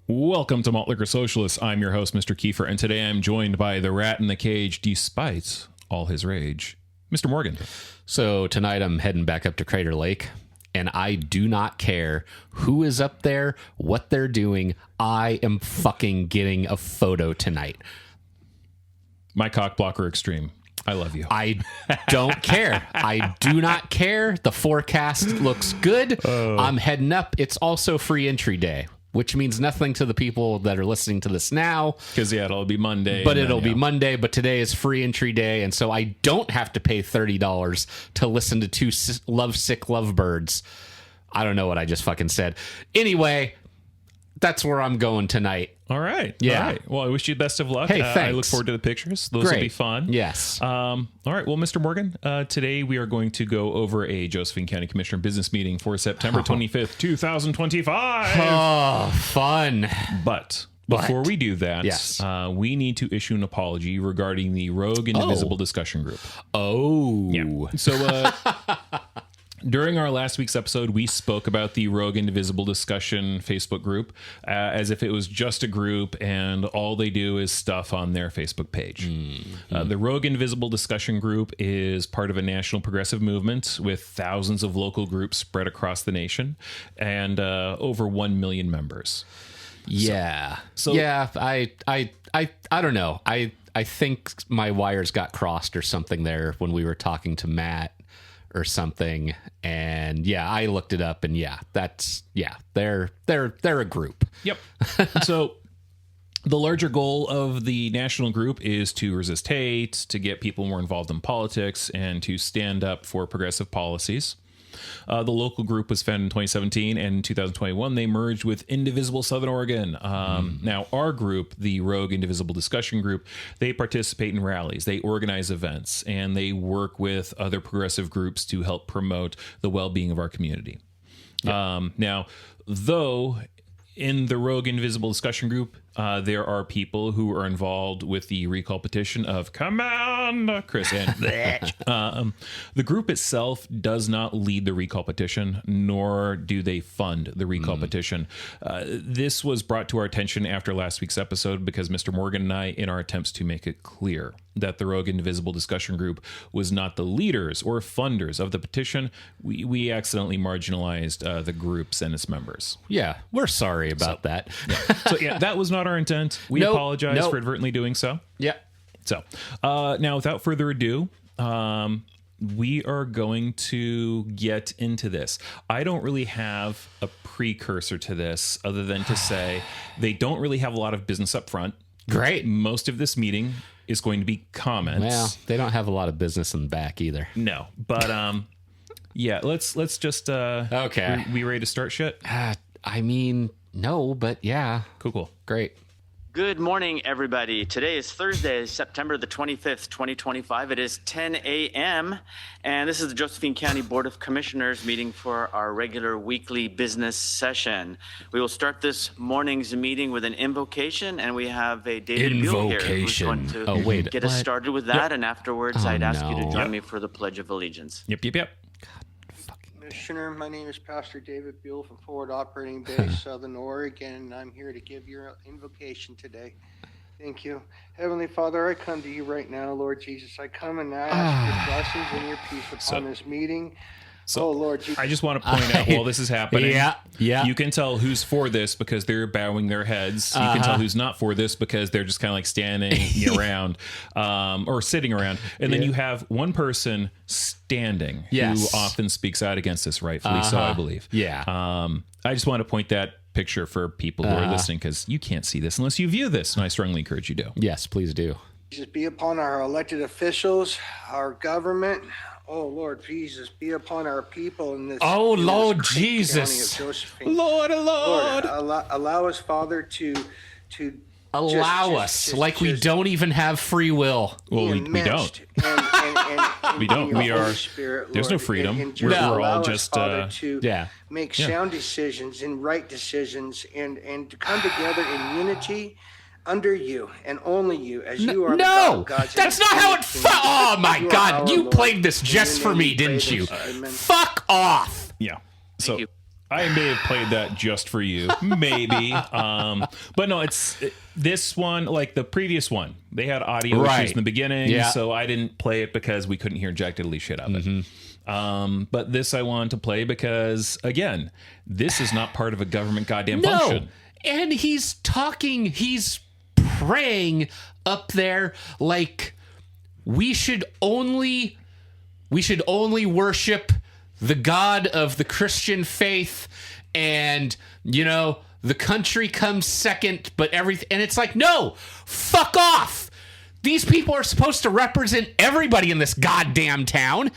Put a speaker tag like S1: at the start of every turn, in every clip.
S1: Welcome to Malt Liquor Socialists. I'm your host, Mr. Kieffer, and today I'm joined by the rat in the cage, despite all his rage, Mr. Morgan.
S2: So tonight I'm heading back up to Crater Lake, and I do not care who is up there, what they're doing. I am fucking getting a photo tonight.
S1: My cock blocker extreme. I love you.
S2: I don't care. I do not care. The forecast looks good. I'm heading up. It's also free entry day, which means nothing to the people that are listening to this now.
S1: Because, yeah, it'll be Monday.
S2: But it'll be Monday, but today is free entry day, and so I don't have to pay $30 to listen to two lovesick lovebirds. I don't know what I just fucking said. Anyway, that's where I'm going tonight.
S1: All right.
S2: Yeah.
S1: All right. Well, I wish you the best of luck.
S2: Hey, thanks.
S1: I look forward to the pictures. Those will be fun.
S2: Yes.
S1: All right. Well, Mr. Morgan, today we are going to go over a Josephine County Commissioner Business meeting for September 25th, 2025.
S2: Oh, fun.
S1: But before we do that,
S2: yes.
S1: We need to issue an apology regarding the Rogue Indivisible Discussion Group.
S2: Oh.
S1: Yeah. So, during our last week's episode, we spoke about the Rogue Indivisible Discussion Facebook group as if it was just a group and all they do is stuff on their Facebook page. Mm-hmm. The Rogue Indivisible Discussion Group is part of a national progressive movement with thousands of local groups spread across the nation and over 1 million members.
S2: Yeah.
S1: So
S2: yeah, I don't know. I think my wires got crossed or something there when we were talking to Matt or something, and yeah, I looked it up, and they're a group.
S1: Yep. So the larger goal of the national group is to resist hate, to get people more involved in politics, and to stand up for progressive policies. The local group was founded in 2017, and in 2021 they merged with Indivisible Southern Oregon. Now, our group, the Rogue Indivisible Discussion Group, they participate in rallies, they organize events, and they work with other progressive groups to help promote the well-being of our community. Yep. Now, though in the Rogue Indivisible Discussion Group, there are people who are involved with the recall petition of Command Chris. And the group itself does not lead the recall petition, nor do they fund the recall petition. This was brought to our attention after last week's episode because Mr. Morgan and I, in our attempts to make it clear that the Rogue Indivisible Discussion Group was not the leaders or funders of the petition, we accidentally marginalized the groups and its members.
S2: Yeah, we're sorry about that.
S1: Yeah. So yeah, that was not our intent. We apologize for inadvertently doing so.
S2: Yeah.
S1: So now, without further ado, we are going to get into this. I don't really have a precursor to this other than to say they don't really have a lot of business up front.
S2: Great.
S1: Most of this meeting is going to be comments.
S2: Well, they don't have a lot of business in the back either.
S1: No, but yeah, let's just
S2: okay.
S1: We ready to start shit?
S2: I mean, no, but yeah.
S1: Cool.
S2: Great.
S3: Good morning, everybody. Today is Thursday, September the 25th, 2025. It is 10 a.m., and this is the Josephine County Board of Commissioners meeting for our regular weekly business session. We will start this morning's meeting with an invocation, and we have a David Buell here who's going to get us started with that, and afterwards I'd ask you to join me for the Pledge of Allegiance.
S1: Yep.
S4: Commissioner, my name is Pastor David Buell from Forward Operating Base, Southern Oregon, and I'm here to give your invocation today. Thank you. Heavenly Father, I come to you right now, Lord Jesus. I come and I ask your blessings and your peace upon this meeting.
S1: So
S4: Oh, Lord.
S1: I just want to point out while this is happening,
S2: Yeah.
S1: you can tell who's for this because they're bowing their heads. You can tell who's not for this because they're just kind of like standing around or sitting around. And then you have one person standing who often speaks out against this, rightfully so, I believe.
S2: Yeah.
S1: I just want to point that picture for people who are listening because you can't see this unless you view this, and I strongly encourage you to.
S2: Yes, please do.
S4: Jesus be upon our elected officials, our government. Oh, Lord Jesus, be upon our people in this.
S2: Oh,
S4: in this
S2: Lord
S4: great
S2: Jesus.
S4: county of Josephine.
S1: Lord.
S4: Lord, allow us, Father, to
S2: Allow us, like we don't even have free will.
S1: Well, we don't. We don't. We are. There's no freedom. We're all just
S4: to make sound decisions and right decisions, and to come together in unity under you and only you, as you are.
S2: No,
S4: God's
S2: that's not how it. Oh my God! You
S4: Lord.
S2: played this just for me, didn't you?
S4: Amen.
S2: Fuck off.
S1: Yeah. So
S3: you.
S1: I may have played that just for you, maybe. But no, it's this one, like the previous one. They had audio issues in the beginning, so I didn't play it because we couldn't hear Jack Diddley shit of it. But this I wanted to play because, again, this is not part of a government goddamn function.
S2: And he's praying up there like we should only worship the God of the Christian faith, and the country comes second, but everything. And it's like, no, fuck off. These people are supposed to represent everybody in this goddamn town.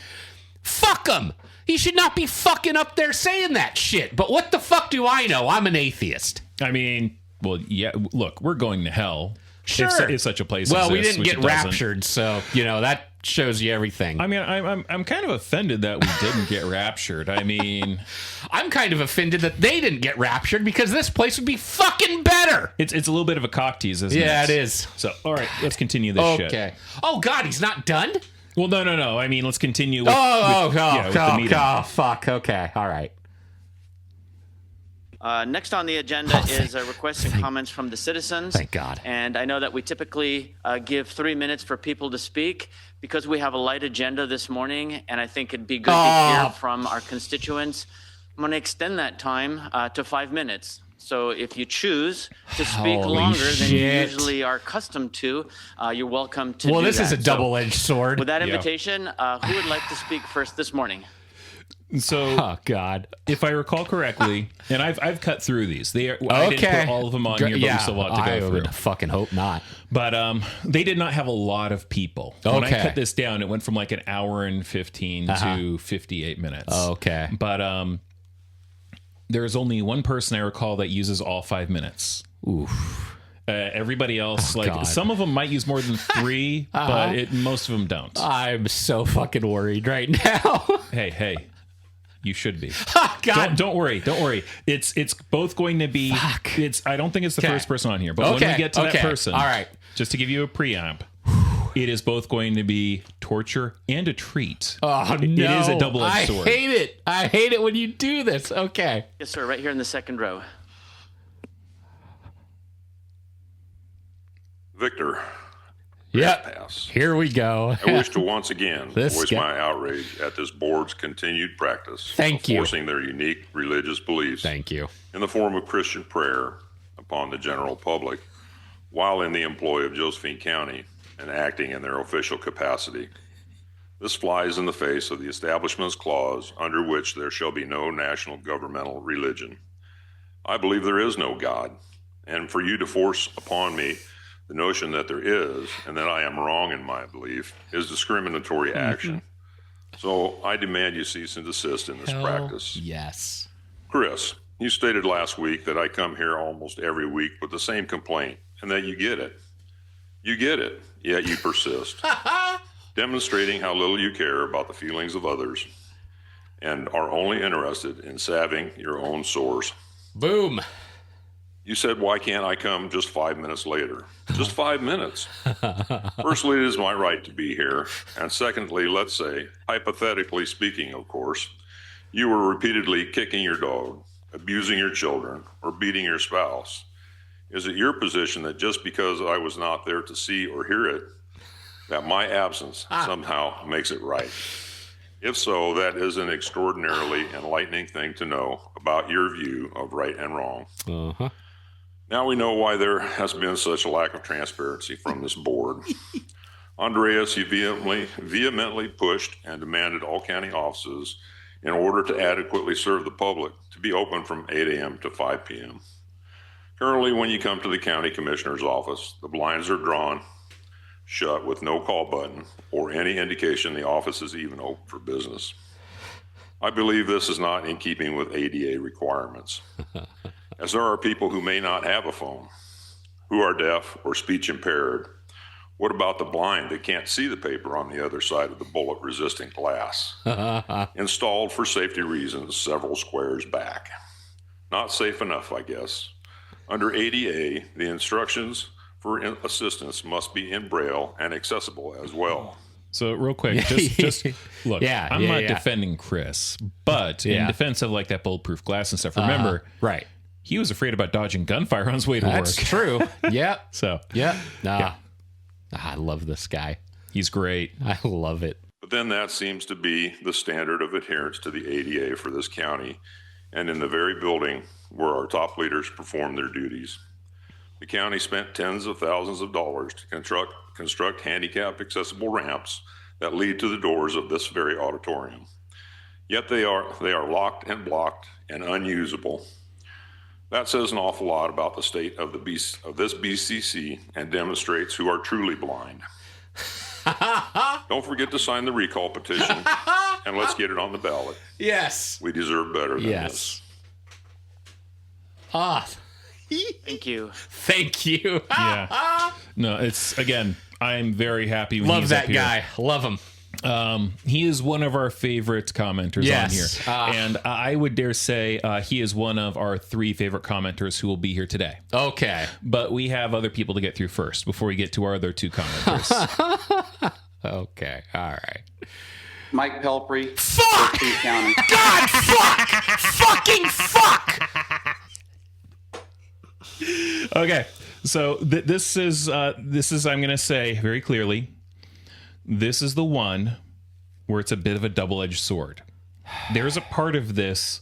S2: Fuck them. He should not be fucking up there saying that shit. But what the fuck do I know? I'm an atheist.
S1: I mean, well, yeah. Look, we're going to hell.
S2: Sure.
S1: If such a place
S2: Well, we
S1: exists,
S2: didn't
S1: which
S2: get
S1: it doesn't.
S2: raptured, so that shows you everything.
S1: I mean, I'm kind of offended that we didn't get raptured. I mean,
S2: I'm kind of offended that they didn't get raptured because this place would be fucking better.
S1: it's a little bit of a cock tease, isn't it?
S2: Yeah, it is.
S1: So, all right, let's continue this shit.
S2: Okay. Oh God, he's not done?
S1: Well, no. I mean, let's continue with,
S2: Oh,
S1: with the meeting.
S2: fuck. Okay, all right.
S3: Next on the agenda is requests and comments from the citizens.
S2: Thank God.
S3: And I know that we typically give 3 minutes for people to speak because we have a light agenda this morning, and I think it'd be good to hear from our constituents. I'm going to extend that time to 5 minutes. So if you choose to speak longer than you usually are accustomed to, you're welcome to do that.
S2: Well, this is a double-edged sword.
S3: With that invitation, who would like to speak first this morning?
S1: So,
S2: oh God,
S1: if I recall correctly, and I've cut through these. I didn't put all of them on here, but we still have to go through.
S2: I would fucking hope not.
S1: But they did not have a lot of people. When I cut this down, it went from like an hour and 15 to 58 minutes.
S2: Okay.
S1: But there is only one person I recall that uses all 5 minutes.
S2: Oof.
S1: Everybody else,
S2: God.
S1: some of them might use more than 3, but most of them don't.
S2: I'm so fucking worried right now.
S1: Hey. You should be.
S2: God.
S1: Don't worry. It's both going to be.
S2: Fuck.
S1: I don't think it's the first person on here, but when we get to that person,
S2: all right.
S1: Just to give you a preamp, it is both going to be torture and a treat.
S2: Oh no!
S1: It is a double-edged sword.
S2: I hate it when you do this. Okay.
S3: Yes, sir. Right here in the second row.
S5: Victor.
S2: Yep.
S5: Pass.
S2: Here we go.
S5: I wish to once again
S2: This
S5: voice
S2: guy.
S5: my outrage at this board's continued practice
S2: Thank
S5: of
S2: you.
S5: forcing their unique religious beliefs
S2: Thank you.
S5: in the form of Christian prayer upon the general public while in the employ of Josephine County and acting in their official capacity. This flies in the face of the Establishment's Clause, under which there shall be no national governmental religion. I believe there is no God, and for you to force upon me the notion that there is, and that I am wrong in my belief, is discriminatory action. So I demand you cease and desist in this practice.
S2: Yes.
S5: Chris, you stated last week that I come here almost every week with the same complaint, and that you get it. You get it, yet you persist, demonstrating how little you care about the feelings of others and are only interested in salving your own sores.
S2: Boom.
S5: You said, why can't I come just 5 minutes later? Just 5 minutes. Firstly, it is my right to be here. And secondly, let's say, hypothetically speaking, of course, you were repeatedly kicking your dog, abusing your children, or beating your spouse. Is it your position that just because I was not there to see or hear it, that my absence somehow makes it right? If so, that is an extraordinarily enlightening thing to know about your view of right and wrong.
S2: Uh-huh.
S5: Now we know why there has been such a lack of transparency from this board. Andreas, you vehemently pushed and demanded all county offices, in order to adequately serve the public, to be open from 8 a.m. to 5 p.m. Currently, when you come to the county commissioner's office, the blinds are drawn shut with no call button or any indication the office is even open for business. I believe this is not in keeping with ADA requirements, as there are people who may not have a phone, who are deaf or speech impaired. What about the blind that can't see the paper on the other side of the bullet-resistant glass? Installed for safety reasons several squares back. Not safe enough, I guess. Under ADA, the instructions for assistance must be in Braille and accessible as well.
S1: So real quick, just look, I'm not
S2: yeah.
S1: defending Chris, but in defense of like that bulletproof glass and stuff, remember,
S2: Right.
S1: he was afraid about dodging gunfire on his way to
S2: That's
S1: work.
S2: true. Yeah.
S1: So
S2: Yeah. I love this guy.
S1: he's great.
S2: I love it.
S5: But then that seems to be the standard of adherence to the ADA for this county and in the very building where our top leaders perform their duties. The county spent tens of thousands of dollars to construct handicap accessible ramps that lead to the doors of this very auditorium. Yet they are locked and blocked and unusable. That says an awful lot about the state of this BCC and demonstrates who are truly blind. Don't forget to sign the recall petition and let's get it on the ballot.
S2: Yes.
S5: We deserve better than this.
S3: Thank you.
S2: Thank you.
S1: Yeah. No, it's, again, I'm very happy when
S2: Love
S1: he's
S2: that
S1: up here.
S2: guy. Love him.
S1: He is one of our favorite commenters
S2: Yes.
S1: on here. And I would dare say he is one of our 3 favorite commenters who will be here today.
S2: Okay.
S1: But we have other people to get through first before we get to our other 2 commenters.
S2: Okay. All right.
S6: Mike Pelphrey.
S2: Fuck!
S6: Josephine County.
S2: God, fuck! Fucking fuck!
S1: Okay. So this is I'm going to say very clearly, this is the one where it's a bit of a double-edged sword. There's a part of this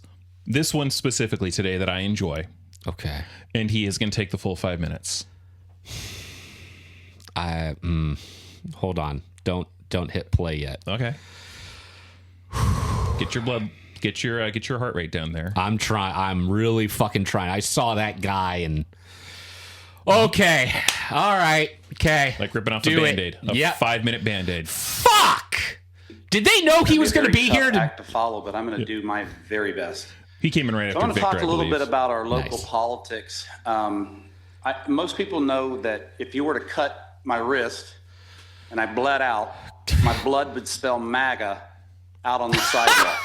S1: one specifically today that I enjoy,
S2: Okay.
S1: and he is going to take the full 5 minutes.
S2: Hold on. Don't hit play yet.
S1: Okay. Get your heart rate down there.
S2: I'm trying. I'm really fucking trying. I saw that guy and. Okay. All right. Okay.
S1: Like ripping off
S2: Do
S1: a
S2: it.
S1: Band-Aid. A
S2: Yep.
S1: 5-minute Band-Aid.
S2: Fuck! Did they know he was going to be here?
S6: Act to follow, but I'm going to do my very best.
S1: He came in right
S6: So
S1: after
S6: I want to
S1: Victor,
S6: talk a little bit about our local
S2: Nice.
S6: politics. Most people know that if you were to cut my wrist and I bled out, my blood would spell MAGA out on the sidewalk.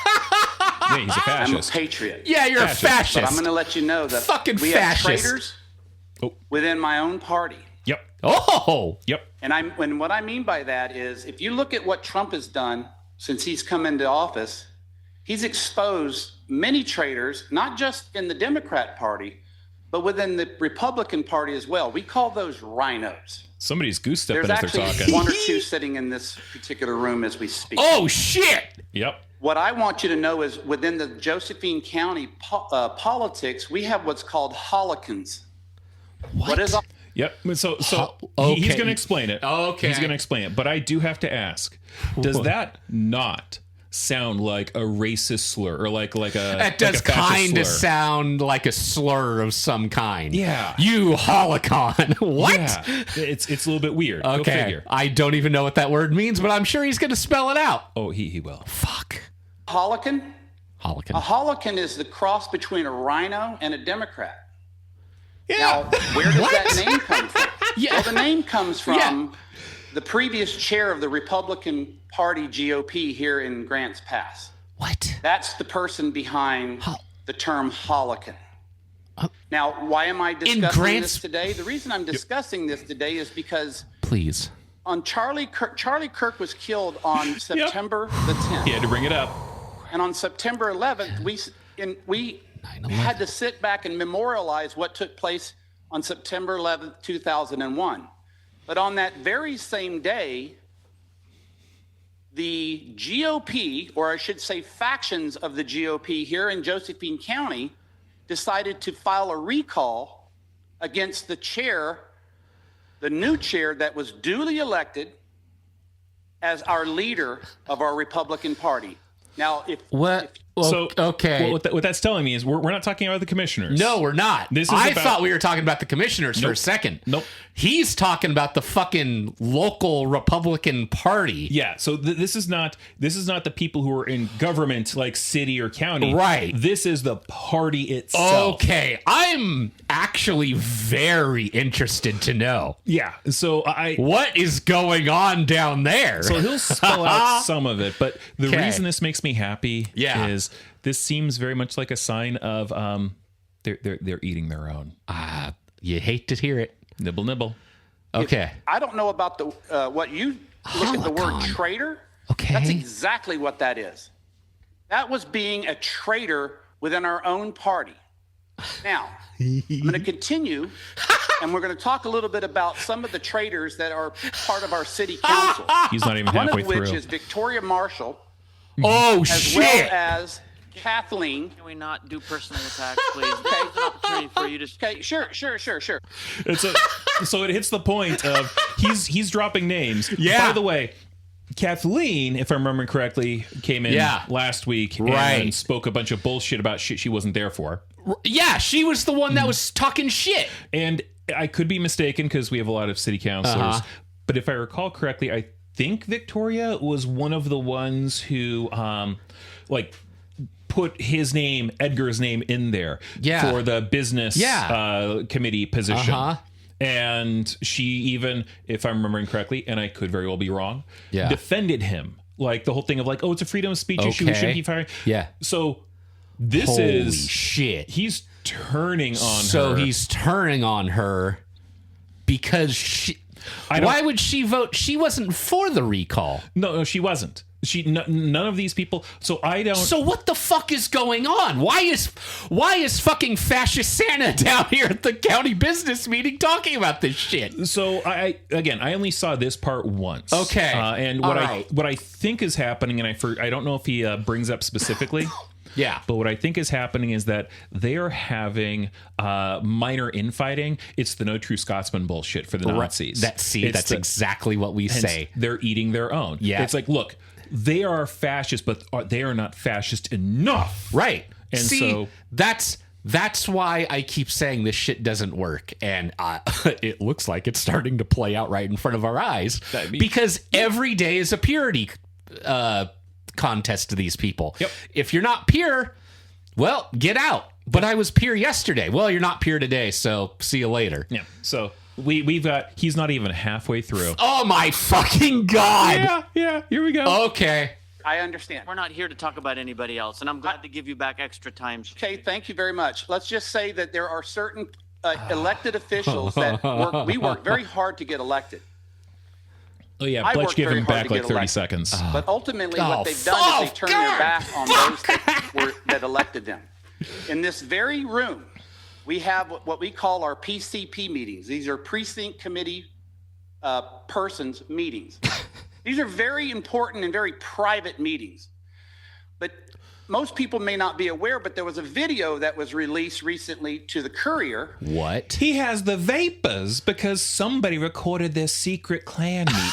S1: Yeah, he's a
S6: I'm a
S1: fascist.
S6: patriot.
S2: Yeah, you're a fascist.
S6: But I'm going to let you know that
S2: Fucking
S6: we
S2: fascist.
S6: have traitors
S1: Oh.
S6: within my own party.
S1: Yep.
S2: Oh!
S1: Yep.
S6: And what I mean by that is if you look at what Trump has done since he's come into office, he's exposed many traitors, not just in the Democrat Party, but within the Republican Party as well. We call those rhinos.
S1: Somebody's goose stepping
S6: There's
S1: as they're
S6: actually
S1: talking.
S6: 1 or 2 sitting in this particular room as we speak.
S2: Oh, shit!
S1: Yep.
S6: What I want you to know is within the Josephine County politics, we have what's called holocrons. What is
S1: Yep. So
S2: okay.
S1: he's going to explain it.
S2: Okay.
S1: He's going to explain it. But I do have to ask, does that not sound like a racist slur or like a
S2: That does
S1: like a fascist
S2: kind of
S1: slur?
S2: sound like a slur of some kind.
S1: Yeah.
S2: You holocron. What?
S1: Yeah. It's a little bit weird. Go
S2: Okay.
S1: figure.
S2: I don't even know what that word means, but I'm sure he's going to spell it out.
S1: Oh, he will.
S2: Fuck.
S6: holocron?
S2: Holocron.
S6: A holocron is the cross between a rhino and a Democrat.
S2: Yeah.
S6: Now, where does that name come from?
S2: Yeah.
S6: Well, the name comes from
S2: Yeah.
S6: the previous chair of the Republican Party GOP here in Grants Pass.
S2: What?
S6: That's the person behind the term holocron. Now, why am I discussing
S2: Grants-
S6: this today? The reason I'm discussing this today is because
S2: Please.
S6: on Charlie Kirk was killed on September the 10th.
S1: He had to bring it up.
S6: And on September 11th, we had to sit back and memorialize what took place on September 11th, 2001. But on that very same day, the GOP, or I should say factions of the GOP here in Josephine County, decided to file a recall against the chair, the new chair that was duly elected as our leader of our Republican Party. Now,
S2: Okay.
S1: Well, what that's telling me is we're not talking about the commissioners.
S2: No, we're not. I thought we were talking about the commissioners for a second.
S1: Nope.
S2: He's talking about the fucking local Republican Party.
S1: Yeah. So this is not the people who are in government, like city or county.
S2: Right.
S1: This is the party itself.
S2: Okay. I'm actually very interested to know.
S1: Yeah. So
S2: what is going on down there?
S1: So he'll spell out some of it, but the reason this makes me happy is this seems very much like a sign of they're eating their own.
S2: You hate to hear it.
S1: Nibble, nibble.
S2: Okay.
S6: I don't know about the what you look at the word traitor.
S2: Okay.
S6: That's exactly what that is. That was being a traitor within our own party. Now, I'm going to continue, and we're going to talk a little bit about some of the traitors that are part of our city council.
S1: He's not even
S6: One
S1: halfway
S6: of which
S1: through.
S6: is Victoria Marshall,
S2: Oh,
S6: as
S2: shit.
S6: well as Kathleen.
S3: Can we not do personal attacks, please? There's an opportunity for you to.
S6: Okay, sure.
S1: So it hits the point of he's dropping names.
S2: Yeah.
S1: By the way, Kathleen, if I'm remembering correctly, came in last week and spoke a bunch of bullshit about shit she wasn't there for.
S2: Yeah, she was the one that was talking shit.
S1: And I could be mistaken because we have a lot of city councilors. But if I recall correctly, I think Victoria was one of the ones who put his name, Edgar's name, in there for the business committee position. And she even, if I'm remembering correctly, and I could very well be wrong, defended him. Like the whole thing of like, oh, it's a freedom of speech issue. We shouldn't be firing.
S2: Yeah.
S1: So this
S2: Holy
S1: is
S2: shit.
S1: He's turning on her.
S2: So he's turning on her because she. Why would she vote? She wasn't for the recall.
S1: No, she wasn't. None of these people. So I don't.
S2: So what the fuck is going on? Why is fucking Fascist Santa down here at the county business meeting talking about this shit?
S1: So I only saw this part once.
S2: Okay.
S1: And what I think is happening, and I don't know if he brings up specifically.
S2: Yeah.
S1: But what I think is happening is that they are having minor infighting. It's the no true Scotsman bullshit for the Nazis.
S2: That's exactly what we say.
S1: They're eating their own.
S2: Yeah.
S1: It's like, look, they are fascist, but they are not fascist enough.
S2: Right.
S1: And
S2: so that's why I keep saying this shit doesn't work. And it looks like it's starting to play out right in front of our eyes. Because every day is a purity contest to these people.
S1: Yep.
S2: If you're not pure, well, get out. But I was pure yesterday. Well, you're not pure today, so see you later.
S1: Yeah. So we've got, he's not even halfway through.
S2: Oh my fucking God.
S1: Yeah. Here we go.
S2: Okay.
S6: I understand.
S3: We're not here to talk about anybody else, and I'm glad to give you back extra time.
S6: Okay, thank you very much. Let's just say that there are certain elected officials that we work very hard to get elected.
S1: Oh yeah,
S6: I
S1: Pledge
S6: worked
S1: give
S6: very
S1: him
S6: hard
S1: back
S6: to
S1: like
S6: get
S1: 30
S6: elected.
S1: seconds.
S6: But ultimately, what they've done is they turn their back on those that elected them. In this very room, we have what we call our PCP meetings. These are precinct committee persons meetings. These are very important and very private meetings. But most people may not be aware, but there was a video that was released recently to the Courier.
S2: What?
S1: He has the vapors because somebody recorded their secret Klan meeting.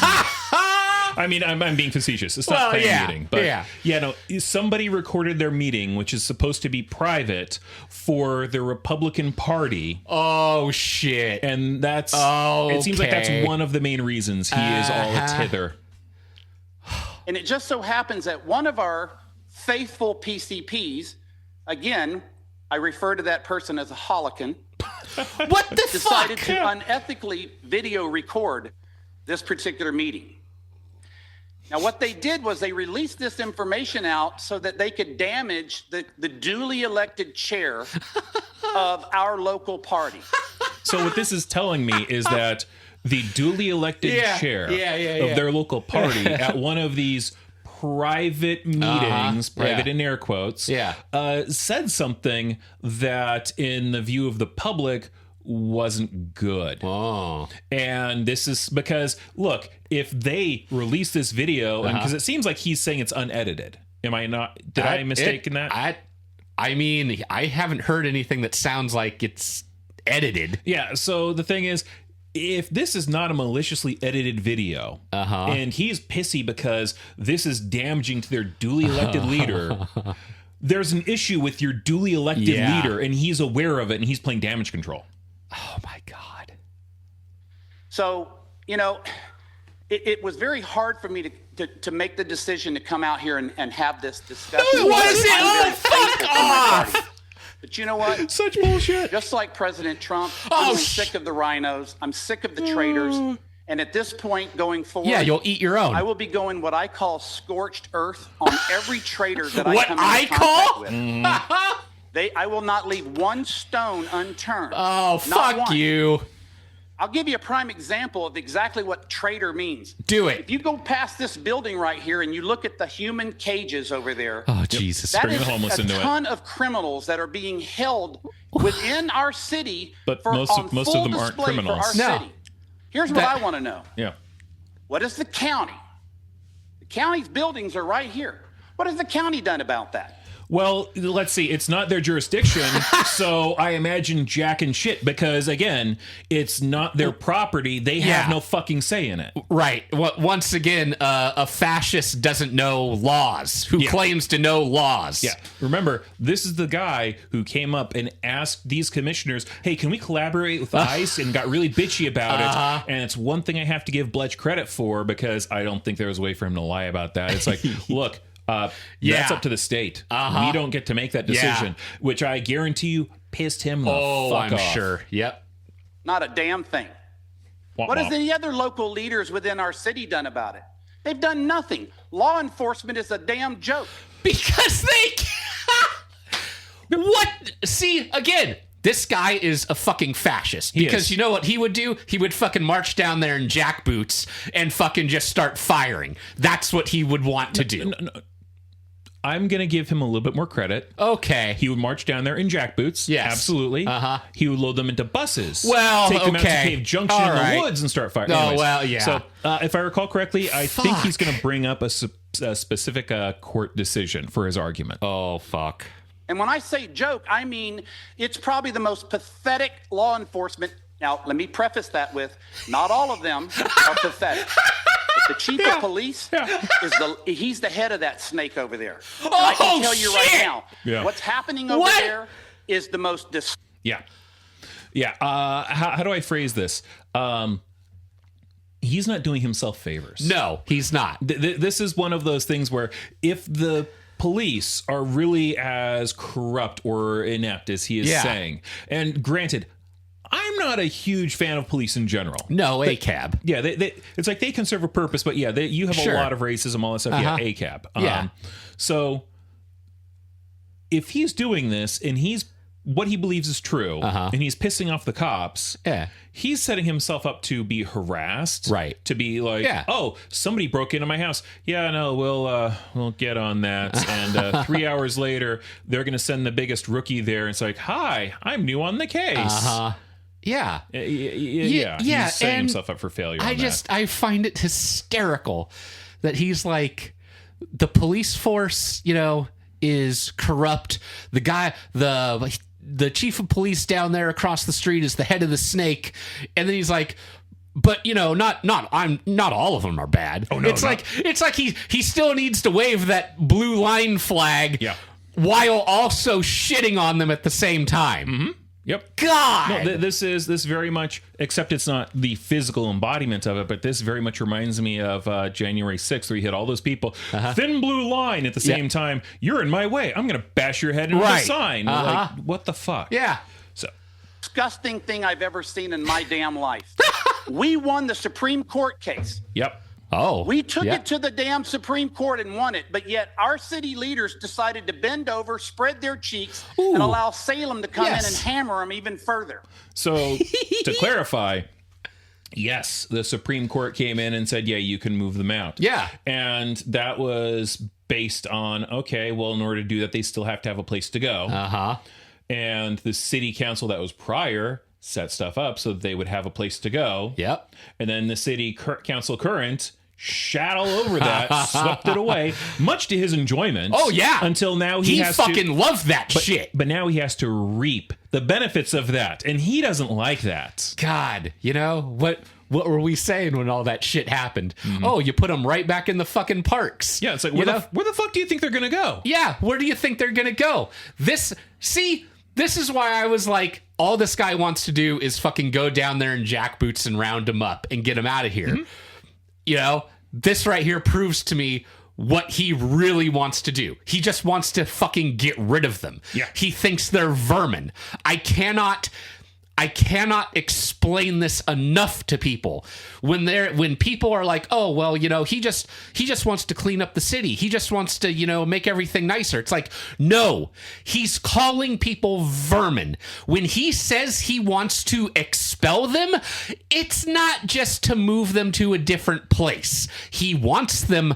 S1: I mean, I'm being facetious. It's not Klan meeting. But somebody recorded their meeting, which is supposed to be private, for the Republican Party.
S2: Oh, shit.
S1: And that's... It seems like that's one of the main reasons he is all a tither.
S6: And it just so happens that one of our faithful PCPs, again, I refer to that person as a holocan.
S2: What the
S6: decided
S2: fuck?
S6: to unethically video record this particular meeting. Now, what they did was they released this information out so that they could damage the duly elected chair of our local party.
S1: So what this is telling me is that the duly elected chair of their local party at one of these private meetings, private in air quotes, said something that in the view of the public wasn't good.
S2: Oh.
S1: And this is because, look, if they release this video, because it seems like he's saying it's unedited. Am I not? Did I mistake in that?
S2: I mean, I haven't heard anything that sounds like it's edited.
S1: Yeah. So the thing is, if this is not a maliciously edited video, and he's pissy because this is damaging to their duly elected leader, there's an issue with your duly elected leader, and he's aware of it, and he's playing damage control.
S2: Oh, my God.
S6: So, you know, it was very hard for me to make the decision to come out here and have this discussion.
S2: Was it? Oh, fuck off!
S6: But you know what?
S1: Such bullshit.
S6: Just like President Trump, I'm sick of the rhinos. I'm sick of the traitors. And at this point, going forward,
S2: you'll eat your own.
S6: I will be going what I call scorched earth on every traitor that I come into contact with. I will not leave one stone unturned.
S2: Oh,
S6: not
S2: fuck
S6: one.
S2: you.
S6: I'll give you a prime example of exactly what traitor means.
S2: Do it.
S6: If you go past this building right here and you look at the human cages over there,
S2: oh, Jesus.
S6: that
S1: Bring
S6: is
S1: the homeless
S6: a
S1: into
S6: ton of criminals that are being held within our city
S1: But
S6: for
S1: most of
S6: full
S1: them aren't
S6: display
S1: criminals.
S6: for our city. Here's what I want to know.
S1: Yeah.
S6: What is the county? The county's buildings are right here. What has the county done about that?
S1: Well, let's see. It's not their jurisdiction, so I imagine jack and shit because, again, it's not their property. They have no fucking say in it.
S2: Right. Once again, a fascist doesn't know laws, who claims to know laws.
S1: Yeah. Remember, this is the guy who came up and asked these commissioners, hey, can we collaborate with ICE? And got really bitchy about it. And it's one thing I have to give Bletch credit for because I don't think there was a way for him to lie about that. It's like, look, that's up to the state. We don't get to make that decision, which I guarantee you pissed him the fuck
S2: I'm
S1: off.
S2: sure. Yep.
S6: Not a damn thing. What has any other local leaders within our city done about it? They've done nothing. Law enforcement is a damn joke.
S2: Because they... What? See, again... This guy is a fucking fascist because you know what he would do? He would fucking march down there in jackboots and fucking just start firing. That's what he would want to do.
S1: No. I'm going to give him a little bit more credit.
S2: Okay.
S1: He would march down there in jackboots.
S2: Yes.
S1: Absolutely. He would load them into buses.
S2: Well,
S1: take them out to
S2: okay.
S1: Cave Junction in the woods and start firing.
S2: Oh, well, yeah.
S1: So, if I recall correctly, I think he's going to bring up a specific court decision for his argument.
S2: Oh, fuck.
S6: And when I say joke, I mean it's probably the most pathetic law enforcement. Now, let me preface that with not all of them are pathetic. But the chief of police he's the head of that snake over there. And I can tell you right now, what's happening over there is the most
S1: Yeah. How do I phrase this? He's not doing himself favors.
S2: No, he's not.
S1: This is one of those things where if the police are really as corrupt or inept as he is saying, and granted, I'm not a huge fan of police in general.
S2: No, ACAB.
S1: Yeah, it's like they can serve a purpose, but you have a lot of racism, all that stuff. Yeah, ACAB. So if he's doing this and he's what he believes is true, and he's pissing off the cops, he's setting himself up to be harassed,
S2: right?
S1: To be like, oh, somebody broke into my house. Yeah, no, we'll get on that. And 3 hours later, they're going to send the biggest rookie there. And it's like, hi, I'm new on the case.
S2: Yeah.
S1: He's setting himself up for failure.
S2: I find it hysterical that he's like, the police force, is corrupt. The guy, the chief of police down there across the street is the head of the snake. And then he's like, but not all of them are bad.
S1: Oh no.
S2: It's like he still needs to wave that blue line flag while also shitting on them at the same time.
S1: Mm-hmm. Yep.
S2: God.
S1: No, this very much, except it's not the physical embodiment of it, but this very much reminds me of January 6th, where you hit all those people. Thin blue line at the same time. You're in my way. I'm going to bash your head into the sign. Like, what the fuck?
S2: Yeah.
S1: So
S6: disgusting thing I've ever seen in my damn life. We won the Supreme Court case.
S1: Yep.
S2: Oh,
S6: we took it to the damn Supreme Court and won it, but yet our city leaders decided to bend over, spread their cheeks, and allow Salem to come in and hammer them even further.
S1: So, to clarify, yes, the Supreme Court came in and said, yeah, you can move them out.
S2: Yeah.
S1: And that was based on, okay, well, in order to do that, they still have to have a place to go. And the city council that was prior set stuff up so that they would have a place to go.
S2: Yep.
S1: And then the city council current shat all over that, swept it away, much to his enjoyment.
S2: Oh, yeah.
S1: Until now he has
S2: fucking loved that shit.
S1: But now he has to reap the benefits of that, and he doesn't like that.
S2: God, what were we saying when all that shit happened? Oh, you put them right back in the fucking parks.
S1: Yeah, it's like, where the fuck do you think they're going to go?
S2: Yeah, where do you think they're going to go? This is why I was like, all this guy wants to do is fucking go down there in jackboots and round them up and get them out of here. This right here proves to me what he really wants to do. He just wants to fucking get rid of them.
S1: Yeah.
S2: He thinks they're vermin. I cannot explain this enough to people. When people are like, oh, well, he just wants to clean up the city. He just wants to, make everything nicer. It's like, no, he's calling people vermin. When he says he wants to expel them, it's not just to move them to a different place. He wants them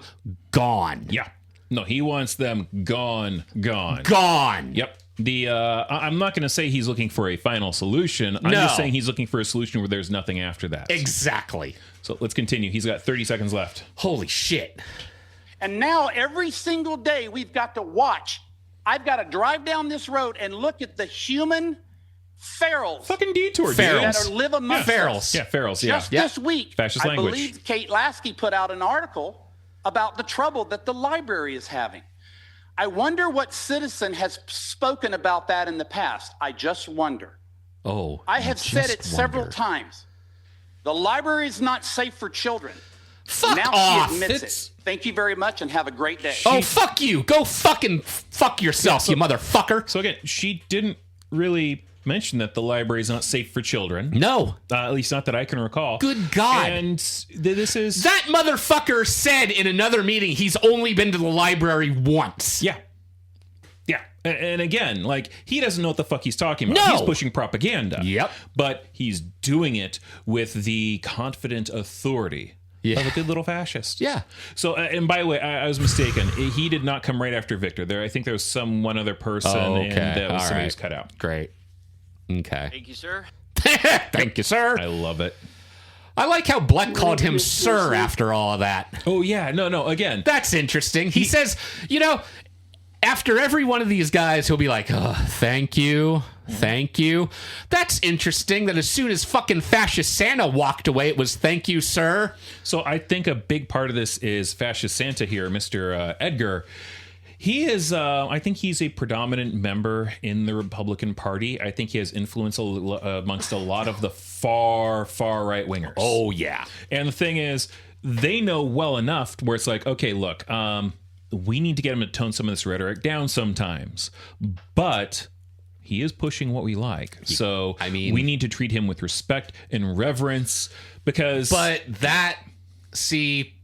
S2: gone.
S1: Yeah. No, he wants them gone.
S2: Gone.
S1: Yep. I'm not going to say he's looking for a final solution. I'm just saying he's looking for a solution where there's nothing after that.
S2: Exactly.
S1: So let's continue. He's got 30 seconds left.
S2: Holy shit.
S6: And now every single day we've got to watch. I've got to drive down this road and look at the human ferals.
S1: Fucking detour,
S2: ferals.
S6: That are live amongst
S2: ferals.
S6: us.
S1: Yeah, ferals. Yeah.
S6: Just this week,
S1: Fascist
S6: I
S1: language.
S6: believe Kate Lasky put out an article about the trouble that the library is having. I wonder what citizen has spoken about that in the past. I just wonder.
S2: Oh,
S6: I have said it several times. The library is not safe for children.
S2: Fuck
S6: now
S2: off.
S6: She admits it. Thank you very much and have a great day.
S2: Oh, fuck you. Go fucking fuck yourself, you motherfucker.
S1: So again, she didn't really mention that the library is not safe for children.
S2: No.
S1: At least not that I can recall.
S2: Good God.
S1: And this is...
S2: That motherfucker said in another meeting he's only been to the library once.
S1: Yeah. Yeah. And again, he doesn't know what the fuck he's talking about.
S2: No.
S1: He's pushing propaganda.
S2: Yep.
S1: But he's doing it with the confident authority of a good little fascist.
S2: Yeah.
S1: So, and by the way, I was mistaken. He did not come right after Victor. I think there was one other person, and somebody was cut out.
S2: Great. Okay.
S3: Thank you, sir.
S2: Thank you, sir.
S1: I love it.
S2: I like how Bleck called him sir after all of that.
S1: Oh, yeah. No. Again.
S2: That's interesting. He says, after every one of these guys, he'll be like, oh, thank you. Thank you. That's interesting that as soon as fucking Fascist Santa walked away, it was thank you, sir.
S1: So I think a big part of this is Fascist Santa here, Mr. Edgar. He is, I think he's a predominant member in the Republican Party. I think he has influence amongst a lot of the far right wingers.
S2: Oh, yeah.
S1: And the thing is, they know well enough where it's like, okay, look, we need to get him to tone some of this rhetoric down sometimes. But he is pushing what we like. So we need to treat him with respect and reverence because...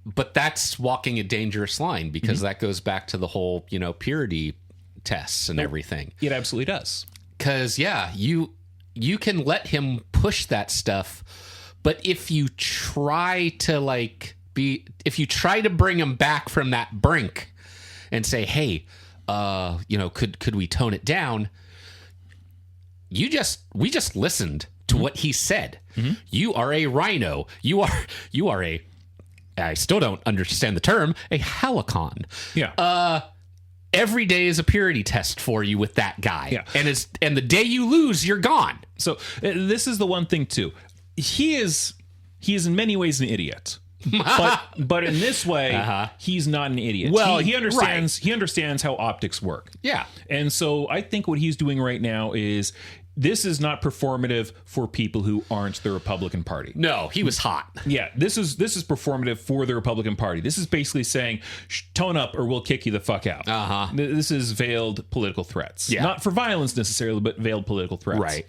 S2: But that's walking a dangerous line because that goes back to the whole, purity tests and everything.
S1: It absolutely does.
S2: Because, you can let him push that stuff, but if you try to if you try to bring him back from that brink and say, hey, could we tone it down? We just listened to what he said. Mm-hmm. You are a rhino. You are a... I still don't understand the term, a halcyon.
S1: Yeah.
S2: Every day is a purity test for you with that guy.
S1: Yeah.
S2: And the day you lose, you're gone.
S1: So this is the one thing too. He is in many ways an idiot. but in this way, he's not an idiot.
S2: Well,
S1: he understands he understands how optics work.
S2: Yeah.
S1: And so I think what he's doing right now is this is not performative for people who aren't the Republican Party.
S2: No, he was hot.
S1: Yeah, this is performative for the Republican Party. This is basically saying, tone up or we'll kick you the fuck out. This is veiled political threats.
S2: Yeah.
S1: Not for violence necessarily, but veiled political threats.
S2: Right.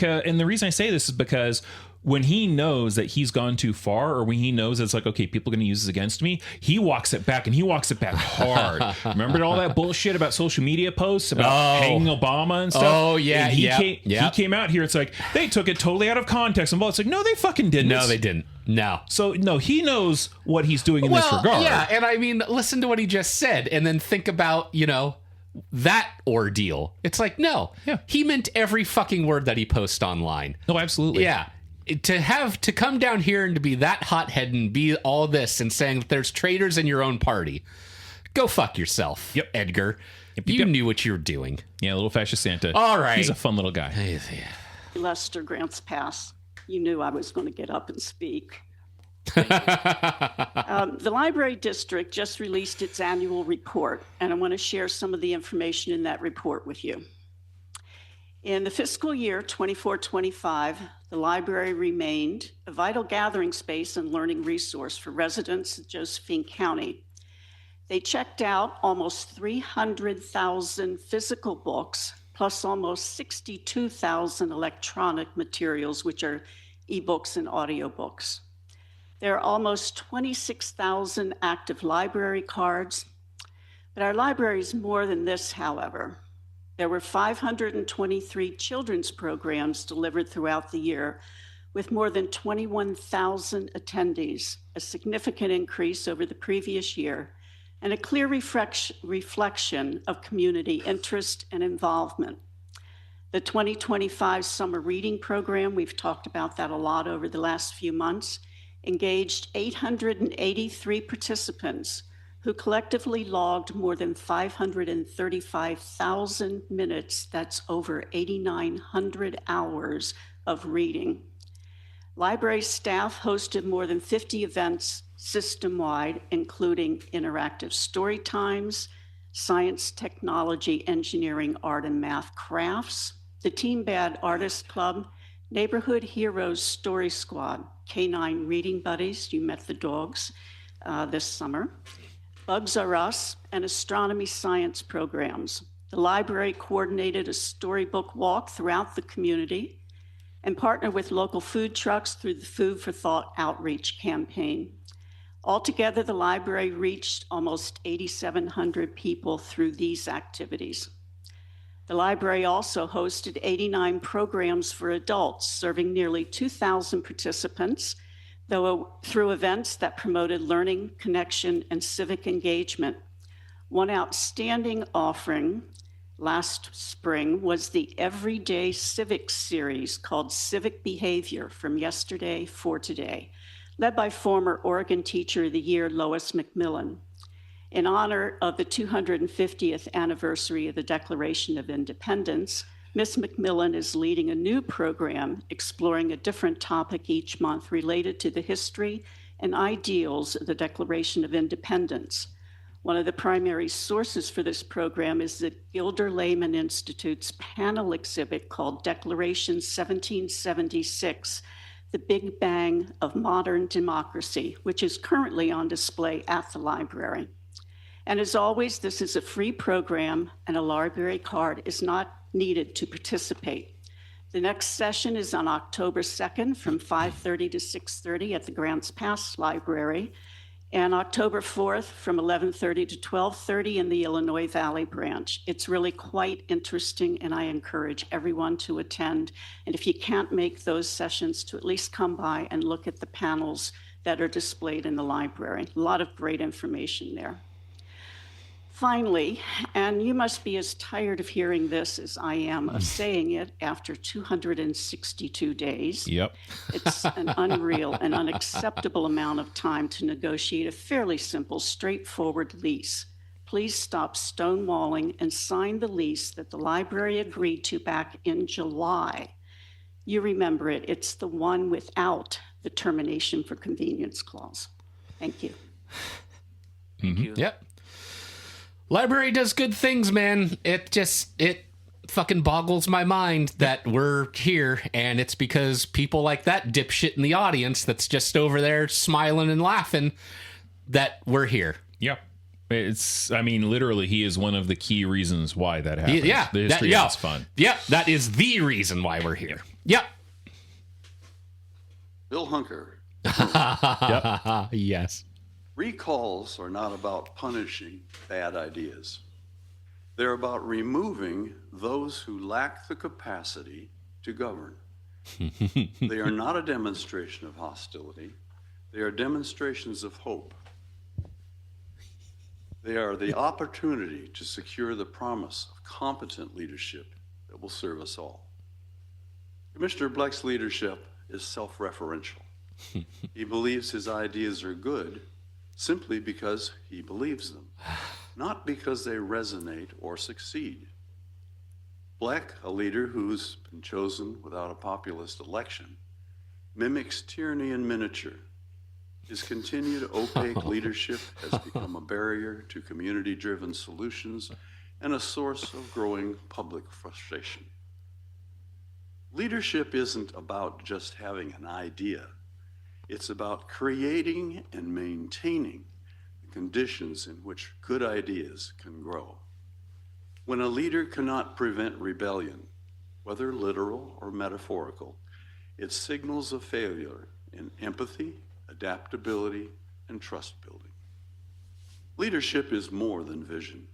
S1: And the reason I say this is because when he knows that he's gone too far, or when he knows it's like, okay, people are going to use this against me, he walks it back, and he walks it back hard. Remember all that bullshit about social media posts about hanging Obama and stuff?
S2: Oh, yeah.
S1: And he came out here, it's like, they took it totally out of context. And it's like, no, they fucking didn't.
S2: No, they didn't. No.
S1: So, no, he knows what he's doing in this regard.
S2: Yeah, and listen to what he just said, and then think about, that ordeal. It's like, no, he meant every fucking word that he posts online.
S1: No, absolutely.
S2: Yeah. To come down here and to be that hothead and be all this and saying that there's traitors in your own party. Go fuck yourself, Edgar. You knew what you were doing.
S1: Yeah, little Fascist Santa.
S2: All right.
S1: He's a fun little guy.
S7: Lester Grants Pass. You knew I was going to get up and speak. The library district just released its annual report, and I want to share some of the information in that report with you. In the fiscal year 24-25, the library remained a vital gathering space and learning resource for residents of Josephine County. They checked out almost 300,000 physical books, plus almost 62,000 electronic materials, which are ebooks and audiobooks. There are almost 26,000 active library cards, but our library is more than this, however. There were 523 children's programs delivered throughout the year, with more than 21,000 attendees, a significant increase over the previous year, and a clear reflection of community interest and involvement. The 2025 summer reading program, we've talked about that a lot over the last few months, engaged 883 participants who collectively logged more than 535,000 minutes. That's over 8,900 hours of reading. Library staff hosted more than 50 events system-wide, including interactive story times, science, technology, engineering, art, and math crafts, the Team Bad Artist Club, Neighborhood Heroes Story Squad, Canine Reading Buddies, you met the dogs this summer, Bugs R Us, and astronomy science programs. The library coordinated a storybook walk throughout the community and partnered with local food trucks through the Food for Thought outreach campaign. Altogether, the library reached almost 8,700 people through these activities. The library also hosted 89 programs for adults, serving nearly 2,000 participants, through events that promoted learning, connection, and civic engagement. One outstanding offering last spring was the Everyday Civics series called Civic Behavior from Yesterday for Today, led by former Oregon Teacher of the Year, Lois McMillan. In honor of the 250th anniversary of the Declaration of Independence, Ms. McMillan is leading a new program exploring a different topic each month related to the history and ideals of the Declaration of Independence. One of the primary sources for this program is the Gilder Lehman Institute's panel exhibit called Declaration 1776, The Big Bang of Modern Democracy, which is currently on display at the library. And as always, this is a free program and a library card is not needed to participate. The next session is on October 2nd from 5:30 to 6:30 at the Grants Pass Library, and October 4th from 11:30 to 12:30 in the Illinois Valley branch. It's really quite interesting, and I encourage everyone to attend. And if you can't make those sessions, to at least come by and look at the panels that are displayed in the library. A lot of great information there. Finally, and you must be as tired of hearing this as I am of saying it after 262 days.
S1: Yep.
S7: It's an unreal and unacceptable amount of time to negotiate a fairly simple, straightforward lease. Please stop stonewalling and sign the lease that the library agreed to back in July. You remember it. It's the one without the termination for convenience clause. Thank you.
S3: Thank you.
S2: Yep. Library does good things, man. It fucking boggles my mind that we're here, and it's because people like that dipshit in the audience that's just over there smiling and laughing that we're here.
S1: Yeah. Literally, he is one of the key reasons why that happens.
S2: Yeah.
S1: The history is fun.
S2: Yeah, that is the reason why we're here. Yep.
S8: Bill Hunker.
S1: Yep.
S2: Yes.
S8: Recalls are not about punishing bad ideas. They're about removing those who lack the capacity to govern. They are not a demonstration of hostility. They are demonstrations of hope. They are the opportunity to secure the promise of competent leadership that will serve us all. Commissioner Bleck's leadership is self-referential. He believes his ideas are good simply because he believes them, not because they resonate or succeed. Bleck, a leader who's been chosen without a populist election, mimics tyranny in miniature. His continued opaque leadership has become a barrier to community-driven solutions and a source of growing public frustration. Leadership isn't about just having an idea. It's about creating and maintaining the conditions in which good ideas can grow. When a leader cannot prevent rebellion, whether literal or metaphorical, it signals a failure in empathy, adaptability, and trust building. Leadership is more than vision.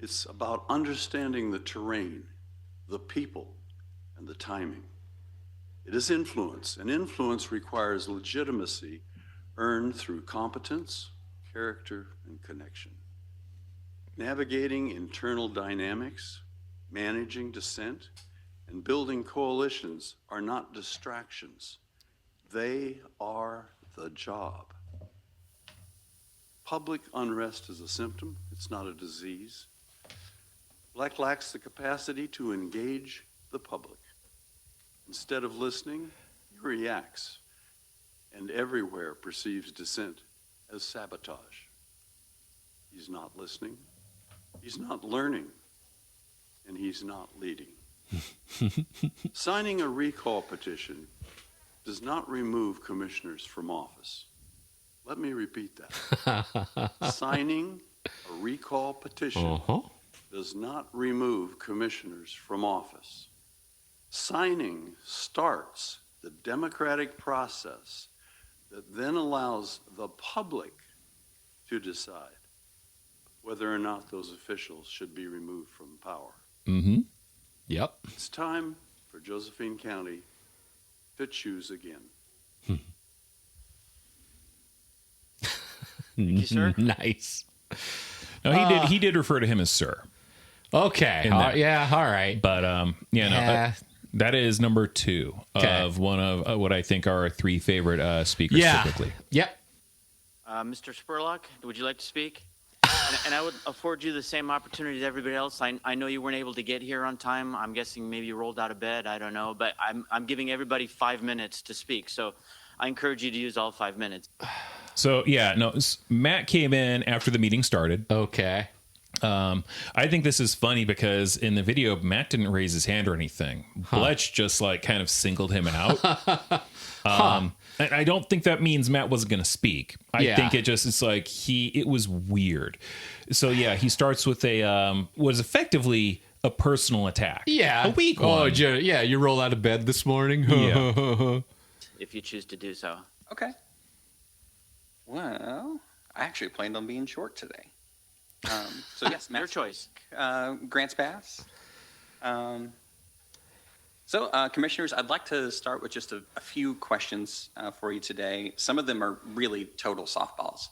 S8: It's about understanding the terrain, the people, and the timing. It is influence, and influence requires legitimacy earned through competence, character, and connection. Navigating internal dynamics, managing dissent, and building coalitions are not distractions. They are the job. Public unrest is a symptom, it's not a disease. Bleck lacks the capacity to engage the public. Instead of listening, he reacts, and everywhere perceives dissent as sabotage. He's not listening, he's not learning, and he's not leading. Signing a recall petition does not remove commissioners from office. Let me repeat that. Signing a recall petition does not remove commissioners from office. Signing starts the democratic process that then allows the public to decide whether or not those officials should be removed from power.
S2: Mm-hmm. Yep.
S8: It's time for Josephine County to choose again.
S3: Thank you, sir.
S2: Nice.
S1: No, he did refer to him as sir.
S2: Okay. Yeah. All right.
S1: But that is number 2 of one of what I think are our 3 favorite speakers typically.
S2: Yep.
S3: Mr. Spurlock, would you like to speak? And I would afford you the same opportunity as everybody else. I know you weren't able to get here on time. I'm guessing maybe you rolled out of bed. I don't know. But I'm giving everybody 5 minutes to speak. So I encourage you to use all 5 minutes.
S1: So, Matt came in after the meeting started.
S2: Okay.
S1: I think this is funny because in the video, Matt didn't raise his hand or anything. Bletch just kind of singled him out. And I don't think that means Matt wasn't going to speak. I think it was weird. So he starts with was effectively a personal attack.
S2: Yeah.
S1: A weak one.
S2: You roll out of bed this morning.
S3: If you choose to do so.
S9: Okay. Well, I actually planned on being short today. So yes, Matt,
S3: your choice.
S9: Grants pass. So, commissioners, I'd like to start with just a few questions for you today. Some of them are really total softballs.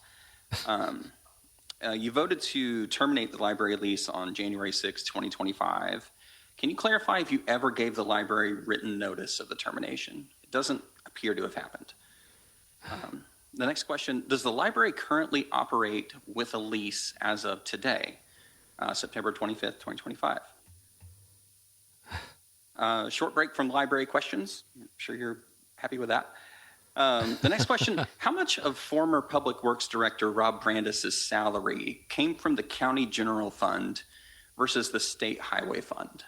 S9: You voted to terminate the library lease on January 6, 2025. Can you clarify if you ever gave the library written notice of the termination? It doesn't appear to have happened. The next question, does the library currently operate with a lease as of today, September 25th, 2025? Short break from library questions. I'm sure you're happy with that. The next question, how much of former Public Works Director Rob Brandis' salary came from the County General Fund versus the State Highway Fund?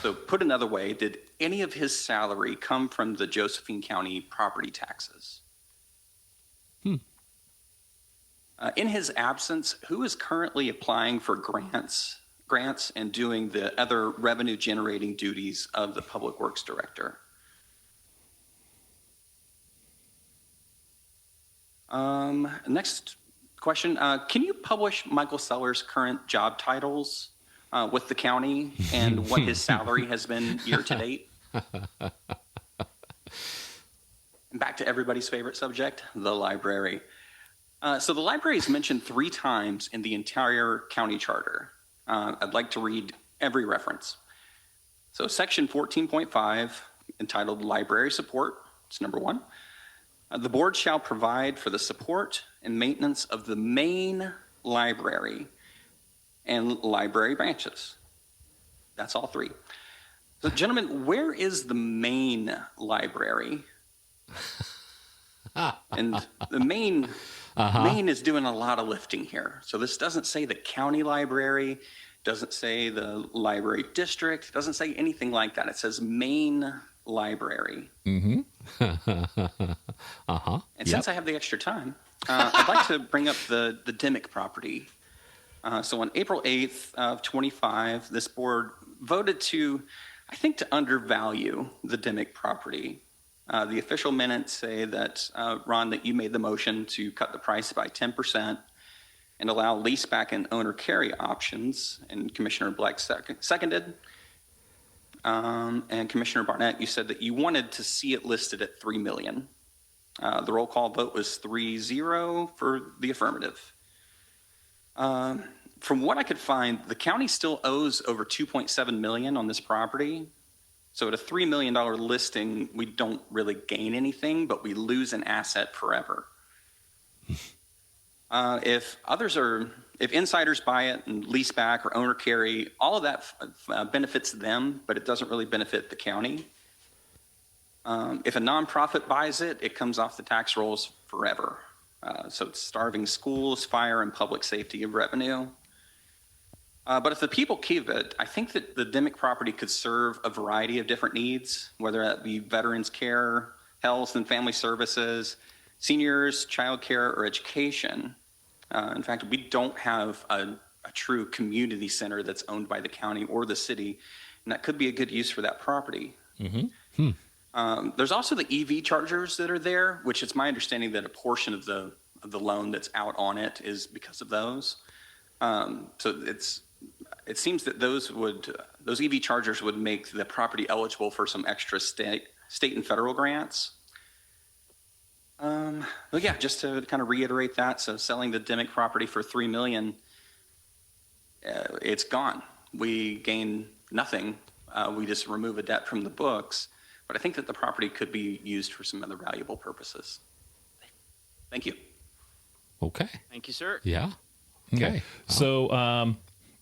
S9: So put another way, did any of his salary come from the Josephine County property taxes? In his absence, who is currently applying for grants and doing the other revenue generating duties of the Public Works Director? Next question, can you publish Michael Seller's current job titles with the county and what his salary has been year to date? And back to everybody's favorite subject, the library. So the library is mentioned 3 times in the entire county charter. I'd like to read every reference. So section 14.5, entitled Library Support, it's number 1. The board shall provide for the support and maintenance of the main library and library branches. That's all 3. So gentlemen, where is the main library? And the main is doing a lot of lifting here. So this doesn't say the county library, doesn't say the library district, doesn't say anything like that. It says main library.
S2: Mm-hmm.
S9: And since I have the extra time, I'd like to bring up the Dimick property. So on April 8th of 25, this board voted to undervalue the Dimick property. The official minutes say that, Ron, that you made the motion to cut the price by 10% and allow leaseback and owner carry options, and Commissioner Black seconded. And Commissioner Barnett, you said that you wanted to see it listed at $3 million. The roll call vote was 3-0 for the affirmative. From what I could find, the county still owes over $2.7 million on this property. So at a $3 million listing, we don't really gain anything, but we lose an asset forever. If insiders buy it and lease back or owner carry, all of that benefits them, but it doesn't really benefit the county. If a nonprofit buys it, it comes off the tax rolls forever. So it's starving schools, fire, and public safety of revenue. But if the people keep it, I think that the Dimick property could serve a variety of different needs, whether that be veterans care, health and family services, seniors, child care, or education. In fact, we don't have a true community center that's owned by the county or the city, and that could be a good use for that property.
S2: Mm-hmm.
S9: There's also the EV chargers that are there, which it's my understanding that a portion of the loan that's out on it is because of those. So it seems that those EV chargers would make the property eligible for some extra state and federal grants. But yeah, just to kind of reiterate that, so selling the Dimick property for $3 million, it's gone. We gain nothing. We just remove a debt from the books. But I think that the property could be used for some other valuable purposes. Thank you.
S2: Okay.
S3: Thank you, sir.
S2: Yeah.
S1: Okay. So,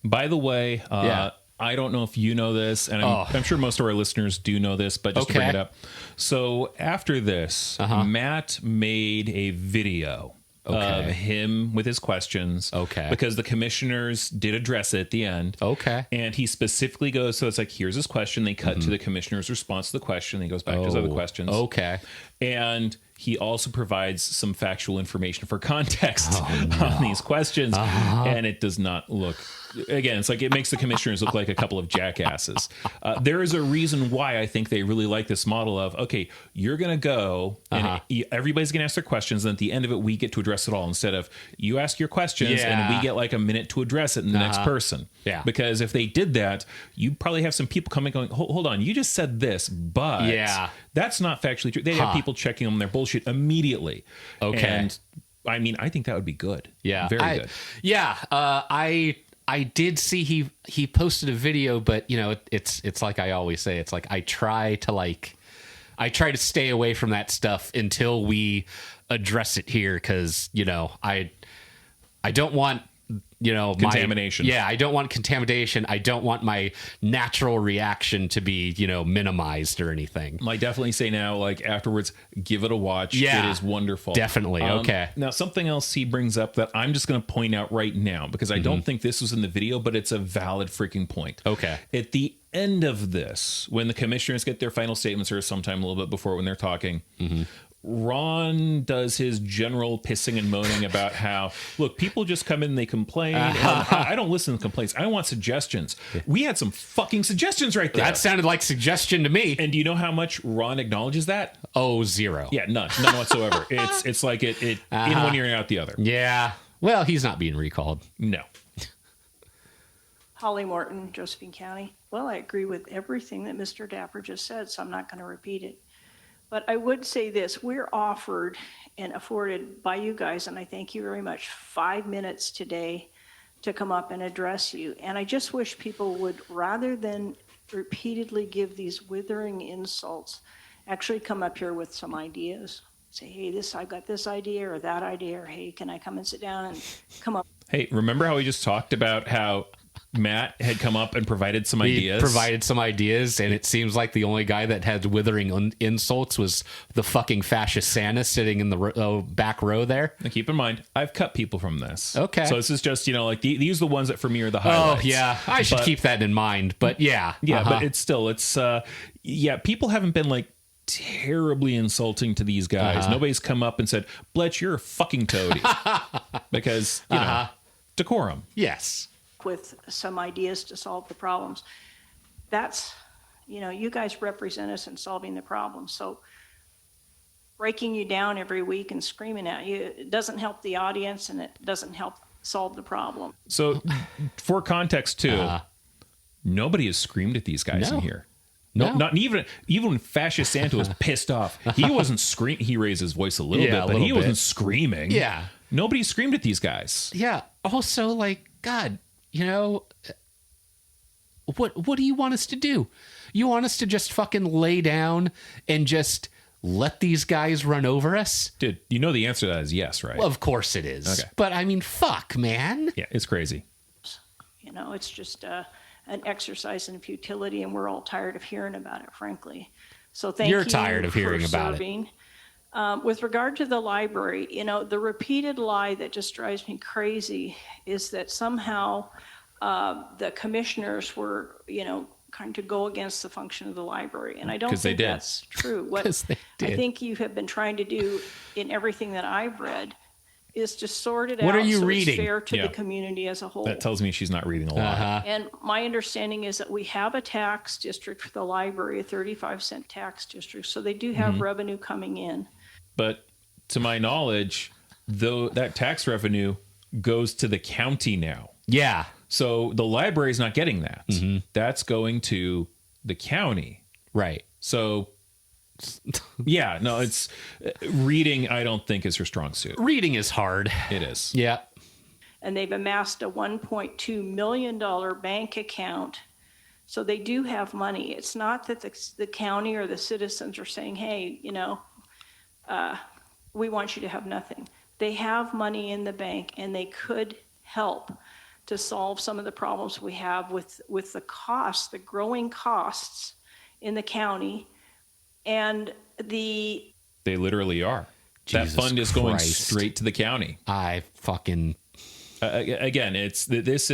S1: by the way, I don't know if you know this, and I'm sure most of our listeners do know this, but just to bring it up. So after this, Matt made a video of him with his questions. Because the commissioners did address it at the end. And he specifically goes, so it's like, here's his question. They cut to the commissioner's response to the question. He goes back to his other questions. And he also provides some factual information for context on these questions. And it does not look, again, it's like it makes the commissioners look like a couple of jackasses. There is a reason why I think they really like this model of, okay, you're going to go and everybody's going to ask their questions. And at the end of it, we get to address it all instead of you ask your questions and we get like a minute to address it in the next person. Because if they did that, you'd probably have some people coming going, hold on, you just said this, but that's not factually true. They'd have people checking on their bullshit immediately. And I mean, I think that would be good. Very good.
S2: I did see he posted a video, but you know, it's like I always say, it's like I try to stay away from that stuff until we address it here, because you know I don't want
S1: contamination.
S2: I don't want contamination. I don't want my natural reaction to be, minimized or anything.
S1: I definitely say now, like afterwards, give it a watch. It is wonderful.
S2: Definitely. Okay.
S1: Now, something else he brings up that I'm just going to point out right now, because I don't think this was in the video, but it's a valid freaking point. At the end of this, when the commissioners get their final statements, or sometime a little bit before when they're talking, Ron does his general pissing and moaning about how, look, people just come in and they complain. And I don't listen to complaints. I want suggestions. We had some fucking suggestions right there.
S2: That sounded like suggestion to me.
S1: And do you know how much Ron acknowledges that?
S2: Oh, 0.
S1: Yeah, none whatsoever. It's like it in one ear and out the other.
S2: Yeah. Well, he's not being recalled.
S1: No.
S10: Holly Morton, Josephine County. Well, I agree with everything that Mr. Dapper just said, so I'm not going to repeat it. But I would say this, we're offered and afforded by you guys, and I thank you very much, 5 minutes today to come up and address you. And I just wish people would, rather than repeatedly give these withering insults, actually come up here with some ideas. Say, hey, I've got this idea or that idea, or hey, can I come and sit down and come up?
S1: Hey, remember how we just talked about how Matt had come up and provided some ideas?
S2: Provided some ideas, and it seems like the only guy that had withering insults was the fucking fascist Santa sitting in the back row there.
S1: Now keep in mind, I've cut people from this.
S2: Okay.
S1: So this is just, like these are the ones that for me are the highlights.
S2: Oh, yeah. I should keep that in mind. But yeah.
S1: Yeah, but it's people haven't been like terribly insulting to these guys. Nobody's come up and said, Bletch, you're a fucking toady. Because, decorum.
S2: Yes.
S10: With some ideas to solve the problems. That's, you guys represent us in solving the problems. So breaking you down every week and screaming at you, it doesn't help the audience, and it doesn't help solve the problem.
S1: So for context too, nobody has screamed at these guys in here. No, not even when Fascist Santa was pissed off. He wasn't screaming. He raised his voice a little bit, but he wasn't screaming.
S2: Yeah.
S1: Nobody screamed at these guys.
S2: Yeah. Also, God, what do you want us to do? You want us to just fucking lay down and just let these guys run over us?
S1: Dude, the answer to that is yes, right?
S2: Well, of course it is. Okay. But I mean, fuck, man.
S1: Yeah, it's crazy.
S10: It's just an exercise in futility, and we're all tired of hearing about it, frankly. So thank you.
S2: You're tired of hearing about it.
S10: With regard to the library, the repeated lie that just drives me crazy is that somehow the commissioners were, trying to go against the function of the library. And I don't think that's true. What I think you have been trying to do in everything that I've read is to sort it out.
S2: What are you
S10: so
S2: reading?
S10: It's fair to the community as a whole.
S1: That tells me she's not reading a lot.
S10: And my understanding is that we have a tax district for the library, a 35-cent tax district. So they do have revenue coming in.
S1: But to my knowledge, though, that tax revenue goes to the county now.
S2: Yeah.
S1: So the library is not getting that. That's going to the county.
S2: Right.
S1: So, yeah, no, it's reading, I don't think is her strong suit.
S2: Reading is hard.
S1: It is.
S2: Yeah.
S10: And they've amassed a $1.2 million bank account. So they do have money. It's not that the county or the citizens are saying, hey, we want you to have nothing. They have money in the bank, and they could help to solve some of the problems we have with the costs, the growing costs in the county. And they
S1: literally are.
S2: Jesus
S1: that fund is going
S2: Christ.
S1: Straight to the county.
S2: I fucking
S1: again, this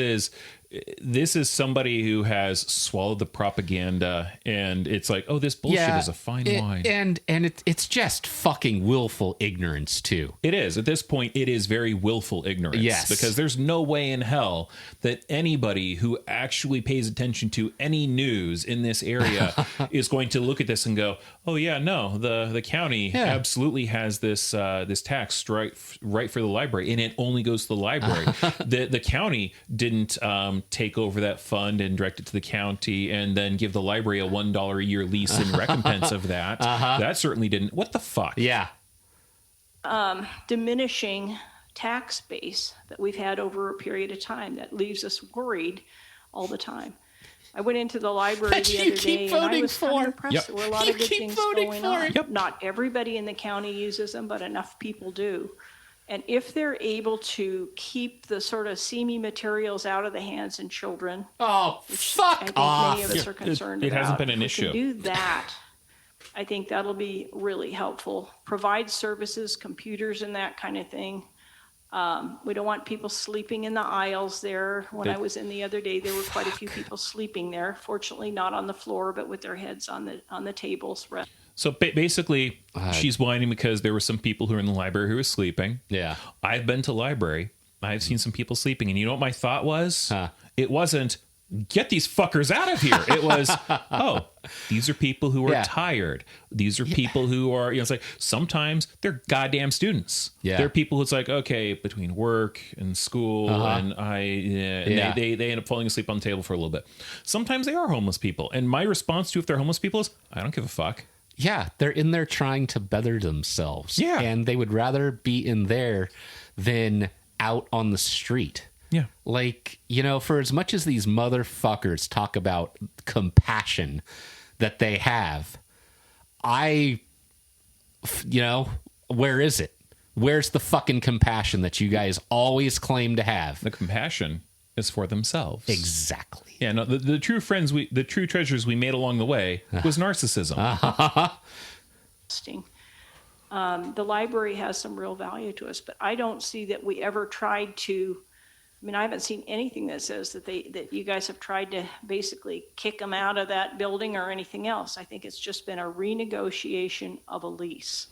S1: is somebody who has swallowed the propaganda, and it's like, oh, this bullshit is a fine wine.
S2: And it's just fucking willful ignorance too.
S1: It is. At this point, it is very willful ignorance.
S2: Yes.
S1: Because there's no way in hell that anybody who actually pays attention to any news in this area is going to look at this and go, oh yeah, no, the county absolutely has this tax right for the library, and it only goes to the library. The county didn't take over that fund and direct it to the county and then give the library a $1 a year lease in recompense of that. That certainly didn't. What the fuck?
S2: Yeah.
S10: Diminishing tax base that we've had over a period of time that leaves us worried all the time. I went into the library the other day, and I was kind of impressed. There were a lot of good things going on. Not everybody in the county uses them, but enough people do. And if they're able to keep the sort of seamy materials out of the hands of children,
S2: fuck
S10: I think
S2: off.
S10: many of us are concerned
S1: it
S10: about.
S1: hasn't been an
S10: If we
S1: issue.
S10: can do that, I think that'll be really helpful. Provide services, computers, and that kind of thing. We don't want people sleeping in the aisles there. When I was in the other day, there were quite a few people sleeping there. Fortunately, not on the floor, but with their heads on the tables.
S1: So basically, she's whining because there were some people who were in the library who were sleeping.
S2: Yeah.
S1: I've been to library. I've seen some people sleeping. And you know what my thought was? It wasn't, get these fuckers out of here. It was, oh, these are people who are tired. These are people who are, it's like, sometimes they're goddamn students.
S2: Yeah.
S1: They're people who's like, okay, between work and school and they end up falling asleep on the table for a little bit. Sometimes they are homeless people. And my response to if they're homeless people is, I don't give a fuck.
S2: Yeah, they're in there trying to better themselves.
S1: Yeah.
S2: And they would rather be in there than out on the street.
S1: Yeah.
S2: Like, for as much as these motherfuckers talk about compassion that they have, where is it? Where's the fucking compassion that you guys always claim to have?
S1: The compassion is for themselves.
S2: Exactly.
S1: Yeah, no, the true friends, the true treasures we made along the way was narcissism.
S10: The library has some real value to us, but I don't see that we ever tried to. I mean, I haven't seen anything that says that you guys have tried to basically kick them out of that building or anything else. I think it's just been a renegotiation of a lease.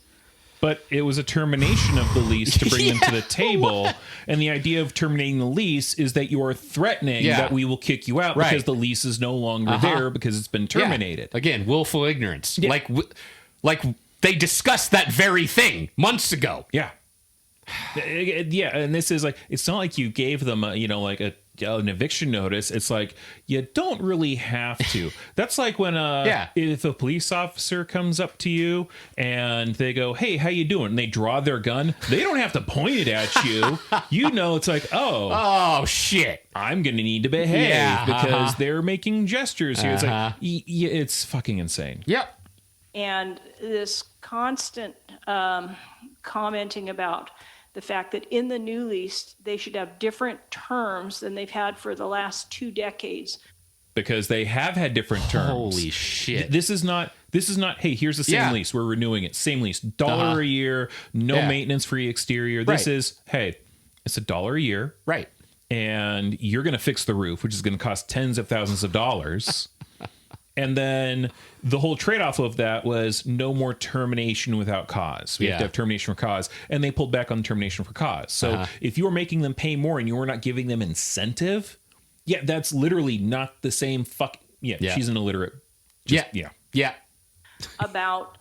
S1: But it was a termination of the lease to bring them to the table. And the idea of terminating the lease is that you are threatening that we will kick you out because the lease is no longer there because it's been terminated.
S2: Yeah. Again, willful ignorance. Yeah. Like they discussed that very thing months ago.
S1: Yeah. Yeah, and this is like, it's not like you gave them an eviction notice. It's like, you don't really have to. That's like when if a police officer comes up to you and they go, hey, how you doing? And they draw their gun. They don't have to point it at you. It's like, oh shit, I'm gonna need to behave because they're making gestures here. It's like, it's fucking insane.
S2: Yep.
S10: And this constant commenting about the fact that in the new lease, they should have different terms than they've had for the last 2 decades.
S1: Because they have had different terms.
S2: Holy shit.
S1: This is not, hey, here's the same lease. We're renewing it. Same lease. $1 a year, no maintenance free exterior. This is, hey, it's $1 a year.
S2: Right.
S1: And you're going to fix the roof, which is going to cost tens of thousands of dollars. And then the whole trade-off of that was no more termination without cause. We have to have termination for cause. And they pulled back on termination for cause. So if you were making them pay more and you were not giving them incentive, that's literally not the same she's an illiterate.
S10: About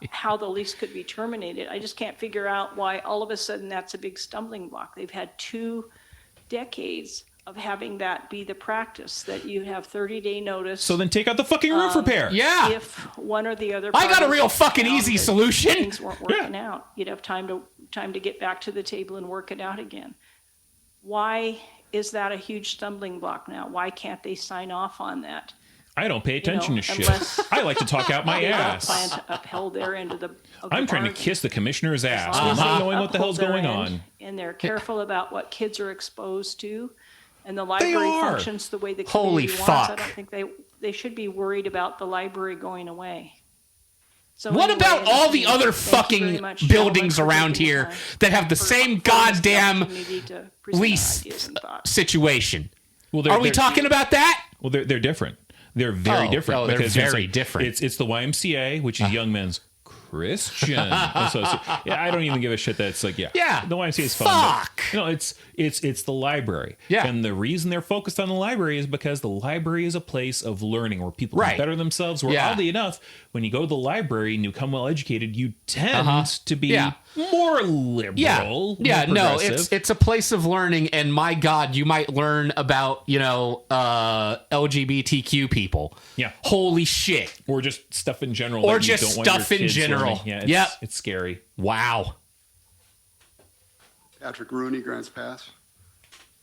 S10: how the lease could be terminated. I just can't figure out why all of a sudden that's a big stumbling block. They've had 2 decades of having that be the practice, that you have 30-day notice.
S1: So then take out the fucking roof repair.
S2: Yeah.
S10: If one or the other
S2: I got a real fucking easy solution.
S10: Things weren't working out. You'd have time to get back to the table and work it out again. Why is that a huge stumbling block now? Why can't they sign off on that?
S1: I don't pay attention to shit. I like to talk out my ass.
S10: Plan to uphold their end of the
S1: I'm trying to kiss the commissioner's ass. I'm not knowing what the hell's going on.
S10: And they're careful about what kids are exposed to. And the library functions the way the community wants. I don't think they should be worried about the library going away. So
S2: what about all the other fucking buildings around here that have the same goddamn lease situation?
S1: Well,
S2: are we talking about that?
S1: Well, they're different. They're very different.
S2: Oh, they're very different.
S1: It's the YMCA, which is Young Men's Christian Association. I don't even give a shit that it's like, the YMCA is fun.
S2: Fuck.
S1: It's the library.
S2: Yeah.
S1: And the reason they're focused on the library is because the library is a place of learning where people can better themselves. Where oddly enough, when you go to the library and you come well educated, you tend to be more liberal.
S2: No, it's a place of learning, and my God, you might learn about LGBTQ people.
S1: Yeah.
S2: Holy shit.
S1: Or just stuff in general.
S2: Or just stuff in general.
S1: Yeah, it's scary.
S2: Wow.
S8: Patrick Rooney, Grants Pass.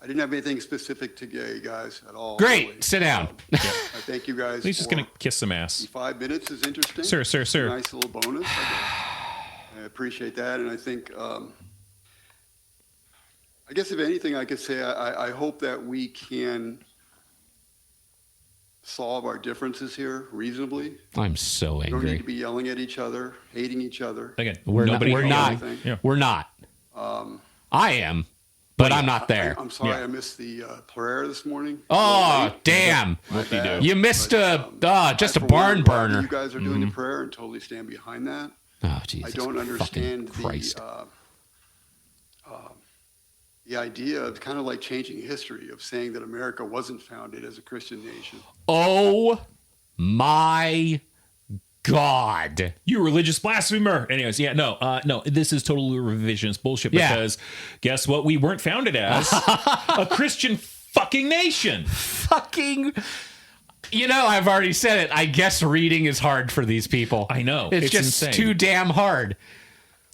S8: I didn't have anything specific to gay guys at all.
S2: Great.
S8: Really.
S2: Sit down.
S8: I thank you guys.
S1: He's just going to kiss some ass.
S8: 5 minutes is interesting.
S1: Sir.
S8: Nice little bonus. I appreciate that. And I think, I guess if anything I could say, I hope that we can solve our differences here reasonably.
S2: I'm so angry.
S8: We don't need to be yelling at each other, hating each other.
S1: Again,
S2: we're not. We're not. I am, but I'm not there.
S8: I'm sorry I missed the prayer this morning.
S2: Oh, damn. You missed just a barn burner.
S8: You guys are doing the prayer and totally stand behind that.
S2: Oh, Jesus.
S8: I don't understand the idea of kind of like changing history, of saying that America wasn't founded as a Christian nation.
S2: Oh, my God.
S1: You religious blasphemer. Anyways, no, this is totally revisionist bullshit because guess what? We weren't founded as a Christian fucking nation.
S2: I've already said it. I guess reading is hard for these people.
S1: I know.
S2: It's just
S1: insane.
S2: too damn hard.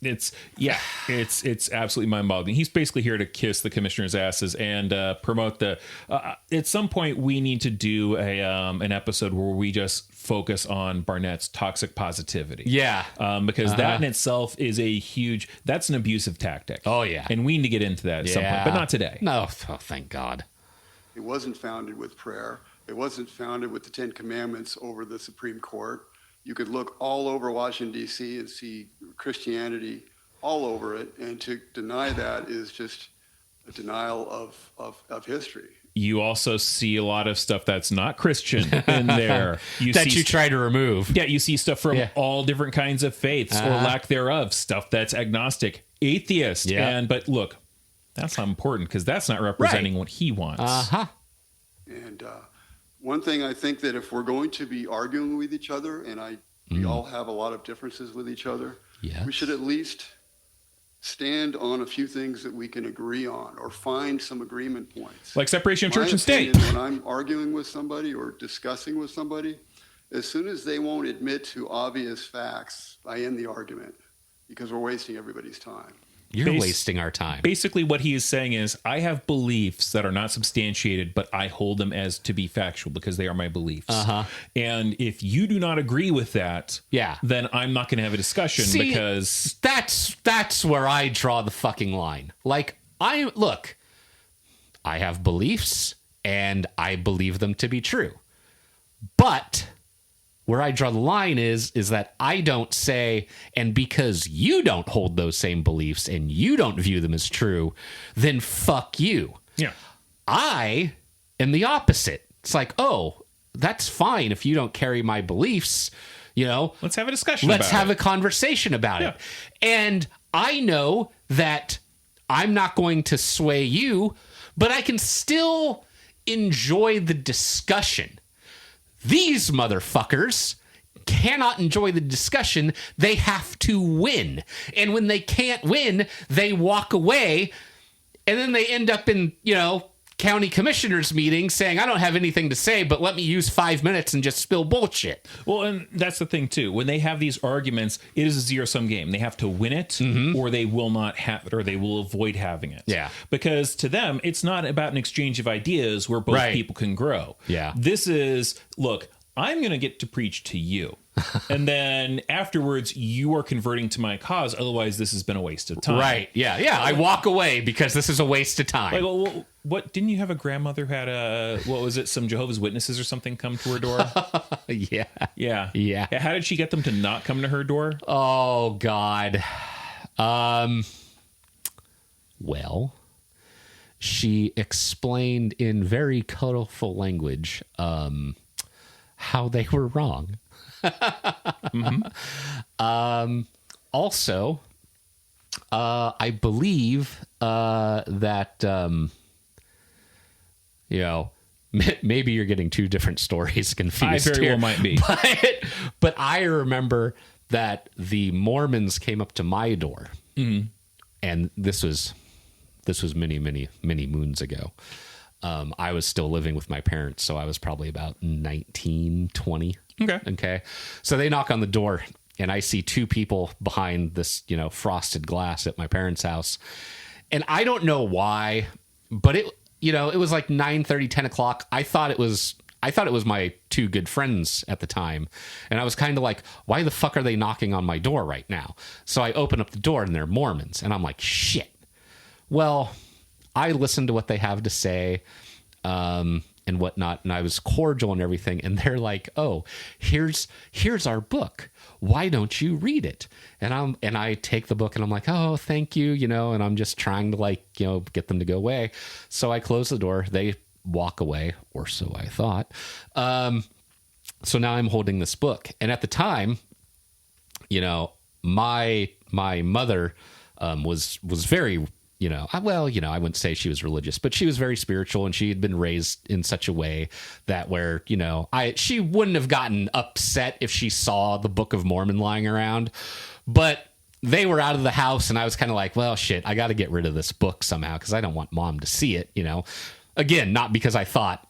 S1: It's absolutely mind-boggling. He's basically here to kiss the commissioners' asses and promote the. At some point, we need to do an episode where we just focus on Barnett's toxic positivity.
S2: Yeah,
S1: because that in itself is that's an abusive tactic.
S2: Oh yeah,
S1: and we need to get into that at some point, but not today.
S2: No, oh, thank God.
S8: It wasn't founded with prayer. It wasn't founded with the Ten Commandments over the Supreme Court. You could look all over Washington, D.C. and see Christianity all over it. And to deny that is just a denial of history.
S1: You also see a lot of stuff that's not Christian in there.
S2: You try to remove.
S1: Yeah, you see stuff from all different kinds of faiths or lack thereof. Stuff that's agnostic, atheist.
S2: Yeah.
S1: But look, that's not important because that's not representing what he wants.
S8: And one thing I think that if we're going to be arguing with each other, and we all have a lot of differences with each other, we should at least stand on a few things that we can agree on or find some agreement points.
S1: Like separation of church and state.
S8: When I'm arguing with somebody or discussing with somebody, as soon as they won't admit to obvious facts, I end the argument because we're wasting everybody's time.
S2: You're wasting our time.
S1: Basically, what he is saying is, I have beliefs that are not substantiated, but I hold them as to be factual because they are my beliefs. And if you do not agree with that, then I'm not going to have a discussion. Because
S2: that's where I draw the fucking line. Like, I have beliefs and I believe them to be true. But where I draw the line is that I don't say, and because you don't hold those same beliefs and you don't view them as true, then fuck you.
S1: Yeah.
S2: I am the opposite. It's like, oh, that's fine if you don't carry my beliefs,
S1: Let's have a discussion
S2: Let's have a conversation about it. And I know that I'm not going to sway you, but I can still enjoy the discussion. These motherfuckers cannot enjoy the discussion. They have to win. And when they can't win, they walk away. And then they end up in, county commissioners meeting saying, I don't have anything to say, but let me use 5 minutes and just spill bullshit.
S1: Well, and that's the thing, too. When they have these arguments, it is a zero-sum game. They have to win it or they will not have it or they will avoid having it.
S2: Yeah.
S1: Because to them, it's not about an exchange of ideas where both people can grow.
S2: Yeah.
S1: This is, look, I'm going to get to preach to you. And then afterwards, you are converting to my cause. Otherwise, this has been a waste of time.
S2: Right. Yeah. Yeah. I walk away because this is a waste of time.
S1: Like, well, what didn't you have a grandmother who had some Jehovah's Witnesses or something come to her door? Yeah. How did she get them to not come to her door?
S2: Oh, God. Well, she explained in very colorful language how they were wrong. Also, I believe that maybe you're getting two different stories confused.
S1: I very well might be.
S2: But I remember that the Mormons came up to my door, and this was many, many, many moons ago. I was still living with my parents, so I was probably about 19, 20. Okay. So they knock on the door, and I see two people behind this, frosted glass at my parents' house. And I don't know why, but it was like 9:30, 10 o'clock. I thought it was my two good friends at the time. And I was kind of like, why the fuck are they knocking on my door right now? So I open up the door, and they're Mormons. And I'm like, shit. Well, I listened to what they have to say, and whatnot, and I was cordial and everything, and they're like, oh, here's our book. Why don't you read it? And I take the book, and I'm like, oh, thank you, and I'm just trying to get them to go away. So I close the door, they walk away, or so I thought. So now I'm holding this book, and at the time, my mother was very, I wouldn't say she was religious, but she was very spiritual, and she had been raised in such a way that where, she wouldn't have gotten upset if she saw the Book of Mormon lying around, but they were out of the house, and I was kind of like, well, shit, I got to get rid of this book somehow because I don't want mom to see it, Again, not because I thought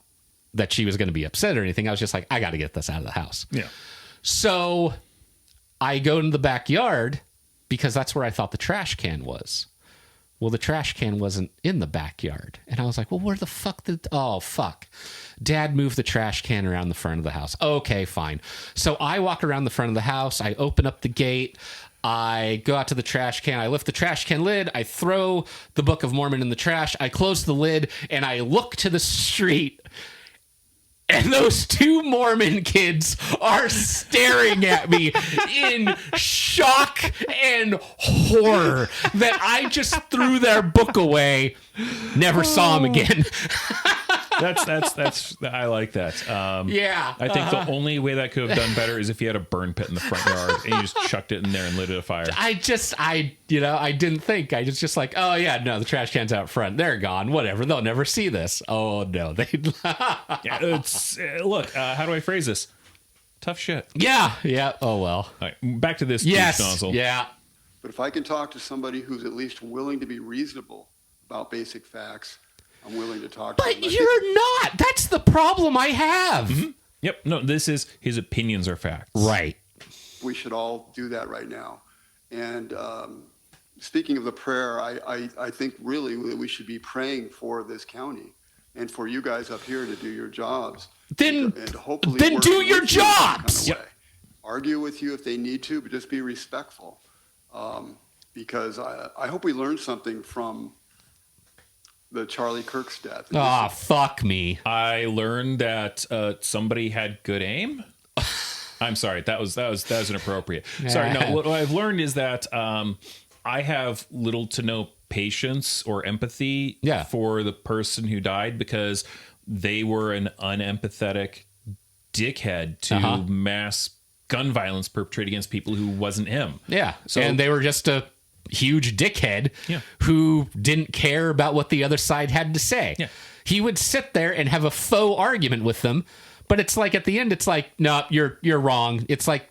S2: that she was going to be upset or anything. I was just like, I got to get this out of the house.
S1: Yeah.
S2: So I go into the backyard because that's where I thought the trash can was. Well, the trash can wasn't in the backyard. And I was like, well, where the fuck oh, fuck. Dad moved the trash can around the front of the house. Okay, fine. So I walk around the front of the house. I open up the gate. I go out to the trash can. I lift the trash can lid. I throw the Book of Mormon in the trash. I close the lid and I look to the street. And those two Mormon kids are staring at me in shock and horror that I just threw their book away, never saw them again.
S1: That's I like that.
S2: Yeah.
S1: I think the only way that could have done better is if you had a burn pit in the front yard and you just chucked it in there and lit it afire.
S2: I didn't think. I was just like, oh yeah, no, the trash can's out front. They're gone. Whatever. They'll never see this. Oh no, they.
S1: Yeah, it's look. How do I phrase this? Tough shit.
S2: Yeah. Yeah. Oh well.
S1: All right, back to this.
S2: Yes.
S1: Nozzle.
S2: Yeah.
S8: But if I can talk to somebody who's at least willing to be reasonable about basic facts, I'm willing to talk to them.
S2: But you're not. That's the problem I have.
S1: Mm-hmm. Yep. No, this is his opinions are facts.
S2: Right.
S8: We should all do that right now. And speaking of the prayer, I think really that we should be praying for this county and for you guys up here to do your jobs.
S2: Then
S8: hopefully
S2: do your jobs.
S8: Kind of way. Argue with you if they need to, but just be respectful. Because I hope we learn something from the Charlie Kirk's death.
S2: Ah, fuck me.
S1: I learned that somebody had good aim. I'm sorry, that was inappropriate. Sorry, no. What I've learned is that I have little to no patience or empathy for the person who died because they were an unempathetic dickhead to mass gun violence perpetrated against people who wasn't him.
S2: Yeah,
S1: so,
S2: and they were just a huge dickhead who didn't care about what the other side had to say. Yeah. He would sit there and have a faux argument with them, but it's like at the end, it's like, no, you're wrong. It's like,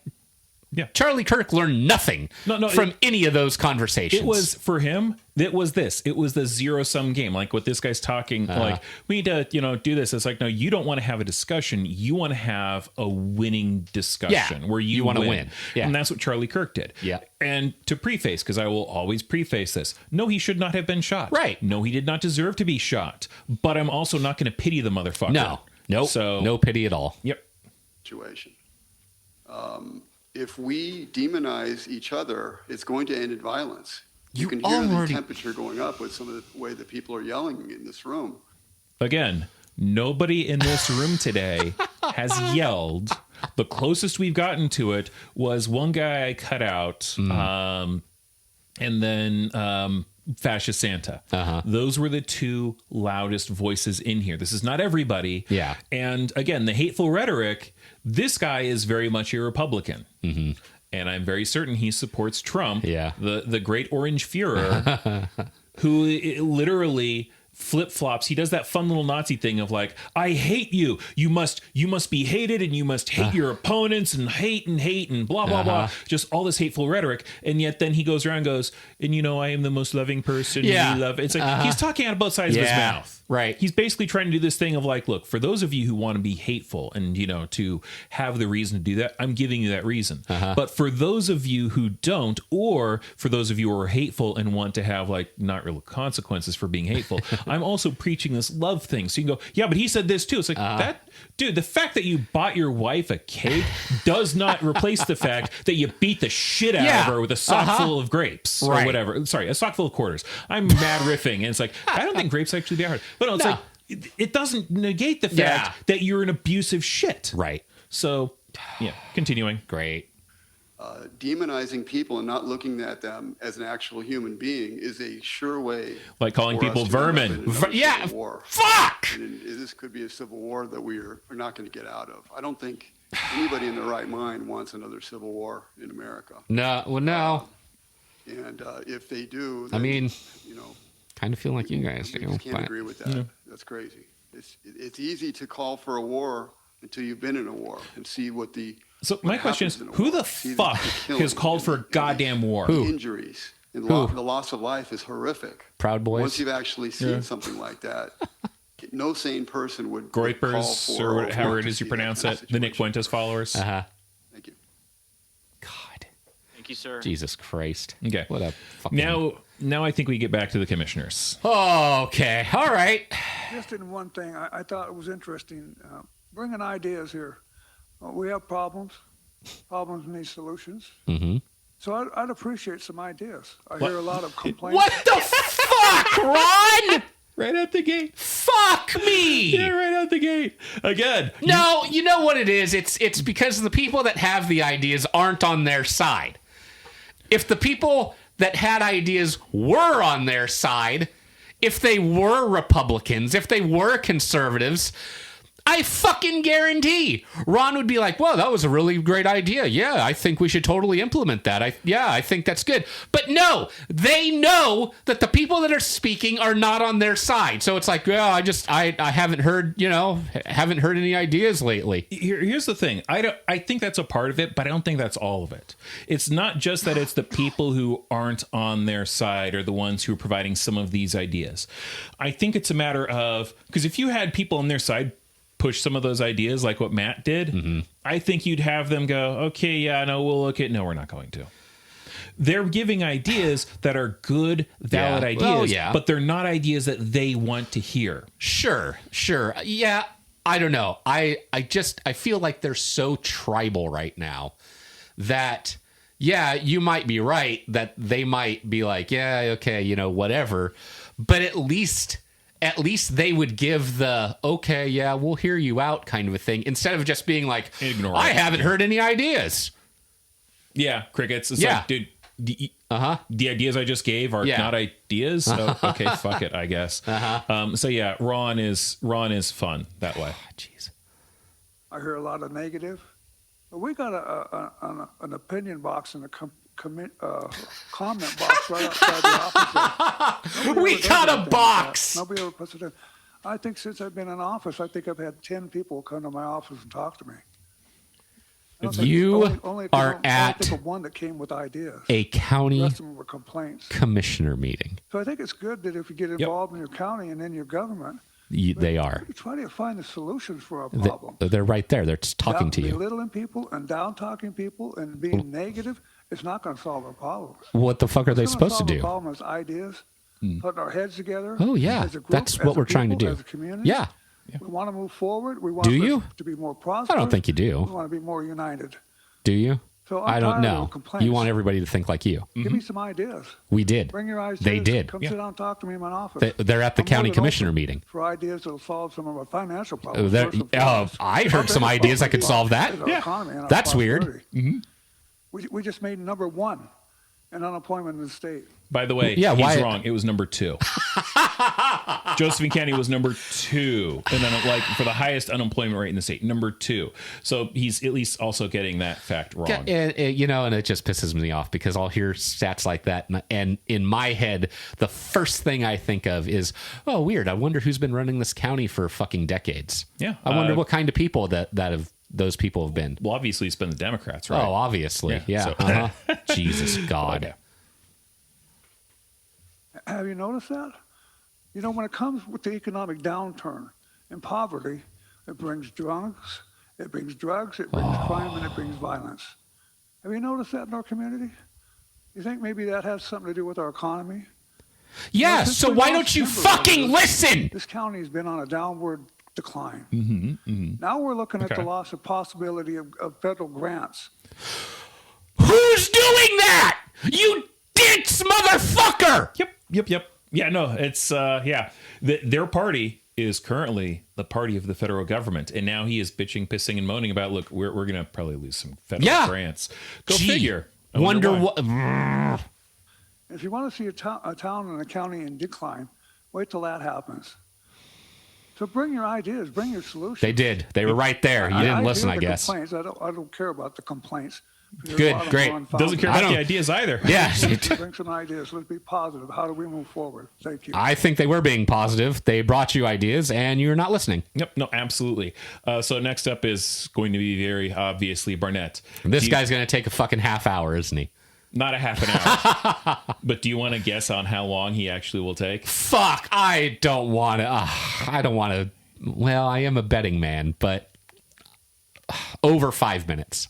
S2: Charlie Kirk learned nothing from any of those conversations.
S1: It was for him. It was this. It was the zero sum game. Like what this guy's talking. Like we need to, do this. It's like no, you don't want to have a discussion. You want to have a winning discussion where you want to win. Yeah. And that's what Charlie Kirk did.
S2: Yeah.
S1: And to preface, because I will always preface this. No, he should not have been shot.
S2: Right.
S1: No, he did not deserve to be shot. But I'm also not going to pity the motherfucker.
S2: No. Nope.
S1: So
S2: no pity at all.
S1: Yep.
S8: Situation. If we demonize each other, it's going to end in violence. You can hear the temperature going up with some of the way that people are yelling in this room.
S1: Again, nobody in this room today has yelled. The closest we've gotten to it was one guy I cut out, and then Fascist Santa. Those were the two loudest voices in here. This is not everybody.
S2: Yeah.
S1: And again, the hateful rhetoric, this guy is very much a Republican. Mm-hmm. And I'm very certain he supports Trump, the great orange Führer, who literally flip-flops. He does that fun little Nazi thing of like, I hate you. You must be hated, and you must hate your opponents, and hate and blah, blah, blah. Just all this hateful rhetoric. And yet then he goes around and goes, and I am the most loving person.
S2: Yeah.
S1: You love. It's like he's talking out of both sides of his mouth.
S2: Right.
S1: He's basically trying to do this thing of like, look, for those of you who want to be hateful and, to have the reason to do that, I'm giving you that reason. But for those of you who don't, or for those of you who are hateful and want to have like not real consequences for being hateful, I'm also preaching this love thing. So you can go, yeah, but he said this too. It's like dude, the fact that you bought your wife a cake does not replace the fact that you beat the shit out of her with a sock full of grapes or whatever. Sorry, a sock full of quarters. I'm mad riffing. And it's like, I don't think grapes actually that hard. But no, it's like, it doesn't negate the fact that you're an abusive shit.
S2: Right.
S1: So, continuing.
S2: Great.
S8: Demonizing people and not looking at them as an actual human being is a sure way.
S1: Like calling people vermin.
S8: War.
S2: Fuck!
S8: And this could be a civil war that we're not going to get out of. I don't think anybody in their right mind wants another civil war in America.
S2: No. Well, no.
S8: And if they do,
S2: then, I mean, kind of feel like you guys do.
S8: I can't agree with that. That's crazy. It's easy to call for a war until you've been in a war and see what the.
S1: So my question is, who the fuck has called for a goddamn war?
S8: Who? Injuries and the loss of life is horrific.
S2: Proud Boys.
S8: Once you've actually seen something like that, No sane person would
S1: Groypers,
S8: call for
S1: or however it is you pronounce it, the Nick
S8: situation.
S1: Fuentes followers.
S8: Thank you.
S2: God.
S3: Thank you, sir.
S2: Jesus Christ.
S1: Okay.
S2: What a fucking...
S1: Now I think we get back to the commissioners.
S2: Okay. All right.
S11: Just in one thing, I thought it was interesting, bringing ideas here. We have problems need solutions.
S2: Mm-hmm.
S11: So I'd appreciate some ideas. I hear a lot of complaints.
S2: What the fuck, Ron?
S1: Right out the gate.
S2: Fuck me.
S1: Yeah, right out the gate. Again.
S2: No, you know what it is? It's because the people that have the ideas aren't on their side. If the people that had ideas were on their side, if they were Republicans, if they were conservatives, I fucking guarantee Ron would be like, well, that was a really great idea. Yeah, I think we should totally implement that. I think that's good. But no, they know that the people that are speaking are not on their side. So it's like, well, I haven't heard, haven't heard any ideas lately.
S1: Here's the thing. I think that's a part of it, but I don't think that's all of it. It's not just that it's the people who aren't on their side are the ones who are providing some of these ideas. I think it's a matter of, because if you had people on their side push some of those ideas like what Matt did, I think you'd have them go, okay, yeah, no, we'll look at, no, we're not going to. They're giving ideas that are good, valid ideas, but they're not ideas that they want to hear.
S2: Sure. Yeah, I don't know. I feel like they're so tribal right now that, yeah, you might be right that they might be like, yeah, okay, whatever. But at least they would give the, okay, yeah, we'll hear you out kind of a thing, instead of just being like, I haven't heard any ideas.
S1: Yeah, crickets. It's like, dude, the ideas I just gave are not ideas. So, okay, fuck it, I guess. So yeah, Ron is fun that way.
S2: Jeez.
S11: I hear a lot of negative. But we got an opinion box in the comment box right outside the office.
S2: We got a box.
S11: Nobody ever puts it in. I think since I've been in office, I think I've had 10 people come to my office and talk to me.
S2: You are
S11: I think of one that came with ideas.
S2: A county
S11: the rest of them were complaints.
S2: Commissioner meeting.
S11: So I think it's good that if you get involved in your county and in your government,
S2: they are.
S11: Try to find the solutions for our problem.
S2: They're right there. They're just talking to you.
S11: Belittling people and down-talking people and being negative, it's not going to solve our problems.
S2: What the fuck are they supposed to do?
S11: The problem is ideas, putting our heads together.
S2: Oh, yeah.
S11: As a group,
S2: that's what we're trying to do.
S11: As a community.
S2: Yeah.
S11: We want to move forward. We want to be more prosperous.
S2: I don't think you do.
S11: We want to be more united.
S2: Do you?
S11: So
S2: I don't know. You want everybody to think like you.
S11: Give me some ideas.
S2: We did.
S11: Bring your ideas.
S2: They did.
S11: Come sit down and talk to me in my office.
S2: They're at the county commissioner meeting.
S11: For ideas that will solve some of our financial problems.
S2: I heard some ideas that could solve that. Yeah. That's weird.
S11: We just made number 1 in unemployment in the state.
S1: By the way, he's wrong. It was number 2. Josephine County was number 2, and then for the highest unemployment rate in the state, number 2. So he's at least also getting that fact wrong.
S2: And it just pisses me off because I'll hear stats like that, and in my head, the first thing I think of is, oh, weird. I wonder who's been running this county for fucking decades.
S1: Yeah,
S2: I wonder what kind of people that have. Those people have been.
S1: Well, obviously, it's been the Democrats, right?
S2: Oh, obviously, yeah. So. Jesus God.
S1: Okay.
S11: Have you noticed that? When it comes with the economic downturn and poverty, it brings drugs, it brings crime, and it brings violence. Have you noticed that in our community? You think maybe that has something to do with our economy?
S2: Yeah, so why don't you fucking listen?
S11: This county has been on a downward decline. Now we're looking at the loss of possibility of federal grants.
S2: Who's doing that? You dinks motherfucker!
S1: Yep. Yeah, no, it's, their party is currently the party of the federal government, and now he is bitching, pissing, and moaning about, look, we're going to probably lose some federal grants. Figure.
S2: Wonder what...
S11: If you want to see a town and a county in decline, wait till that happens. So bring your ideas, bring your solutions.
S2: They did. They were right there. You didn't listen, I guess.
S11: Complaints. I don't care about the complaints.
S2: Good, great.
S1: Doesn't care about the ideas either.
S2: Yeah.
S11: Bring some ideas. Let's be positive. How do we move forward? Thank you.
S2: I think they were being positive. They brought you ideas, and you're not listening.
S1: Yep. No, absolutely. So next up is going to be very obviously Barnett.
S2: This guy's going to take a fucking half hour, isn't he?
S1: Not a half an hour. But do you want to guess on how long he actually will take?
S2: Fuck, I don't want to. Well, I am a betting man, but over 5 minutes.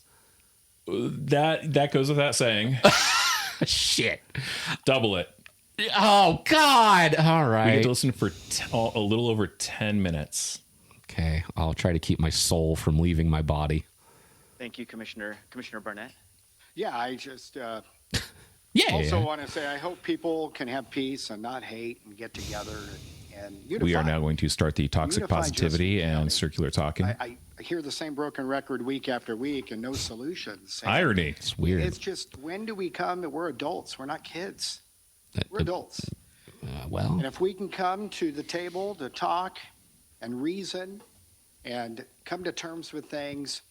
S1: That goes without saying.
S2: Shit.
S1: Double it.
S2: Oh, God. All right.
S1: We get to listen for a little over 10 minutes.
S2: Okay. I'll try to keep my soul from leaving my body.
S3: Thank you, Commissioner Barnett.
S12: Yeah, I just
S2: also
S12: want to say I hope people can have peace and not hate and get together and unify.
S1: We are now going to start the toxic
S12: Unify
S1: positivity and circular talking.
S12: I hear the same broken record week after week and no solutions. And
S1: Irony.
S2: It's weird.
S12: It's just, when do we come? We're adults. We're not kids. We're adults.
S2: Well.
S12: And if we can come to the table to talk and reason and come to terms with things,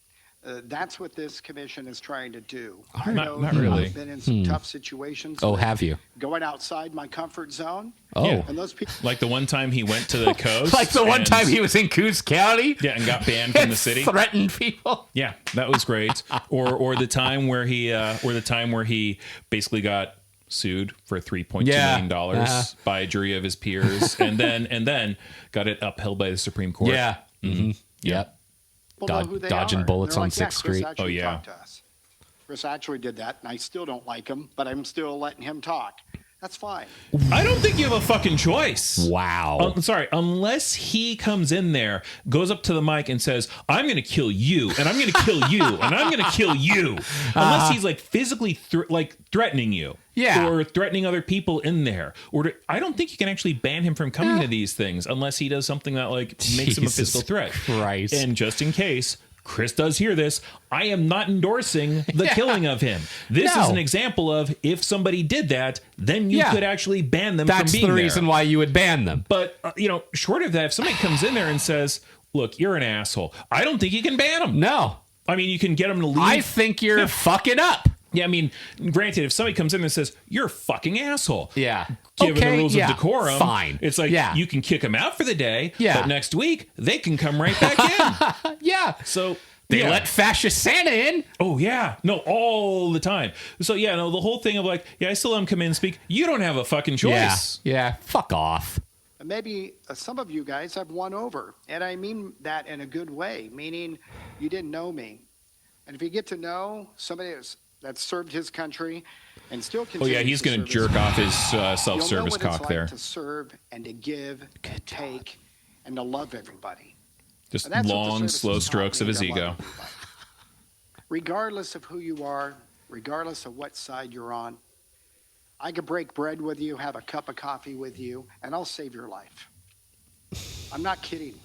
S12: that's what this commission is trying to do.
S1: Not really.
S12: I've been in some tough situations.
S2: Oh, have you?
S12: Going outside my comfort zone.
S2: Oh.
S1: Yeah.
S12: And those people.
S1: Like the one time he went to the coast.
S2: Like the one time he was in Coos County?
S1: Yeah, and got banned from the city.
S2: Threatened people.
S1: Yeah, that was great. Or the time where he basically got sued for $3.2 million by a jury of his peers, and then got it upheld by the Supreme Court.
S2: Yeah. Mm-hmm. Yep. Dodging bullets on 6th Street.
S12: Oh, yeah. Chris actually did that, and I still don't like him, but I'm still letting him talk. That's fine.
S1: I don't think you have a fucking choice.
S2: Wow.
S1: Sorry, unless he comes in there, goes up to the mic and says, I'm going to kill you, and I'm going to kill you, and I'm going to kill you. Unless he's like physically threatening you.
S2: Yeah.
S1: Or threatening other people in there. I don't think you can actually ban him from coming to these things unless he does something that makes him a physical threat.
S2: Christ.
S1: And just in case Chris does hear this, I am not endorsing the killing of him. This is an example of, if somebody did that, then you could actually ban them from being there.
S2: That's the reason why you would ban them.
S1: But, short of that, if somebody comes in there and says, look, you're an asshole, I don't think you can ban him.
S2: No.
S1: I mean, you can get him to leave.
S2: I think you're fucking up.
S1: Yeah, I mean, granted, if somebody comes in and says, you're a fucking asshole.
S2: Yeah.
S1: Given the rules of decorum,
S2: fine.
S1: It's like, you can kick them out for the day, but next week, they can come right back in.
S2: Yeah.
S1: So
S2: they let Fascist Santa in.
S1: Oh, yeah. No, all the time. So, the whole thing of I still let them come in and speak. You don't have a fucking choice.
S2: Yeah. Fuck off.
S12: Maybe some of you guys have won over, and I mean that in a good way, meaning you didn't know me. And if you get to know somebody that's served his country and still continues
S1: he's going to jerk off his self-service cock there.
S12: To serve and to give and take and to love everybody.
S1: Just long, slow strokes of his ego.
S12: Regardless of who you are, regardless of what side you're on, I could break bread with you, have a cup of coffee with you, and I'll save your life. I'm not kidding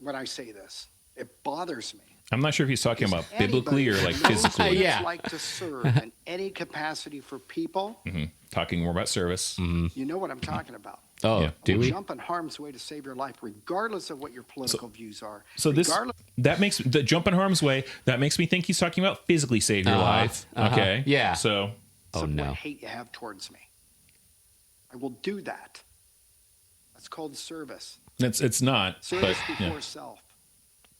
S12: when I say this. It bothers me.
S1: I'm not sure if he's talking about biblically or physically.
S12: Yeah. It's like to serve in any capacity for people.
S1: Mm-hmm. Talking more about service.
S2: Mm-hmm.
S12: You know what I'm talking about.
S2: Oh, yeah. Do we?
S12: Jump in harm's way to save your life, regardless of what your political views are.
S1: So that makes the jump in harm's way. That makes me think he's talking about physically save your life. Okay.
S2: Yeah.
S1: So.
S2: Oh no.
S12: What hate you have towards me. I will do that. That's called service.
S1: It's not.
S12: Service before self.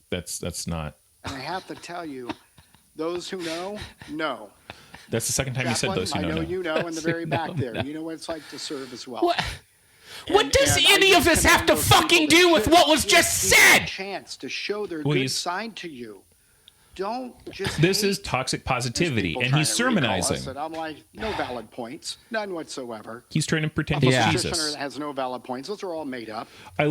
S1: That's not.
S12: And I have to tell you, those who know.
S1: That's the second time you said those who know.
S12: I know you know in the very back there. You know what it's like to serve as well.
S2: What does any of this have to fucking do with what was just said?
S12: Chance to show their good side to you. Don't just.
S1: This is toxic positivity, and he's sermonizing.
S12: And I'm like, no valid points, none whatsoever.
S1: He's trying to pretend he's Jesus.
S12: That has no valid points. Those are all made up.
S1: I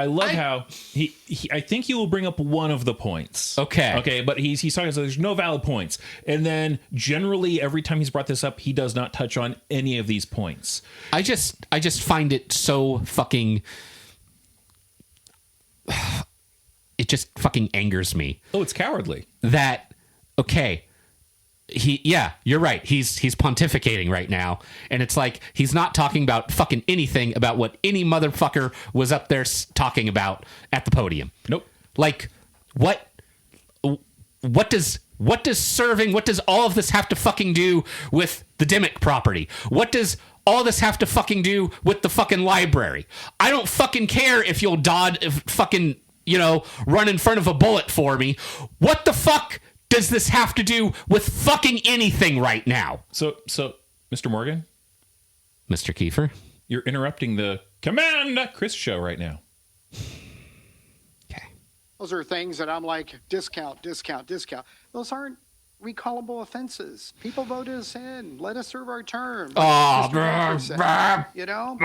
S1: love how he. I think he will bring up one of the points.
S2: Okay,
S1: but he's talking. So there's no valid points, and then generally every time he's brought this up, he does not touch on any of these points.
S2: I just find it so fucking. It just fucking angers me.
S1: Oh, it's cowardly.
S2: That, okay, you're right. He's pontificating right now. And it's like, he's not talking about fucking anything about what any motherfucker was up there talking about at the podium.
S1: Nope.
S2: Like, what does all of this have to fucking do with the Dimmick property? What does all this have to fucking do with the fucking library? I don't fucking care if you'll fucking... run in front of a bullet for me. What the fuck does this have to do with fucking anything right now?
S1: So Mr. Morgan?
S2: Mr. Kieffer?
S1: You're interrupting the Command Chris show right now.
S2: Okay.
S12: Those are things that I'm like, discount. Those aren't recallable offenses. People voted us in. Let us serve our term. You know?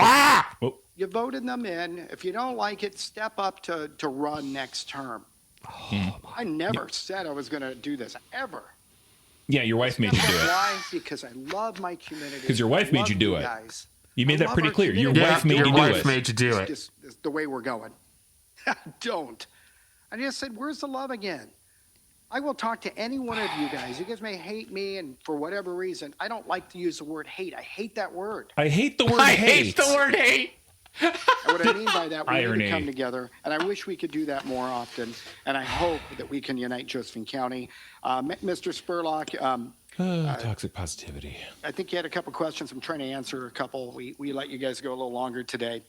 S12: You voted them in. If you don't like it, step up to run next term. I never said I was going to do this, ever.
S1: Yeah, your wife made you do it.
S12: Why? Because I love my community.
S1: Because your wife made you do it.
S12: Guys.
S1: You made that pretty clear. Your
S12: community.
S1: wife made you do it.
S2: Your wife made you do it.
S12: It's the way we're going. Don't. I just said, where's the love again? I will talk to any one of you guys. You guys may hate me, and for whatever reason, I don't like to use the word hate. I hate that word.
S1: I hate the word hate.
S2: I hate the word hate.
S12: And what I mean by that, we
S1: Irony.
S12: need to come together, and I wish we could do that more often, and I hope that we can unite Josephine County. Mr. Spurlock,
S1: toxic positivity.
S12: I think you had a couple questions. I'm trying to answer a couple. We let you guys go a little longer today.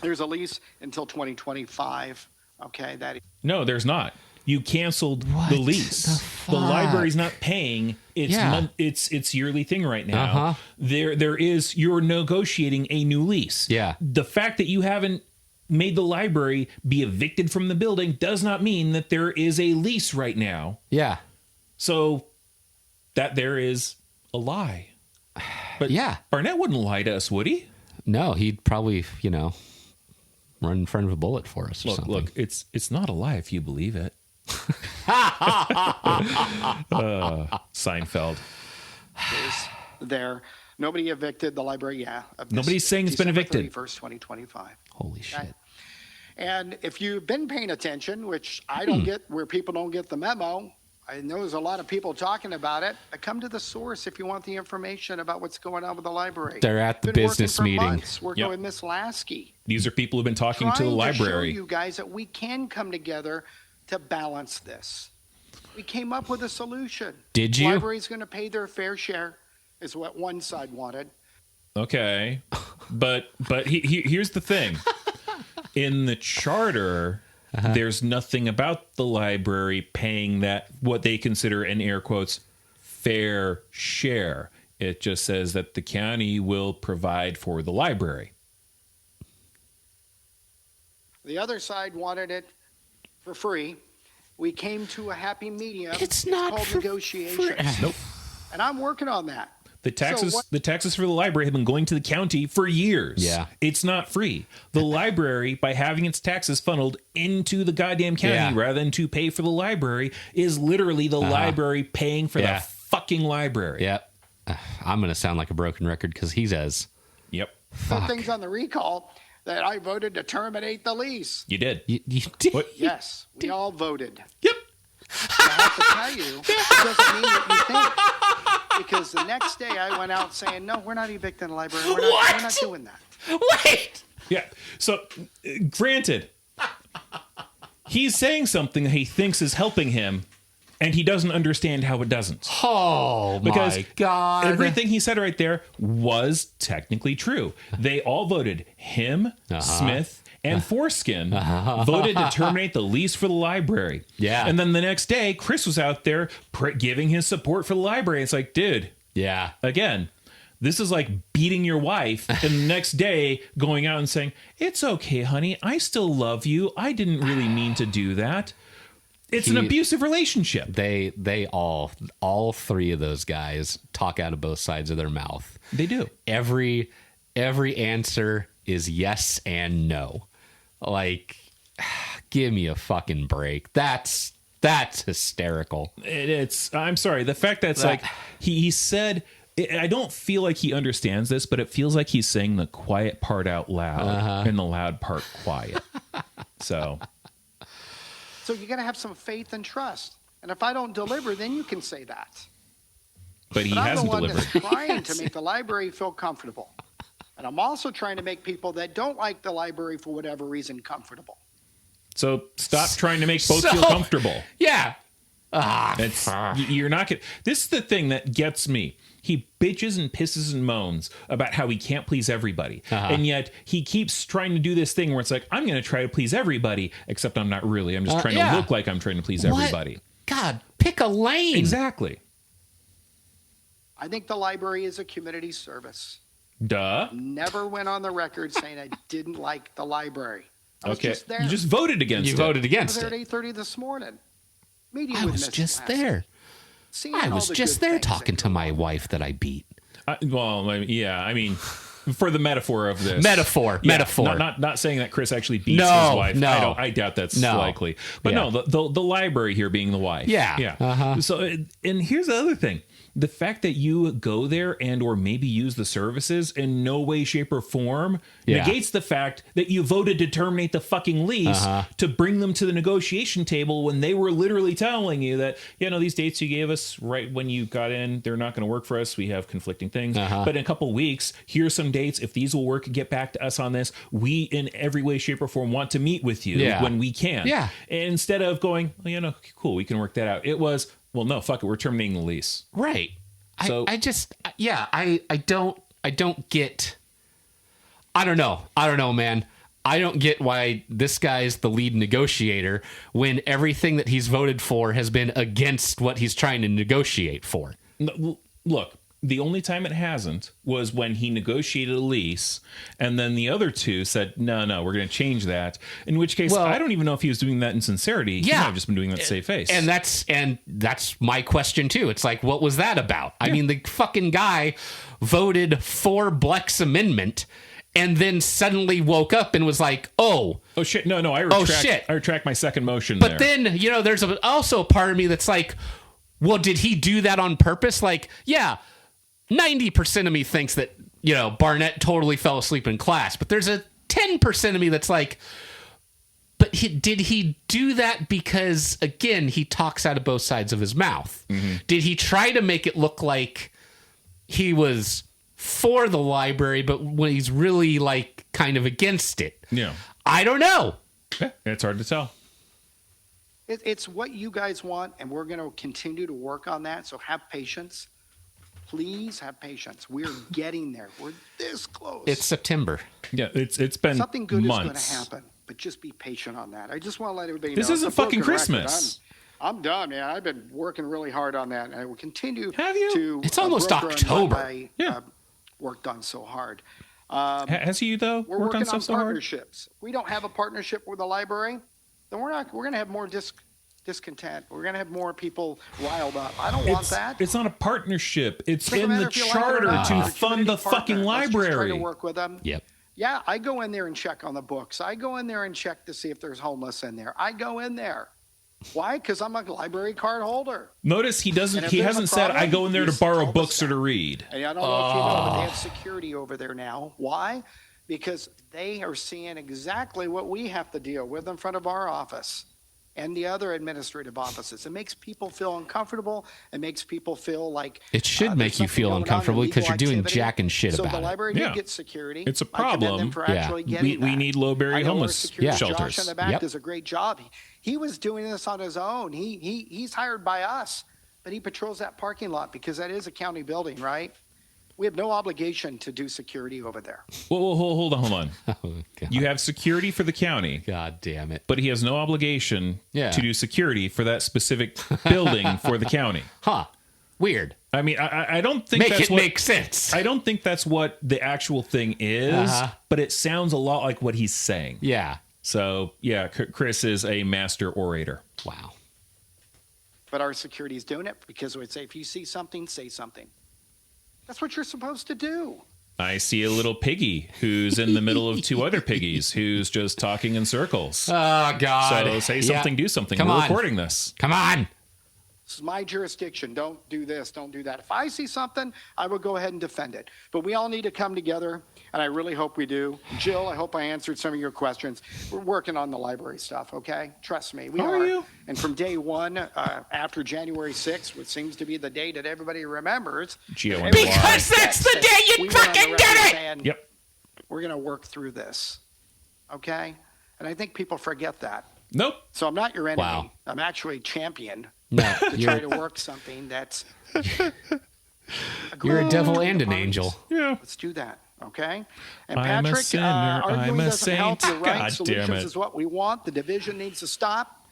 S12: There's a lease until 2025. Okay,
S1: No, there's not. You canceled the lease. The library's not paying its yearly thing right now. You're negotiating a new lease.
S2: Yeah.
S1: The fact that you haven't made the library be evicted from the building does not mean that there is a lease right now.
S2: Yeah.
S1: So that there is a lie. But
S2: yeah,
S1: Barnett wouldn't lie to us, would he?
S2: No, he'd probably, run in front of a bullet for us or something.
S1: Look, it's not a lie if you believe it. Seinfeld.
S12: There. Nobody evicted the library. Yeah.
S1: Nobody's saying it's been evicted.
S12: 31st, 2025.
S2: Holy shit.
S12: Okay. And if you've been paying attention, which I don't get, where people don't get the memo, I know there's a lot of people talking about it. Come to the source if you want the information about what's going on with the library.
S2: They're at the business meeting.
S12: Working with Miss Lasky.
S1: These are people who've been talking to the library.
S12: To show you guys that we can come together to balance this. We came up with a solution.
S2: Did you?
S12: The library's going to pay their fair share, is what one side wanted.
S1: Okay, but here's the thing. In the charter, there's nothing about the library paying that what they consider, in air quotes, fair share. It just says that the county will provide for the library.
S12: The other side wanted it for free. We came to a happy medium.
S2: It's not
S12: called negotiations.
S1: Nope.
S12: And I'm working on that.
S1: The taxes for the library have been going to the county for years.
S2: Yeah.
S1: It's not free. The library, by having its taxes funneled into the goddamn county rather than to pay for the library, is literally the library paying for the fucking library.
S2: Yep. I'm going to sound like a broken record because he says.
S1: Yep.
S12: Some things on the recall that I voted to terminate the lease.
S1: You did.
S2: You did?
S1: What?
S12: Yes, we all voted.
S1: Yep.
S12: I have to tell you, it doesn't mean what you think. Because the next day I went out saying, no, we're not evicting the library. We're not doing that.
S2: Wait.
S1: Yeah. So, granted, he's saying something that he thinks is helping him, and he doesn't understand how it doesn't.
S2: Oh,
S1: because
S2: my God.
S1: Everything he said right there was technically true. They all voted him, Smith, and Foreskin voted to terminate the lease for the library.
S2: Yeah.
S1: And then the next day, Chris was out there giving his support for the library. It's like, dude.
S2: Yeah.
S1: Again, this is like beating your wife and the next day going out and saying, it's okay, honey. I still love you. I didn't really mean to do that. It's an abusive relationship.
S2: They all three of those guys talk out of both sides of their mouth.
S1: They do.
S2: Every answer is yes and no. Like, give me a fucking break. That's hysterical.
S1: I'm sorry. The fact that it's like he said, I don't feel like he understands this, but it feels like he's saying the quiet part out loud and the loud part quiet. So
S12: you got to have some faith and trust. And if I don't deliver, then you can say that.
S1: But he hasn't delivered.
S12: I'm the one that's trying to make the library feel comfortable. And I'm also trying to make people that don't like the library for whatever reason comfortable.
S1: So stop trying to make both feel comfortable.
S2: Yeah.
S1: You're not going to. This is the thing that gets me. He bitches and pisses and moans about how he can't please everybody. And yet he keeps trying to do this thing where it's like, I'm going to try to please everybody, except I'm not really. I'm just trying to look like I'm trying to please everybody.
S2: God, pick a lane.
S1: Exactly.
S12: I think the library is a community service.
S1: Duh.
S12: Never went on the record saying I didn't like the library. I was
S1: Okay.
S12: just there.
S1: You just voted against it.
S2: You voted
S12: I
S2: against
S12: was there
S2: it.
S12: at 8:30 this morning. Meeting
S2: I
S12: with
S2: was
S12: Mrs.
S2: just
S12: Lassie.
S2: there.
S12: Seeing
S2: I
S12: all
S2: was
S12: the
S2: just
S12: good
S2: there
S12: things that
S2: talking to
S12: go
S2: my
S12: on.
S2: wife that I beat.
S1: I mean, for the metaphor of this.
S2: Metaphor.
S1: Not saying that Chris actually beats his
S2: No,
S1: wife.
S2: no.
S1: I doubt that's
S2: No.
S1: likely. But
S2: Yeah.
S1: no, the library here being the wife.
S2: Yeah.
S1: Yeah.
S2: Uh-huh.
S1: So, and here's the other thing. The fact that you go there and or maybe use the services in no way, shape, or form negates the fact that you voted to terminate the fucking lease to bring them to the negotiation table when they were literally telling you that, these dates you gave us right when you got in, they're not going to work for us. We have conflicting things. But in a couple of weeks, here's some dates. If these will work, get back to us on this. We, in every way, shape, or form, want to meet with you when we can.
S2: Yeah.
S1: Instead of going, cool, we can work that out. It was, well, no, fuck it. We're terminating the lease.
S2: Right.
S1: So
S2: I don't get. I don't know, man. I don't get why this guy's the lead negotiator when everything that he's voted for has been against what he's trying to negotiate for.
S1: Look, the only time it hasn't was when he negotiated a lease, and then the other two said, no, we're going to change that. In which case, I don't even know if he was doing that in sincerity. He might have just been doing that to save face.
S2: And that's my question too. It's like, what was that about? I mean, the fucking guy voted for Bleck's amendment and then suddenly woke up and was like, oh
S1: shit, no, I retract my second motion.
S2: But then, there's also a part of me that's like, well, did he do that on purpose? Like, 90% of me thinks that, Barnett totally fell asleep in class, but there's a 10% of me that's like, but did he do that because, again, he talks out of both sides of his mouth? Mm-hmm. Did he try to make it look like he was for the library, but when he's really like kind of against it?
S1: Yeah.
S2: I don't know.
S1: Yeah, it's hard to tell.
S12: It's what you guys want, and we're going to continue to work on that. So have patience. Please have patience. We're getting there. We're this close.
S2: It's September.
S1: Yeah, it's been
S12: something good
S1: months.
S12: is going to happen, but just be patient on that. I just want to let everybody know.
S1: This isn't fucking Christmas.
S12: I'm done, man. I've been working really hard on that, and I will continue.
S1: Have you?
S12: To
S2: it's almost
S12: broker
S2: October.
S12: Worked on so hard.
S1: Has he though?
S12: We're working on partnerships. We don't have a partnership with the library, then we're going to have more discontent. We're going to have more people riled up. I don't want that.
S1: It's not a partnership. It's in the charter to fund the fucking library.
S12: Let's just try to work with them.
S2: Yep.
S12: Yeah, I go in there and check on the books. I go in there and check to see if there's homeless in there. I go in there. Why? Because I'm a library card holder.
S1: Notice he doesn't. He hasn't said I go in there to borrow books or to read.
S12: And I don't know if you know, but they have security over there now. Why? Because they are seeing exactly what we have to deal with in front of our office and the other administrative offices. It makes people feel uncomfortable. It makes people feel like
S2: it should make you feel uncomfortable because you're doing jack and shit about it.
S12: So the library did get security.
S1: It's a problem. We need low-barrier homeless shelters.
S12: Josh in the back does a great job. He was doing this on his own. He's hired by us, but he patrols that parking lot because that is a county building, right? We have no obligation to do security over there.
S1: Well, hold on. Oh, you have security for the county.
S2: God damn it.
S1: But he has no obligation to do security for that specific building for the county.
S2: Huh. Weird.
S1: I mean, I don't think
S2: that's what makes sense.
S1: I don't think that's what the actual thing is, but it sounds a lot like what he's saying.
S2: Yeah.
S1: So, yeah, Chris is a master orator.
S2: Wow.
S12: But our security is doing it because we'd say, if you see something, say something. That's what you're supposed to do.
S1: I see a little piggy who's in the middle of two other piggies who's just talking in circles.
S2: Oh, God.
S1: So say something, do something.
S2: Come
S1: We're
S2: on.
S1: recording this.
S2: Come on.
S12: This is my jurisdiction. Don't do this. Don't do that. If I see something, I will go ahead and defend it. But we all need to come together, and I really hope we do. Jill, I hope I answered some of your questions. We're working on the library stuff, okay? Trust me. We
S1: are. Are you?
S12: And from day one, after January 6th, which seems to be the day that everybody remembers.
S2: Because that's the day you fucking get it!
S1: Yep.
S12: We're going to work through this, okay? And I think people forget that.
S1: Nope.
S12: So I'm not your enemy.
S2: Wow.
S12: I'm actually champion.
S2: No,
S12: to try to work something that's
S2: you're a devil and an angel.
S1: Yeah.
S12: Let's do that, okay? And
S1: I'm
S12: Patrick,
S1: a sinner,
S12: arguing
S1: I'm a
S12: doesn't help.
S1: saint.
S12: You're right.
S1: God
S12: Solutions
S1: damn it.
S12: is what we want. The division needs to stop.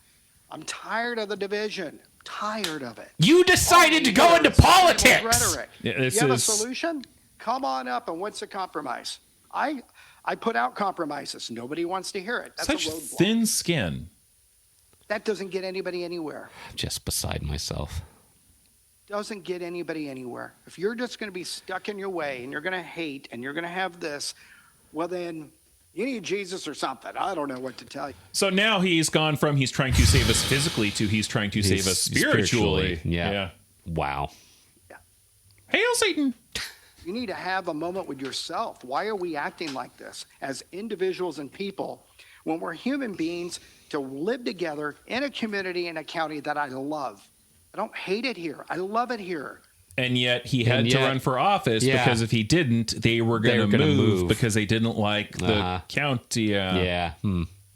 S12: I'm tired of the division. Tired of it.
S2: You decided to go into politics.
S12: Rhetoric.
S1: Yeah,
S12: you have a solution? Come on up, and what's the compromise? I put out compromises. Nobody wants to hear it. That's
S1: such
S12: a roadblock.
S1: thin skin.
S12: That doesn't get anybody anywhere.
S2: I'm just beside myself.
S12: Doesn't get anybody anywhere. If you're just going to be stuck in your way and you're going to hate and you're going to have this, well then you need Jesus or something. I don't know what to tell you.
S1: So now he's gone from he's trying to save us physically to he's trying to save us spiritually.
S2: Yeah. Wow.
S12: Yeah.
S1: Hail Satan.
S12: You need to have a moment with yourself. Why are we acting like this as individuals and people when we're human beings to live together in a community, in a county that I love? I don't hate it here. I love it here.
S1: And yet he had to run for office because if he didn't, they were going to move because they didn't like the county.
S2: Yeah.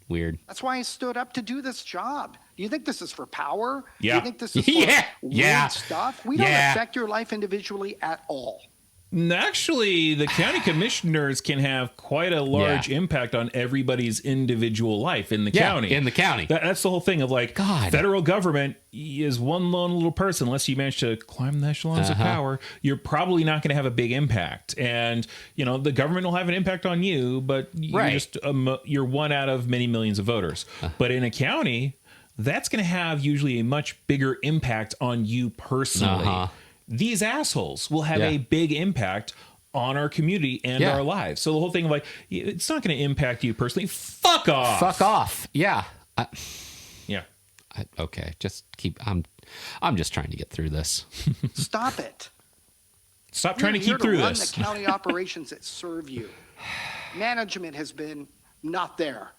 S2: Weird.
S12: That's why I stood up to do this job. Do you think this is for power?
S1: Yeah.
S12: Do you think this is for weird stuff? We don't
S2: Yeah.
S12: affect your life individually at all.
S1: Actually, the county commissioners can have quite a large impact on everybody's individual life in the county.
S2: In the county.
S1: That's the whole thing of like,
S2: God.
S1: Federal government is one lone little person. Unless you manage to climb the echelons of power, you're probably not going to have a big impact. And, you know, the government will have an impact on you, but you're just you're one out of many millions of voters. But in a county, that's going to have usually a much bigger impact on you personally. These assholes will have a big impact on our community and our lives. So the whole thing of like, it's not going to impact you personally. Fuck off.
S2: Fuck off. Yeah. Okay. Just keep. I'm just trying to get through this.
S12: Stop it.
S1: Stop trying to keep through
S12: run
S1: this.
S12: The county operations that serve you. Management has been not there.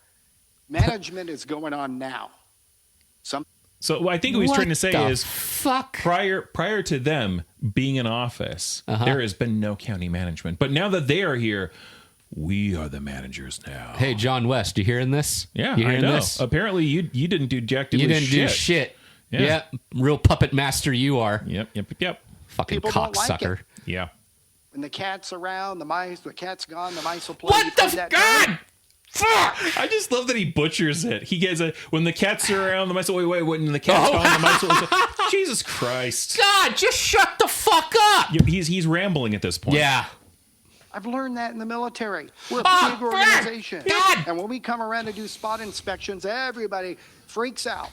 S12: Management is going on now.
S1: So what I think what he's trying to say is
S2: fuck.
S1: Prior to them being in office, there has been no county management. But now that they are here, we are the managers now.
S2: Hey, John West, you hearing this?
S1: Yeah,
S2: you
S1: I
S2: hearing
S1: know.
S2: this?
S1: Apparently you didn't do jack diddly
S2: You didn't do
S1: shit.
S2: shit.
S1: Yeah.
S2: Yep. Real puppet master you are.
S1: Yep.
S2: Fucking
S12: People don't like
S2: cocksucker.
S12: it.
S1: Yeah.
S12: When the cat's around, the cat's gone, the mice will play.
S2: What the God? Fuck!
S1: I just love that he butchers it. He gets when the cats are around, the mice will wait, when the cat's gone, the mice will Jesus Christ.
S2: God, just shut the fuck up.
S1: He's rambling at this point.
S2: Yeah.
S12: I've learned that in the military. We're a big organization.
S2: God.
S12: And when we come around to do spot inspections, everybody freaks out.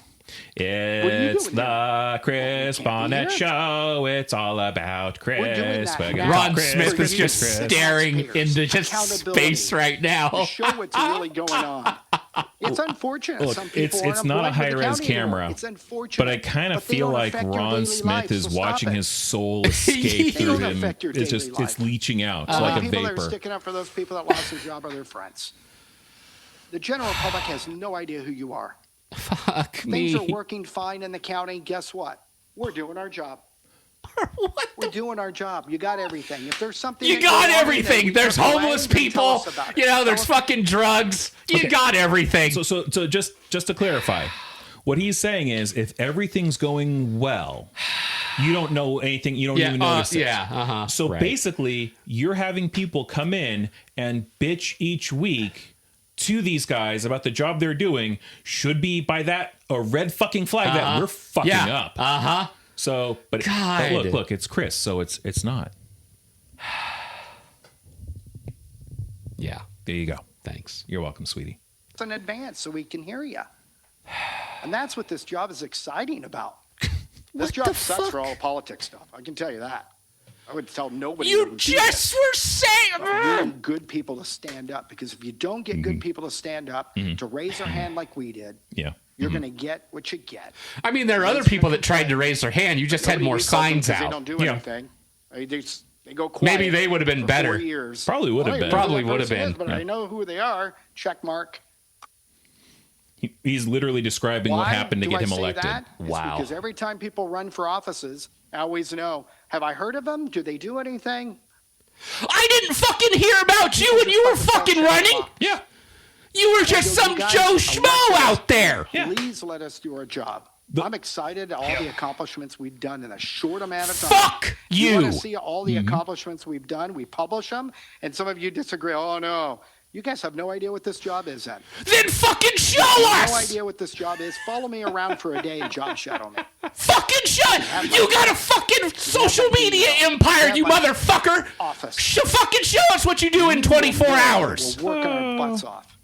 S1: It's the Chris Bonnet Show. It's all about Chris.
S2: Ron Smith is just staring into just space right now.
S12: To show what's really going on. It's unfortunate.
S1: Look,
S12: some people
S1: it's not a high-res camera.
S12: It's unfortunate.
S1: But I kind of feel like Ron Smith is watching his soul escape through him. It's leaching out like a
S12: people that are
S1: vapor.
S12: sticking up for those people that lost their job are their friends. The general public has no idea who you are.
S2: Fuck me.
S12: Things are working fine in the county. Guess what? We're doing our job. We're doing our job. You got everything. If there's something
S2: you got everything. There's homeless people. You know, there's fucking drugs. You got everything.
S1: So just to clarify, what he's saying is, if everything's going well, you don't know anything. You don't even notice it. So basically, you're having people come in and bitch each week to these guys about the job they're doing should be by that a red fucking flag that we're fucking up. So, but look, it's Chris, so it's not.
S2: Yeah,
S1: there you go.
S2: Thanks.
S1: You're welcome, sweetie.
S12: It's in advance so we can hear you, and that's what this job is exciting about. This job sucks for all the politics stuff. I can tell you that. I would tell nobody.
S2: You just were saying
S12: really good people to stand up, because if you don't get good people to stand up to raise their hand like we did, you're going to get what you get.
S2: I mean, there are other people that tried to raise their hand. You just had more signs out.
S12: They don't do anything. They go quiet.
S2: Maybe they would have been better.
S12: 4 years.
S1: Probably would have been.
S2: Probably would have been.
S12: But I know who they are. Check mark.
S1: He's literally describing what happened to get him elected.
S2: Wow.
S12: Because every time people run for offices, I always know, have I heard of them? Do they do anything?
S2: I didn't fucking hear about you when you were fucking running.
S1: Yeah.
S2: You were just some Joe Schmo out there.
S12: Please let us do our job. I'm excited at all the accomplishments we've done in a short amount of time.
S2: Fuck you.
S12: You want to see all the accomplishments we've done? We publish them, and some of you disagree. Oh, no. You guys have no idea what this job is then.
S2: Then fucking show us!
S12: No idea what this job is. Follow me around for a day and job shadow me.
S2: Fucking shut! You got a fucking social media empire, you motherfucker!
S12: Office.
S2: Fucking show us what you do in 24 hours!
S12: We're working our butts off.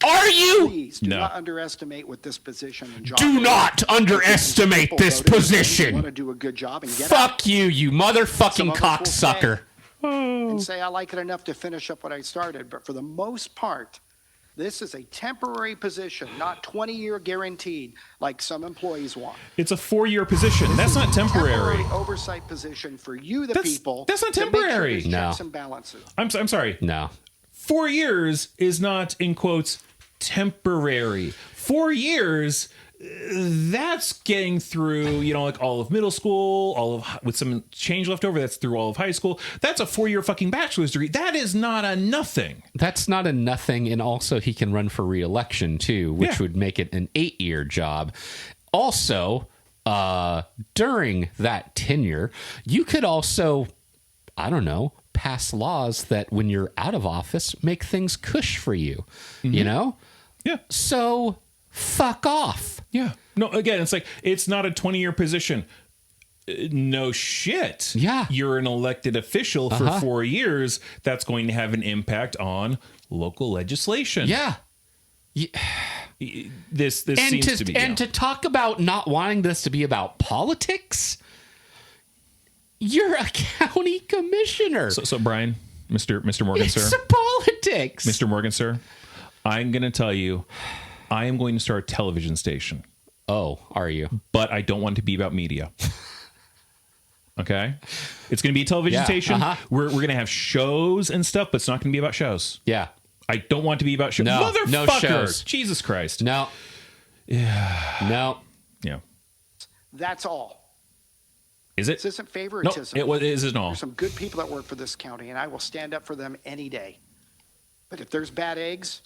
S2: Are you?
S12: Please do not underestimate what this position and job
S2: Do not underestimate this position.
S12: Want to do a good job and get
S2: Fuck you, you motherfucking cocksucker.
S12: And say I like it enough to finish up what I started, but for the most part, this is a temporary position, not 20-year guaranteed like some employees want.
S1: It's a 4-year position. That's not temporary.
S12: Oversight position for you, the people.
S1: That's not
S12: to make sure
S1: temporary.
S12: there's checks and balances.
S1: I'm sorry.
S2: No.
S1: 4 years is not, in quotes, temporary. 4 years, that's getting through, like all of middle school, with some change left over, that's through all of high school. That's a 4-year fucking bachelor's degree. That is not a nothing.
S2: That's not a nothing, and also he can run for re-election too, which would make it an 8-year job. Also, during that tenure, you could also, I don't know, pass laws that when you're out of office make things cush for you.
S1: Yeah.
S2: So fuck off.
S1: Yeah. No, again, it's not a 20-year position. No shit.
S2: Yeah.
S1: You're an elected official for 4 years. That's going to have an impact on local legislation.
S2: Yeah.
S1: This seems to be.
S2: And to talk about not wanting this to be about politics, you're a county commissioner.
S1: So Brian, Mr. Morgan,
S2: it's
S1: sir.
S2: Politics.
S1: Mr. Morgan, sir, I'm going to tell you, I am going to start a television station.
S2: Oh, are you? But
S1: I don't want it to be about media. Okay? It's going to be a television station. We're going to have shows and stuff, but it's not going to be about shows.
S2: Yeah.
S1: I don't want it to be about shows.
S2: No,
S1: Motherfucker!
S2: no shows.
S1: Jesus Christ.
S2: No.
S1: Yeah.
S2: No.
S1: Yeah.
S12: That's all.
S1: Is it?
S12: This isn't favoritism.
S1: No, it isn't all.
S12: There's some good people that work for this county, and I will stand up for them any day. But if there's bad eggs,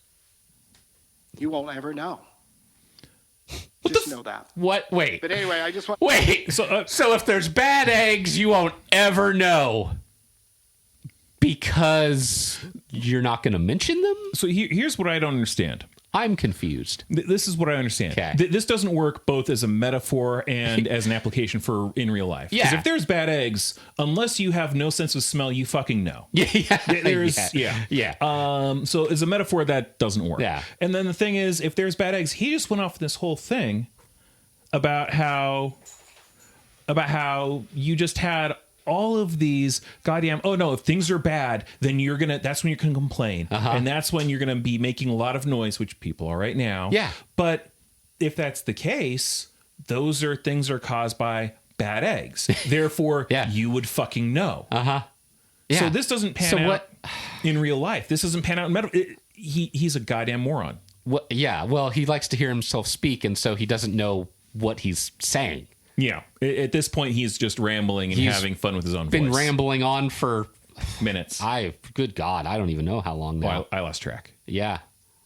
S12: you won't ever know. Just know that.
S2: What? Wait.
S12: But anyway, I just want...
S2: Wait. So if there's bad eggs, you won't ever know. Because you're not going to mention them?
S1: So here's what I don't understand.
S2: I'm confused.
S1: This is what I understand.
S2: Okay.
S1: This doesn't work both as a metaphor and as an application for in real life. Because if there's bad eggs, unless you have no sense of smell, you fucking know.
S2: Yeah.
S1: So as a metaphor, that doesn't work.
S2: Yeah.
S1: And then the thing is, if there's bad eggs, he just went off this whole thing about how you just had all of these goddamn, if things are bad, then that's when you're going to complain. And that's when you're going to be making a lot of noise, which people are right now.
S2: Yeah.
S1: But if that's the case, those are things are caused by bad eggs. Therefore, you would fucking know.
S2: Yeah.
S1: So this doesn't pan out in real life. This doesn't pan out in metaphor. He's a goddamn moron.
S2: Well, he likes to hear himself speak, and so he doesn't know what he's saying.
S1: Yeah. At this point, he's just rambling and having fun with his own voice.
S2: Been rambling on for
S1: minutes.
S2: Good God, I don't even know how long now.
S1: Well, I lost track.
S2: Yeah.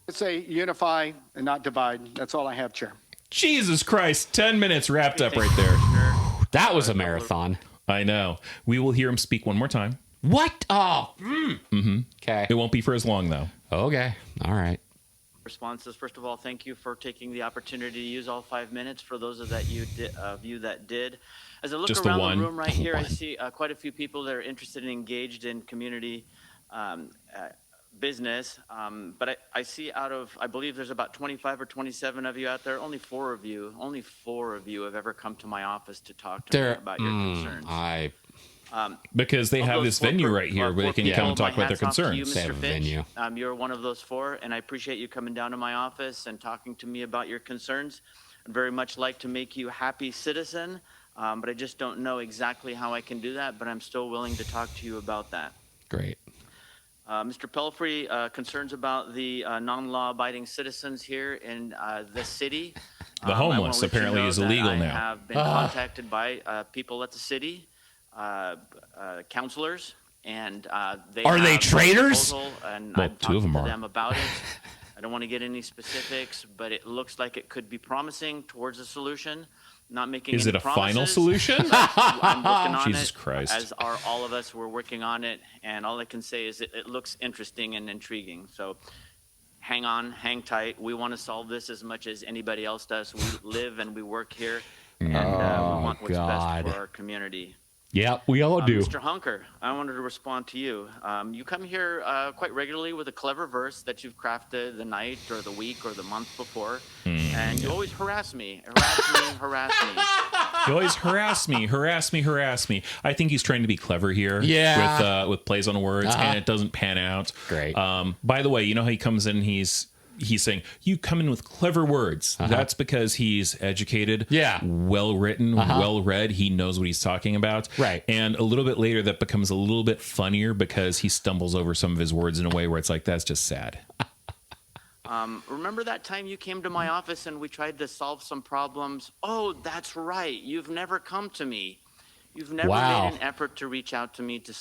S12: Let's say unify and not divide. That's all I have, Chair.
S1: Jesus Christ. 10 minutes wrapped up right there.
S2: That was a marathon.
S1: I know. We will hear him speak one more time.
S2: What? Oh. Okay.
S1: It won't be for as long, though.
S2: Okay. All right.
S3: Responses. First of all, thank you for taking the opportunity to use all 5 minutes. For those of you that did, as I look
S1: Just
S3: around the room right here, I see quite a few people that are interested and engaged in community business. But I see I believe there's about 25 or 27 of you out there. Only four of you have ever come to my office to talk to me about your concerns.
S1: Because they have this venue right here where they can come and talk about their concerns.
S3: They have a venue. You're one of those four, and I appreciate you coming down to my office and talking to me about your concerns. I'd very much like to make you a happy citizen, but I just don't know exactly how I can do that, but I'm still willing to talk to you about that.
S2: Great.
S3: Mr. Pelfrey, concerns about the non-law-abiding citizens here in the city.
S1: The homeless apparently is illegal now.
S3: I have been contacted by people at the city. Counselors, and
S2: are they traitors?
S3: And
S1: well,
S3: I've
S1: two of them
S3: talked
S1: are.
S3: to them about it. I don't want to get any specifics, but it looks like it could be promising towards a solution. Not making
S1: Is
S3: any
S1: it a
S3: promises,
S1: final solution?
S3: I'm working on
S1: Jesus
S3: it,
S1: Christ.
S3: as are all of us. We're working on it, and all I can say is it looks interesting and intriguing. So hang on, hang tight. We want to solve this as much as anybody else does. We live and we work here, and we want what's best for our community.
S2: Yeah, we all do.
S3: Mr. Hunker, I wanted to respond to you. You come here quite regularly with a clever verse that you've crafted the night or the week or the month before, and you always harass me.
S1: You always harass me. I think he's trying to be clever here.
S2: Yeah.
S1: With plays on words, and it doesn't pan out.
S2: Great.
S1: By the way, you know how he comes in, he's saying, you come in with clever words. That's because he's educated, well written, well read. He knows what he's talking about.
S2: Right.
S1: And a little bit later, that becomes a little bit funnier because he stumbles over some of his words in a way where it's like, that's just sad.
S3: Remember that time you came to my office and we tried to solve some problems? Oh, that's right. You've never come to me. You've never made an effort to reach out to me to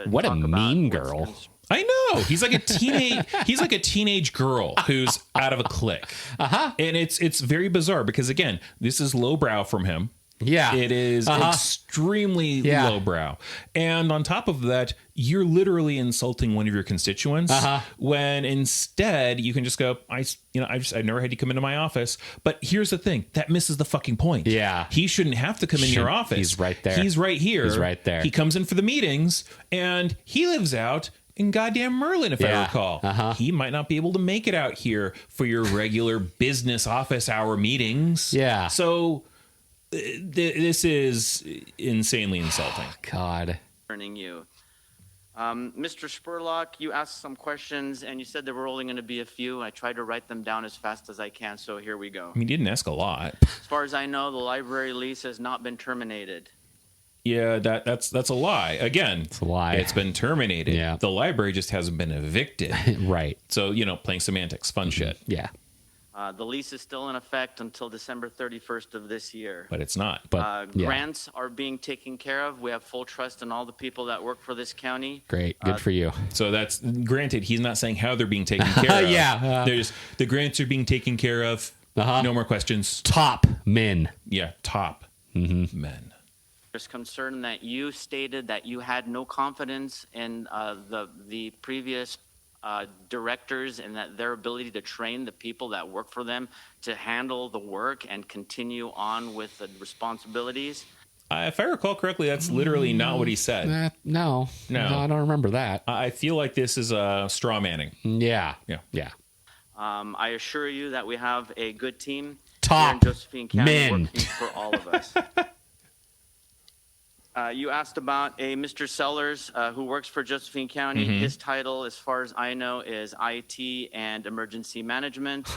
S2: what
S3: talk
S2: a mean girl.
S1: I know. He's like a teenage girl who's out of a clique. And it's very bizarre because, again, this is lowbrow from him.
S2: Yeah.
S1: It is extremely lowbrow. And on top of that, you're literally insulting one of your constituents when instead you can just go, I've never had you come into my office. But here's the thing, that misses the fucking point.
S2: Yeah.
S1: He shouldn't have to come in your office.
S2: He's right there.
S1: He's right here.
S2: He's right there.
S1: He comes in for the meetings and he lives out in goddamn Merlin, if I recall. He might not be able to make it out here for your regular business office hour meetings.
S2: Yeah.
S1: So this is insanely insulting.
S2: God.
S3: You. Mr. Spurlock, you asked some questions and you said there were only going to be a few. I tried to write them down as fast as I can, so here we go.
S1: I mean, he didn't ask a lot.
S3: As far as I know, the library lease has not been terminated.
S1: Yeah, that's a lie. Again,
S2: it's a lie.
S1: It's been terminated.
S2: Yeah.
S1: The library just hasn't been evicted.
S2: Right.
S1: So, playing semantics, fun shit.
S2: Yeah.
S3: The lease is still in effect until December 31st of this year.
S1: But it's not.
S3: Grants are being taken care of. We have full trust in all the people that work for this county.
S2: Great. Good for you.
S1: So that's granted. He's not saying how they're being taken care of.
S2: Yeah.
S1: The grants are being taken care of. No more questions.
S2: Top men.
S1: Yeah. Top men.
S3: There's concern that you stated that you had no confidence in the previous directors and that their ability to train the people that work for them to handle the work and continue on with the responsibilities.
S1: If I recall correctly, that's literally not what he said.
S2: No, I don't remember that.
S1: I feel like this is straw manning.
S2: Yeah.
S3: I assure you that we have a good team
S2: Top
S3: here in Josephine County
S2: men.
S3: working for all of us. You asked about a Mr. Sellers who works for Josephine County. His title, as far as I know, is IT and Emergency Management.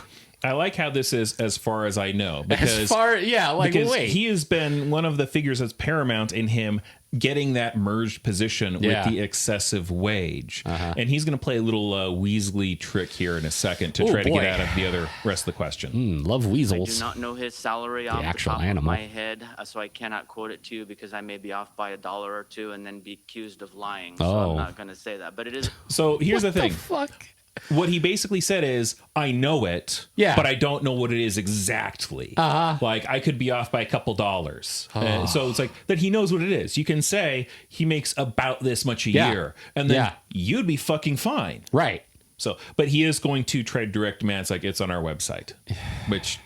S1: I like how this is as far as I know. Because,
S2: wait.
S1: he has been one of the figures that's paramount in him getting that merged position with the excessive wage. And he's going to play a little Weasley trick here in a second to try to get out of the rest of the question.
S2: Love weasels.
S3: I do not know his salary off the top of my head, so I cannot quote it to you because I may be off by $1 or $2 and then be accused of lying. So I'm not going to say that. But it is.
S1: So here's the thing.
S2: Fuck?
S1: What he basically said is, I know it, but I don't know what it is exactly. Like, I could be off by a couple dollars. So it's like that he knows what it is. You can say he makes about this much a year, and then you'd be fucking fine.
S2: Right.
S1: So, but he is going to try to direct man. It's like, it's on our website, which,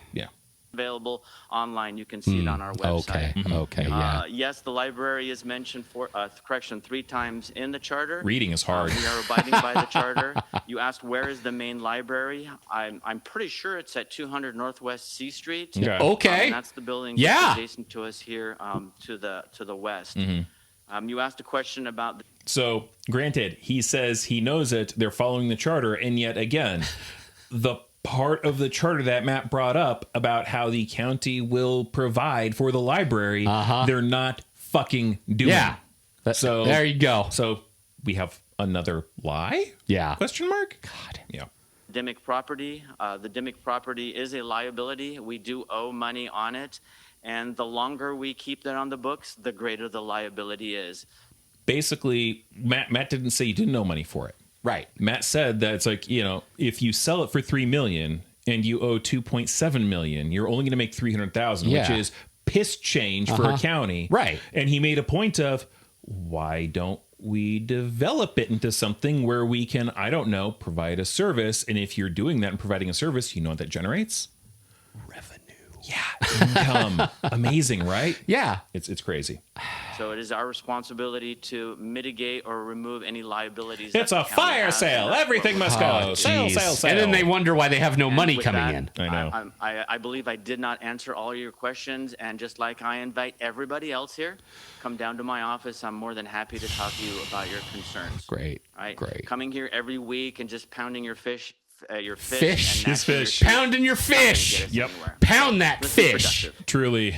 S3: available online. You can see it on our website.
S2: Okay. Yeah.
S3: Yes, the library is mentioned 3 times in the charter.
S1: Reading is hard.
S3: We are abiding by the charter. You asked where is the main library. I'm pretty sure it's at 200 Northwest C Street.
S2: Okay.
S3: That's the building that's adjacent to us here to the west. You asked a question about.
S1: So, granted, he says he knows it. They're following the charter, and yet again, the part of the charter that Matt brought up about how the county will provide for the library, they're not fucking doing.
S2: Yeah.
S1: So
S2: there you go.
S1: So we have another lie?
S2: Yeah.
S1: Question mark? God. Yeah.
S3: Dimick property. The Dimick property is a liability. We do owe money on it. And the longer we keep that on the books, the greater the liability is.
S1: Basically, Matt didn't say you didn't owe money for it.
S2: Right.
S1: Matt said that it's like, if you sell it for $3 million and you owe $2.7 million, you're only going to make $300,000, which is piss change for a county.
S2: Right.
S1: And he made a point of, why don't we develop it into something where we can, I don't know, provide a service? And if you're doing that and providing a service, you know what that generates? Revenue. Yeah, income. Amazing, right?
S2: Yeah.
S1: It's crazy.
S3: So it is our responsibility to mitigate or remove any liabilities.
S1: It's a fire sale. Everything must go. Sale.
S2: And then they wonder why they have no money coming in.
S1: I know.
S3: I believe I did not answer all your questions. And just like I invite everybody else here, come down to my office. I'm more than happy to talk to you about your concerns.
S2: Great.
S3: Right?
S2: Great.
S3: Coming here every week and just pounding your fish.
S2: Fish.
S3: And
S1: fish.
S2: Pounding your fish.
S1: Yep.
S2: Pound that fish.
S1: Truly,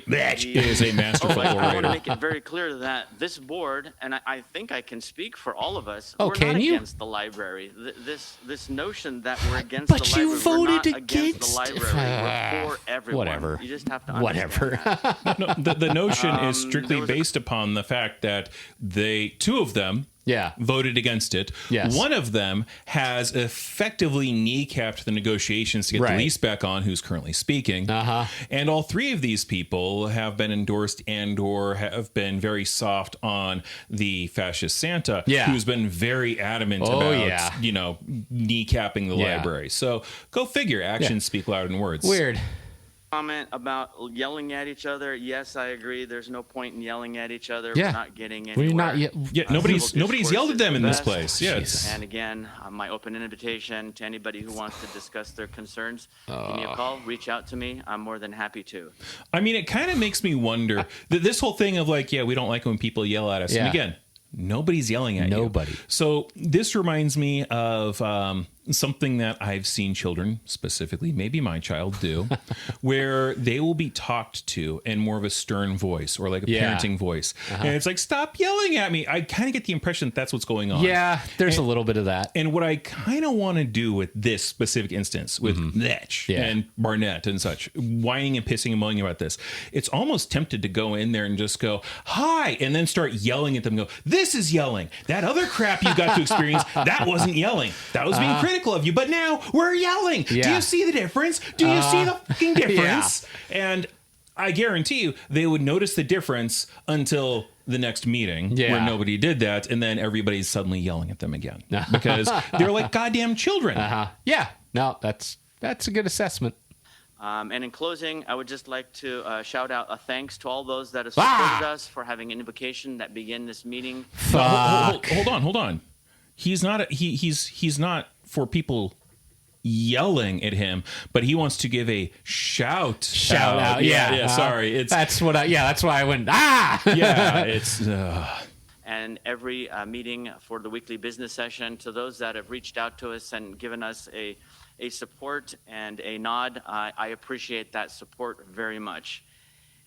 S1: Mitch is a masterful
S3: I want to
S1: orator.
S3: make it very clear that this board, and I think I can speak for all of us,
S2: Oh,
S3: we're
S2: can
S3: not
S2: you?
S3: against the library. This notion that we're against
S2: But
S3: the
S2: you
S3: library, we're not
S2: voted
S3: against
S2: against-
S3: the library. We're for everyone.
S2: Whatever.
S3: You just have to understand that.
S1: No, the notion is strictly based upon the fact that two of them voted against it.
S2: Yes.
S1: One of them has effectively kneecapped the negotiations to get the lease back on, who's currently speaking. And all three of these people have been endorsed and or have been very soft on the Fascist Santa, who's been very adamant about, kneecapping the library. So go figure. Actions speak louder than words.
S2: Weird.
S3: Comment about yelling at each other. Yes, I agree. There's no point in yelling at each other.
S2: Yeah.
S3: We're not getting anywhere.
S1: Nobody's yelled at them in this place. Yeah.
S3: And again, my open invitation to anybody who wants to discuss their concerns, give me a call, reach out to me. I'm more than happy to.
S1: I mean, it kind of makes me wonder that this whole thing of like, we don't like when people yell at us.
S2: Yeah.
S1: And again, nobody's yelling at you.
S2: Nobody.
S1: So this reminds me of something that I've seen children, specifically maybe my child, do, where they will be talked to in more of a stern voice or like a parenting voice. And it's like, stop yelling at me. I kind of get the impression that that's what's going on.
S2: Yeah, there's a little bit of that.
S1: And what I kind of want to do with this specific instance with Netch and Barnett and such, whining and pissing and moaning about this, it's almost tempted to go in there and just go, hi, and then start yelling at them and go, this is yelling. That other crap you got to experience, that wasn't yelling. That was being critical of you, but now we're yelling. Do you see the difference? Do you see the fucking difference? And I guarantee you they would notice the difference until the next meeting where nobody did that, and then everybody's suddenly yelling at them again because they're like goddamn children.
S2: Yeah, no, that's a good assessment.
S3: And in closing, I would just like to shout out a thanks to all those that have supported us for having an invocation that began this meeting.
S1: Hold on. He's not he's not for people yelling at him, but he wants to give a shout out. Yeah. Sorry,
S2: that's why I went
S3: it's and every meeting for the weekly business session. To those that have reached out to us and given us a support and a nod, I appreciate that support very much.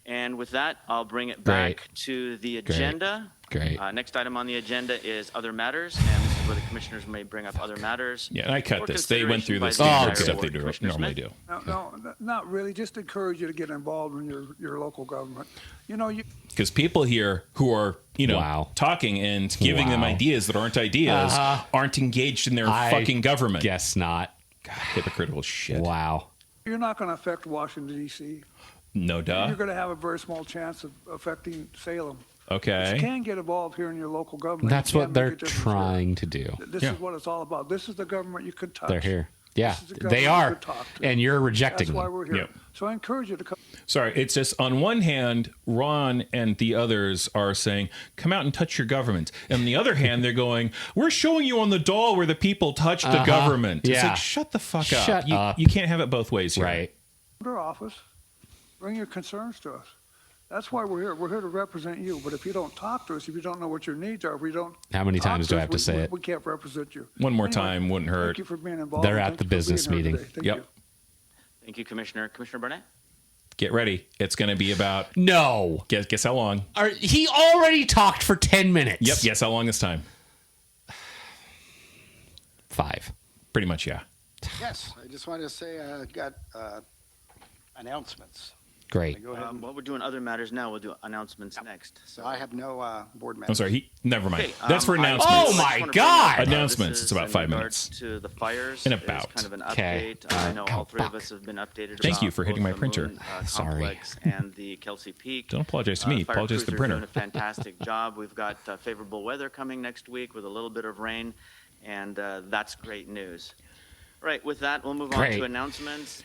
S3: And with that, I'll bring it back to the agenda.
S2: Great.
S3: Next item on the agenda is other matters, and this is where the commissioners may bring up other matters.
S1: Yeah, and I cut this. They went through this stuff they normally do.
S11: No, not really. Just encourage you to get involved in your local government.
S1: Because people here who are, talking and giving them ideas that aren't ideas aren't engaged in their fucking government.
S2: Guess not.
S1: God, hypocritical shit.
S2: Wow.
S11: You're not going to affect Washington, D.C.
S1: No duh.
S11: You're going to have a very small chance of affecting Salem.
S1: Okay.
S11: But you can get involved here in your local government.
S2: That's what they're trying to do.
S11: This is what it's all about. This is the government you can touch.
S2: They're here. Yeah, they are. And you're rejecting them.
S11: That's why we're here. Yep. So I encourage you to come.
S1: Sorry, it's just on one hand, Ron and the others are saying, come out and touch your government. And on the other hand, they're going, we're showing you on the doll where the people touch the government. It's like, shut the fuck up.
S2: Shut up.
S1: You can't have it both ways here.
S2: Right.
S11: Our office. Bring your concerns to us. That's why we're here. We're here to represent you. But if you don't talk to us, if you don't know what your needs are, if we don't.
S2: How many times do I have to say it?
S11: We can't represent you.
S1: One more time wouldn't hurt.
S11: Thank you for being involved.
S2: They're at the business meeting.
S1: Yep.
S3: Thank you, Commissioner. Commissioner Barnett?
S1: Get ready. It's going to be about...
S2: No.
S1: Guess how long?
S2: He already talked for 10 minutes.
S1: Yep. Guess how long this time?
S2: 5.
S1: Pretty much, yeah.
S12: Yes. I just wanted to say I got announcements.
S2: Great.
S12: Go ahead.
S3: Well, we're doing other matters now. We'll do announcements next.
S12: So I have no board members.
S1: I'm sorry. Never mind.
S3: Okay,
S1: That's for
S3: I
S1: announcements.
S2: Oh
S3: just
S2: my
S3: wanna bring
S2: God!
S3: up,
S1: Announcements.
S3: this
S1: It's
S3: is
S1: about
S3: in
S1: 5
S3: regards
S1: minutes.
S3: to the fires.
S1: In
S3: It's
S1: about.
S3: kind of an
S2: Okay.
S3: update. I know all three of us have been updated.
S1: Thank
S3: about
S1: you for hitting
S3: both
S1: my
S3: the
S1: printer.
S3: Moon,
S2: Sorry.
S3: Complex and the Kelsey Peak.
S1: Don't apologize to me.
S3: Fire
S1: Apologize to the
S3: crews are
S1: printer.
S3: doing a fantastic job. We've got favorable weather coming next week with a little bit of rain, and that's great news. Right, with that, we'll move on
S2: Great.
S3: to announcements.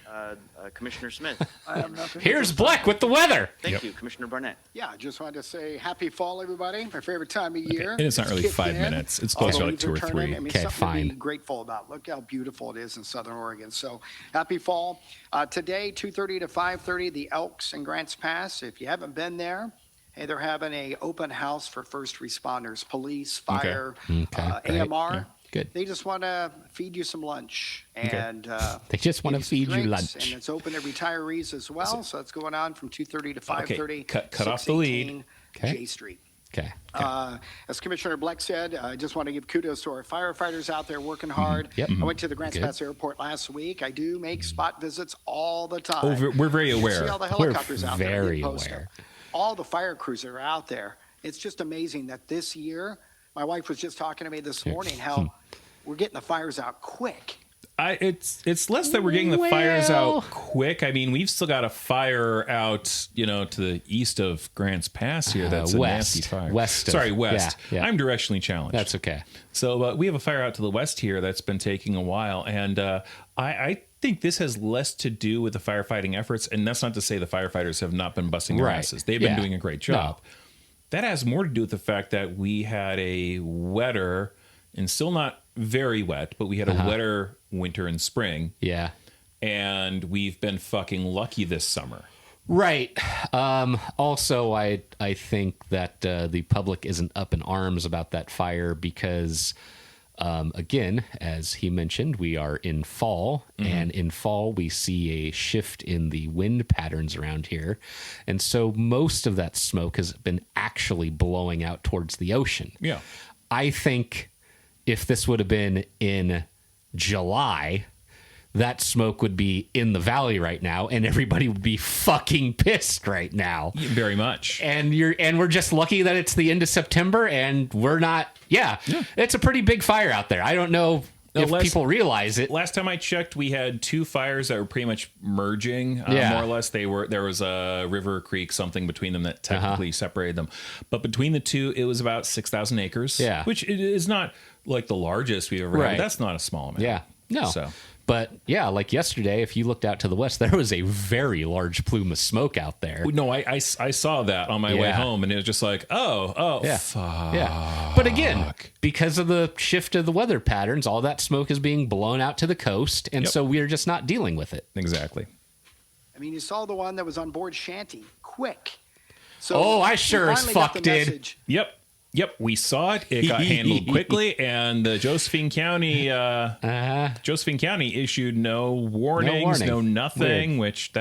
S3: Commissioner Smith.
S11: I have nothing.
S2: Here's Black with the weather.
S3: Thank you. Commissioner Barnett.
S12: Yeah, I just wanted to say happy fall, everybody. My favorite time of year.
S1: And it's not really
S12: kicked
S1: 5
S12: in.
S1: minutes. It's
S12: All
S1: closer
S12: the
S1: to like
S12: leaves
S1: 2
S12: are
S1: or
S12: turning.
S1: 3.
S12: I mean,
S2: Okay,
S12: something to be
S2: fine.
S12: grateful about. Look how beautiful it is in Southern Oregon. So happy fall. Today, 2:30 to 5:30, the Elks in Grants Pass. If you haven't been there, hey, they're having a open house for first responders, police, fire,
S2: Okay, great.
S12: AMR.
S2: Yeah, good.
S12: They just want to feed you some lunch. And
S2: They just want to
S12: give some
S2: feed you
S12: drinks,
S2: lunch.
S12: And it's open to retirees as well. So it's going on from 2:30 to 5:30.
S1: Okay, cut off the lead.
S12: 618
S2: Okay.
S12: J Street.
S2: Okay.
S12: As Commissioner Bleck said, I just want to give kudos to our firefighters out there working hard.
S2: Yep.
S12: I went to the Grants
S2: Good.
S12: Pass Airport last week. I do make spot visits all the time.
S1: Oh, we're very
S12: You
S1: aware.
S12: see all the
S2: We're
S12: helicopters out there.
S2: very
S12: You post
S2: aware.
S12: them. All the fire crews that are out there. It's just amazing that this year, my wife was just talking to me this morning how we're getting the fires out quick.
S1: It's less that we're getting the fires
S2: Well-
S1: out quick. I mean, we've still got a fire out, to the east of Grants Pass here. That's a
S2: west.
S1: nasty fire.
S2: West of-
S1: Sorry, west.
S2: yeah, yeah.
S1: I'm directionally challenged.
S2: That's okay.
S1: So we have a fire out to the west here that's been taking a while, and I think this has less to do with the firefighting efforts. And that's not to say the firefighters have not been busting their
S2: Right.
S1: asses. They've been
S2: Yeah.
S1: doing a great job.
S2: No.
S1: That has more to do with the fact that we had a wetter, and still not very wet, but we had a wetter winter and spring,
S2: Yeah.
S1: and we've been fucking lucky this summer.
S2: Right. Also, I think that the public isn't up in arms about that fire because, again, as he mentioned, we are in fall, and in fall we see a shift in the wind patterns around here, and so most of that smoke has been actually blowing out towards the ocean.
S1: Yeah.
S2: I think if this would have been in July, that smoke would be in the valley right now, and everybody would be fucking pissed right now.
S1: Very much.
S2: And we're just lucky that it's the end of September, and we're not. Yeah, it's a pretty big fire out there. I don't know if people realize it.
S1: Last time I checked, we had 2 fires that were pretty much merging, more or less. There was a river, creek, something between them that technically separated them. But between the 2, it was about 6,000 acres.
S2: Yeah.
S1: Which is not like the largest we've ever had.
S2: Right.
S1: But that's not a small amount.
S2: Yeah, no.
S1: So.
S2: But yeah, like yesterday, if you looked out to the west, there was a very large plume of smoke out there.
S1: No, I saw that on my way home, and it was just like, fuck.
S2: Yeah. But again, because of the shift of the weather patterns, all that smoke is being blown out to the coast, and so we're just not dealing with it.
S1: Exactly.
S12: I mean, you saw the one that was on board Shanty. Quick. So
S2: I sure
S12: we
S2: as
S12: finally got
S2: fuck
S12: the
S2: did.
S12: message.
S1: Yep, we saw it. It got handled quickly, and the Josephine County issued no warnings, no nothing.
S2: Weird.
S1: Which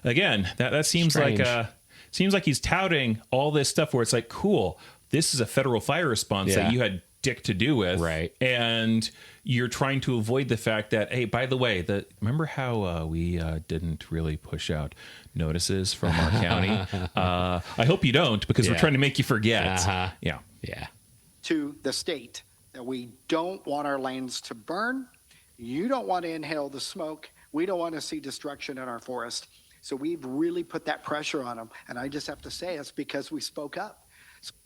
S1: again, that seems
S2: Strange.
S1: like he's touting all this stuff where it's like, cool, this is a federal fire response that you had dick to do with,
S2: right?
S1: And you're trying to avoid the fact that, hey, by the way, remember how we didn't really push out notices from our county? I hope you don't, because we're trying to make you forget. Yeah.
S12: To the state that we don't want our lands to burn. You don't want to inhale the smoke. We don't want to see destruction in our forest. So we've really put that pressure on them. And I just have to say it's because we spoke up.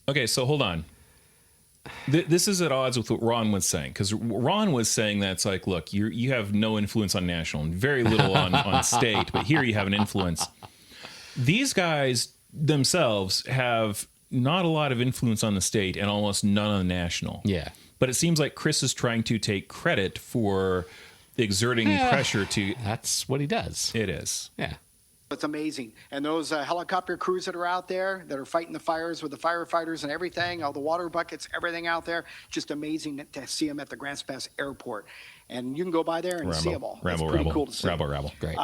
S1: Okay, so hold on. This is at odds with what Ron was saying, because Ron was saying that it's like, look, you have no influence on national and very little on state, but here you have an influence. These guys themselves have not a lot of influence on the state and almost none on the national.
S2: Yeah.
S1: But it seems like Chris is trying to take credit for exerting pressure to...
S2: That's what he does.
S1: It is.
S2: Yeah.
S12: It's amazing. And those helicopter crews that are out there that are fighting the fires with the firefighters and everything, all the water buckets, everything out there, just amazing to see them at the Grants Pass Airport. And you can go by there and see them all. It's pretty cool to see.
S1: Rabble. Great.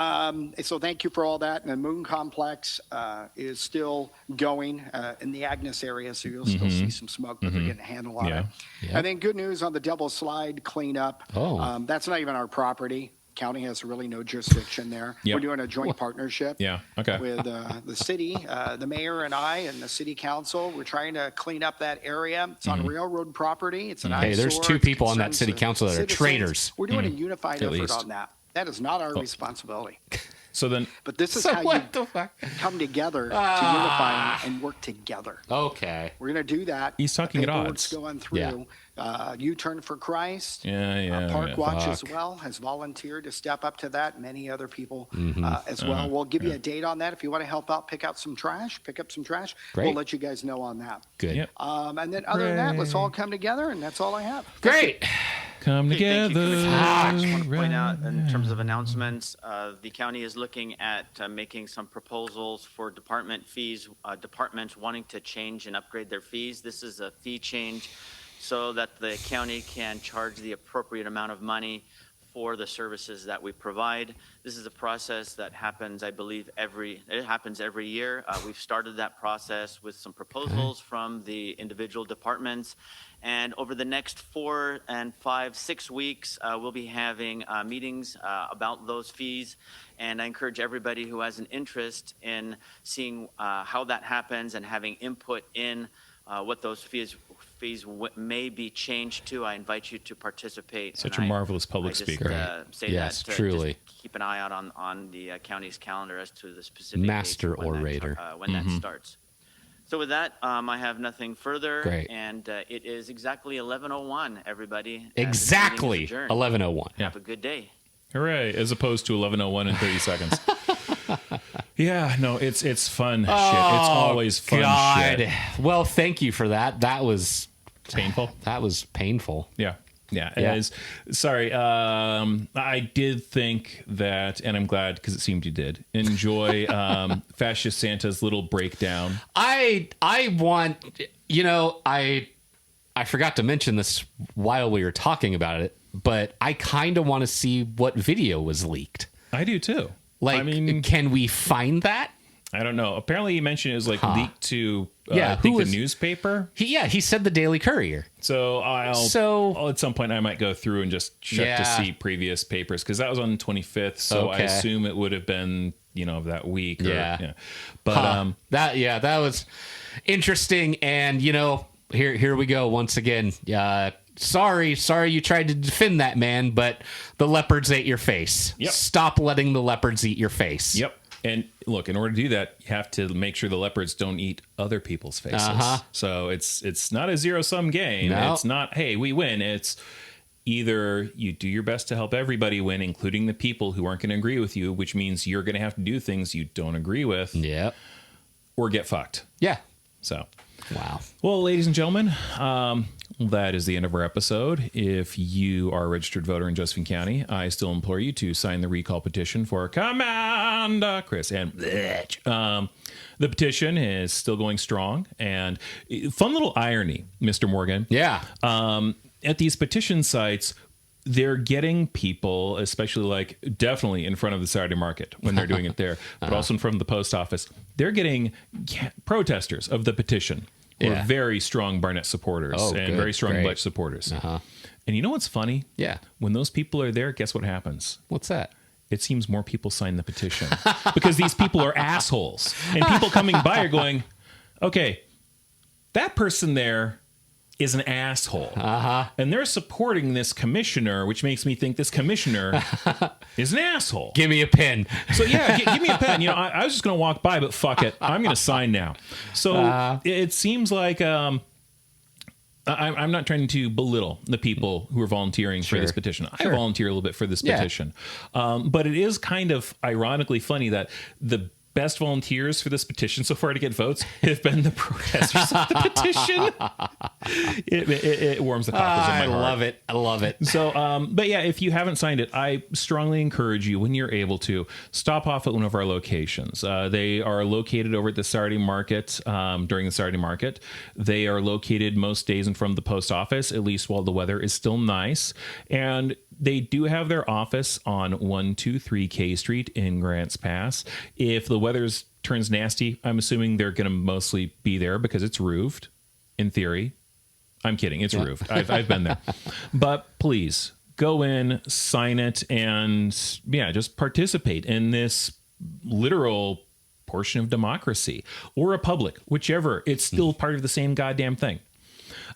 S12: So thank you for all that. And the Moon Complex is still going in the Agnes area, so you'll still see some smoke, but they're getting a handle on it.
S2: Yeah.
S12: And then good news on the Devil's Slide cleanup.
S2: Oh.
S12: That's not even our property. County has really no jurisdiction there.
S1: Yep.
S12: We're doing a joint partnership with the city, the mayor and I and the city council. We're trying to clean up that area. It's on railroad property. It's an eyesore.
S2: Hey, there's 2 people on that city council that are traitors.
S12: We're doing a unified effort
S1: least.
S12: on that. That is not our responsibility.
S1: So then,
S12: but this is how you come together to unify and work together.
S2: Okay,
S12: we're going to do that.
S1: He's talking at odds.
S12: It's going through. U-Turn for Christ.
S1: Park
S12: Watch as well has volunteered to step up to that. Many other people as well. We'll give you a date on that if you want to help out. Pick up some trash.
S2: Great.
S12: We'll let you guys know on that.
S2: Good.
S1: Yep.
S12: And then other than that, let's all come together, and that's all I have.
S2: Great.
S1: Come together.
S3: I just want to point out in terms of announcements, the county is looking at making some proposals for department fees, departments wanting to change and upgrade their fees. This is a fee change so that the county can charge the appropriate amount of money for the services that we provide. This is a process that happens, I believe, every year. We've started that process with some proposals from the individual departments. And over the next 4 and 5, 6 weeks, we'll be having meetings about those fees. And I encourage everybody who has an interest in seeing how that happens and having input in what those fees may be changed to. I invite you to participate.
S1: Such a marvelous public speaker.
S2: Yes, truly.
S3: Just keep an eye out on the county's calendar as to the specific
S2: master orator
S3: when that starts. So with that, I have nothing further.
S2: Great.
S3: And it is exactly 11:01, everybody.
S2: Exactly 11:01.
S3: Have a good day.
S1: Hooray, as opposed to 11:01 and 30 seconds. Yeah, no, it's fun shit. It's always fun shit.
S2: Well, thank you for that. That was
S1: painful.
S2: That was painful.
S1: Yeah. It is. Sorry. I did think that, and I'm glad because it seemed you did enjoy Fascist Santa's little breakdown.
S2: I want, I forgot to mention this while we were talking about it, but I kind of want to see what video was leaked.
S1: I do too.
S2: Like, I mean, can we find that?
S1: I don't know. Apparently, he mentioned it was leaked to I think the newspaper.
S2: He said the Daily Courier.
S1: So I'll at some point I might go through and just check to see previous papers because that was on the 25th. So I assume it would have been that week. But
S2: that was interesting. And here we go once again. Sorry you tried to defend that man, but the leopards ate your face.
S1: Yep.
S2: Stop letting the leopards eat your face.
S1: Yep. And look, in order to do that, you have to make sure the leopards don't eat other people's faces. So it's not a zero-sum game.
S2: No.
S1: It's not, hey, we win. It's either you do your best to help everybody win, including the people who aren't going to agree with you, which means you're going to have to do things you don't agree with.
S2: Yep.
S1: Or get fucked.
S2: Yeah.
S1: So.
S2: Wow.
S1: Well, ladies and gentlemen, that is the end of our episode. If you are a registered voter in Josephine County, I still implore you to sign the recall petition for Commander Chris. And the petition is still going strong. And fun little irony, Mr. Morgan.
S2: Yeah.
S1: At these petition sites, they're getting people, especially definitely in front of the Saturday market when they're doing it there, but also in front of the post office. They're getting protesters of the petition who are very strong Barnett supporters and very strong Butch supporters. And you know what's funny?
S2: Yeah.
S1: When those people are there, guess what happens?
S2: What's that?
S1: It seems more people sign the petition because these people are assholes. And people coming by are going, okay, that person there is an asshole. And they're supporting this commissioner, which makes me think this commissioner is an asshole.
S2: Give me a pen.
S1: So yeah, give me a pen. I was just going to walk by, but fuck it. I'm going to sign now. So it seems like I'm not trying to belittle the people who are volunteering for this petition. I volunteer a little bit for this petition. But it is kind of ironically funny that the best volunteers for this petition so far to get votes have been the protesters of the petition. It warms the cockles in my heart.
S2: I love it.
S1: So, but yeah, if you haven't signed it, I strongly encourage you, when you're able to, stop off at one of our locations. They are located over at the Saturday market, during the Saturday market. They are located most days in front of the post office, at least while the weather is still nice. And they do have their office on 123 K Street in Grants Pass. If the weather turns nasty, I'm assuming they're going to mostly be there because it's roofed, in theory. I'm kidding. It's roofed. I've been there. But please go in, sign it, and just participate in this literal portion of democracy or republic, whichever. It's still part of the same goddamn thing.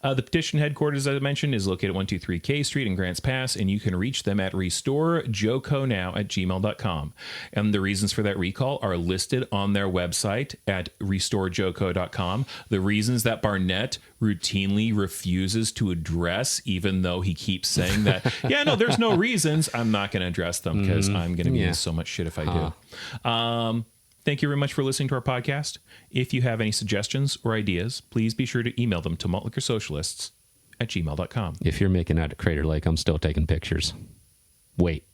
S1: The petition headquarters, as I mentioned, is located at 123 K Street in Grants Pass, and you can reach them at restorejoco@gmail.com. And the reasons for that recall are listed on their website at restorejoco.com. The reasons that Barnett routinely refuses to address, even though he keeps saying that, there's no reasons, I'm not going to address them because I'm going to be in so much shit if I do. Thank you very much for listening to our podcast. If you have any suggestions or ideas, please be sure to email them to maltlickersocialists@gmail.com.
S2: If you're making out at Crater Lake, I'm still taking pictures. Wait.